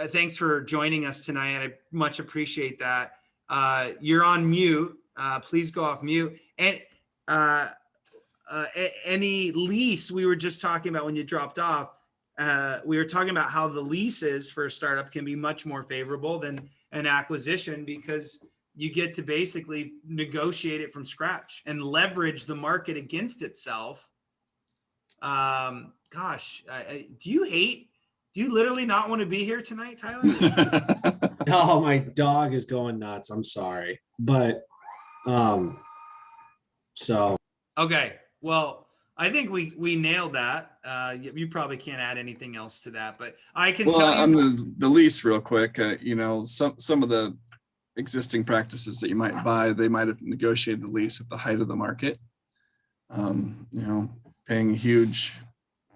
[SPEAKER 4] thanks for joining us tonight. I much appreciate that. You're on mute. Please go off mute. And any lease we were just talking about when you dropped off, we were talking about how the leases for a startup can be much more favorable than an acquisition, because you get to basically negotiate it from scratch and leverage the market against itself. Gosh, do you literally not want to be here tonight, Tyler?
[SPEAKER 3] No, my dog is going nuts. I'm sorry. But so.
[SPEAKER 4] Okay. Well, I think we nailed that. You probably can't add anything else to that, but I can tell you
[SPEAKER 2] on the lease real quick, some of the existing practices that you might buy, they might have negotiated the lease at the height of the market. You know, paying a huge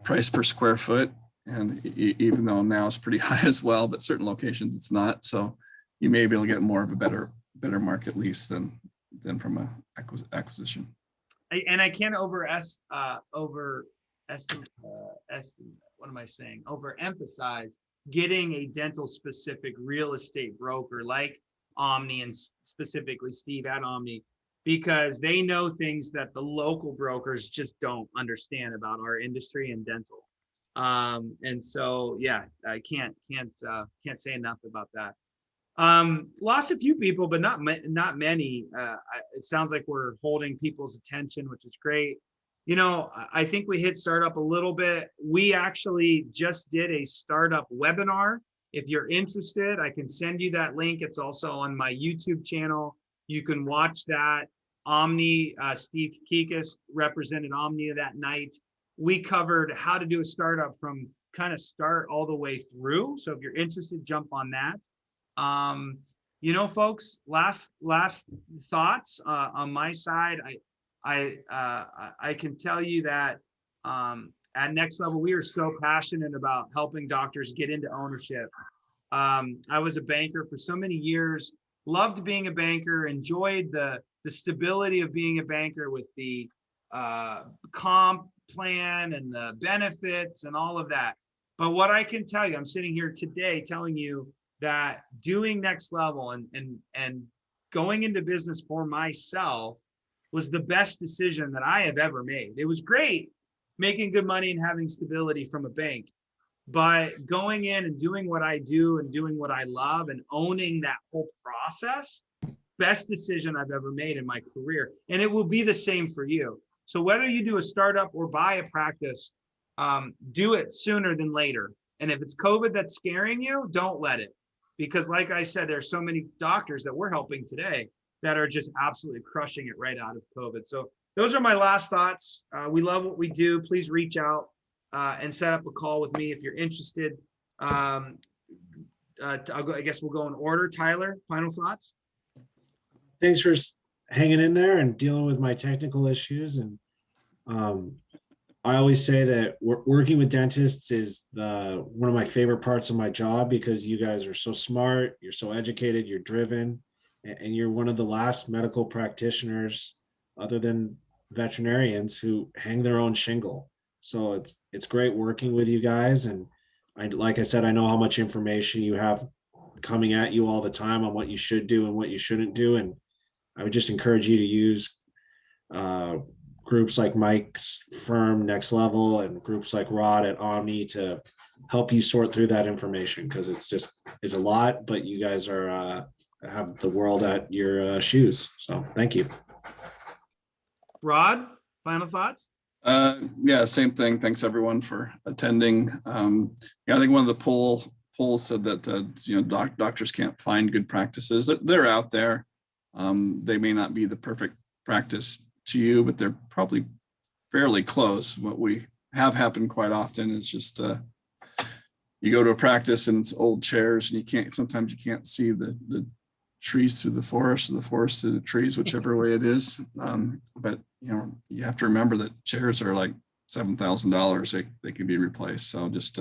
[SPEAKER 2] price per square foot, and even though now it's pretty high as well, but certain locations it's not. So you may be able to get more of a better market lease than from a acquisition.
[SPEAKER 4] And I can't overemphasize getting a dental specific real estate broker like Omni, and specifically Steve at Omni, because they know things that the local brokers just don't understand about our industry and dental. And so, yeah, I can't say enough about that. Lost a few people, but not many. It sounds like we're holding people's attention, which is great. You know, I think we hit startup a little bit. We actually just did a startup webinar. If you're interested, I can send you that link. It's also on my YouTube channel. You can watch that. Omni, Steve Kikas represented Omni that night. We covered how to do a startup from kind of start all the way through. So if you're interested, jump on that. You know, folks, last thoughts on my side. I can tell you that at Next Level, we are so passionate about helping doctors get into ownership. I was a banker for so many years, loved being a banker, enjoyed the stability of being a banker with the comp plan and the benefits and all of that. But what I can tell you, I'm sitting here today telling you that doing Next Level and going into business for myself was the best decision that I have ever made. It was great making good money and having stability from a bank, but going in and doing what I do and doing what I love and owning that whole process, best decision I've ever made in my career. And it will be the same for you. So whether you do a startup or buy a practice, do it sooner than later. And if it's COVID that's scaring you, don't let it. Because like I said, there's so many doctors that we're helping today that are just absolutely crushing it right out of COVID. So those are my last thoughts. We love what we do. Please reach out and set up a call with me if you're interested. I guess we'll go in order. Tyler, final thoughts?
[SPEAKER 3] Thanks for hanging in there and dealing with my technical issues. And I always say that working with dentists is one of my favorite parts of my job, because you guys are so smart, you're so educated, you're driven, and you're one of the last medical practitioners, other than veterinarians, who hang their own shingle. So it's great working with you guys. And like I said, I know how much information you have coming at you all the time on what you should do and what you shouldn't do. And I would just encourage you to use groups like Mike's firm, Next Level, and groups like Rod at Omni to help you sort through that information, because it's a lot, but you guys are have the world at your shoes. So thank you.
[SPEAKER 4] Rod, final thoughts?
[SPEAKER 2] Yeah, same thing. Thanks everyone for attending. Yeah, I think one of the polls said that doctors can't find good practices. They're out there. They may not be the perfect practice to you, but they're probably fairly close. What we have happened quite often is just you go to a practice and it's old chairs, and sometimes you can't see the trees through the forest, or the forest through the trees, whichever way it is. But you have to remember that chairs are like $7,000. They can be replaced. So just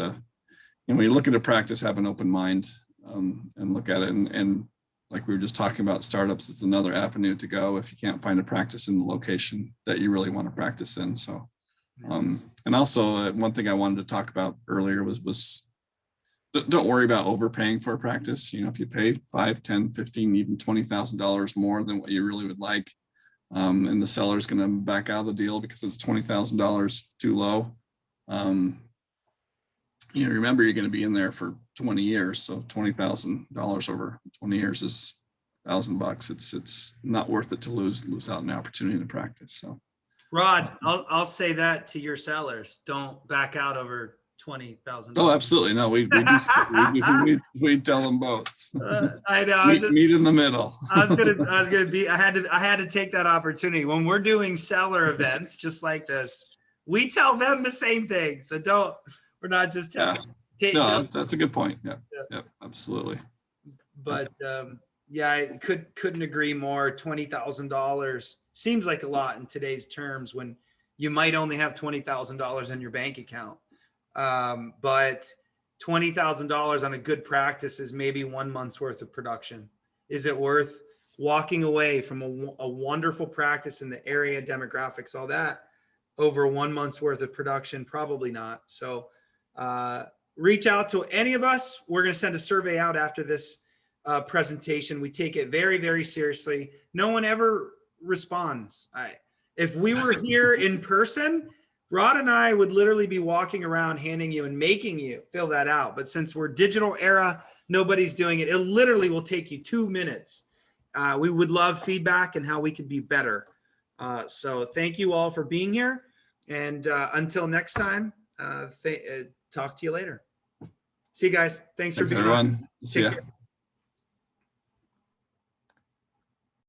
[SPEAKER 2] when you look at a practice, have an open mind and look at it. And like we were just talking about startups, it's another avenue to go if you can't find a practice in the location that you really want to practice in. So, and also one thing I wanted to talk about earlier was don't worry about overpaying for a practice. If you pay $5, $10, $15, even $20,000 more than what you really would like, and the seller is going to back out of the deal because it's $20,000 too low. Remember, you're going to be in there for 20 years. So $20,000 over 20 years is $1,000. It's not worth it to lose out on the opportunity to practice. So,
[SPEAKER 4] Rod, I'll say that to your sellers. Don't back out over $20,000.
[SPEAKER 2] Oh, absolutely. No, we tell them both.
[SPEAKER 4] I know.
[SPEAKER 2] Meet in the middle.
[SPEAKER 4] I had to take that opportunity when we're doing seller events just like this. We tell them the same thing. So we're not just telling.
[SPEAKER 2] No, that's a good point. Yeah, absolutely.
[SPEAKER 4] But
[SPEAKER 5] Yeah, I couldn't agree more. $20,000 seems like a lot in today's terms when you might only have $20,000 in your bank account. But $20,000 on a good practice is maybe 1 month's worth of production. Is it worth walking away from a wonderful practice in the area, demographics, all that, over 1 month's worth of production? Probably not. So reach out to any of us. We're going to send a survey out after this presentation. We take it very, very seriously. No one ever responds. If we were here in person, Rod and I would literally be walking around handing you and making you fill that out. But since we're digital era, nobody's doing it. It literally will take you 2 minutes. We would love feedback and how we could be better. So thank you all for being here. And until next time, talk to you later. See you guys. Thanks for
[SPEAKER 2] Thanks,
[SPEAKER 5] being on.
[SPEAKER 2] everyone. See
[SPEAKER 5] Take
[SPEAKER 2] ya.
[SPEAKER 5] care.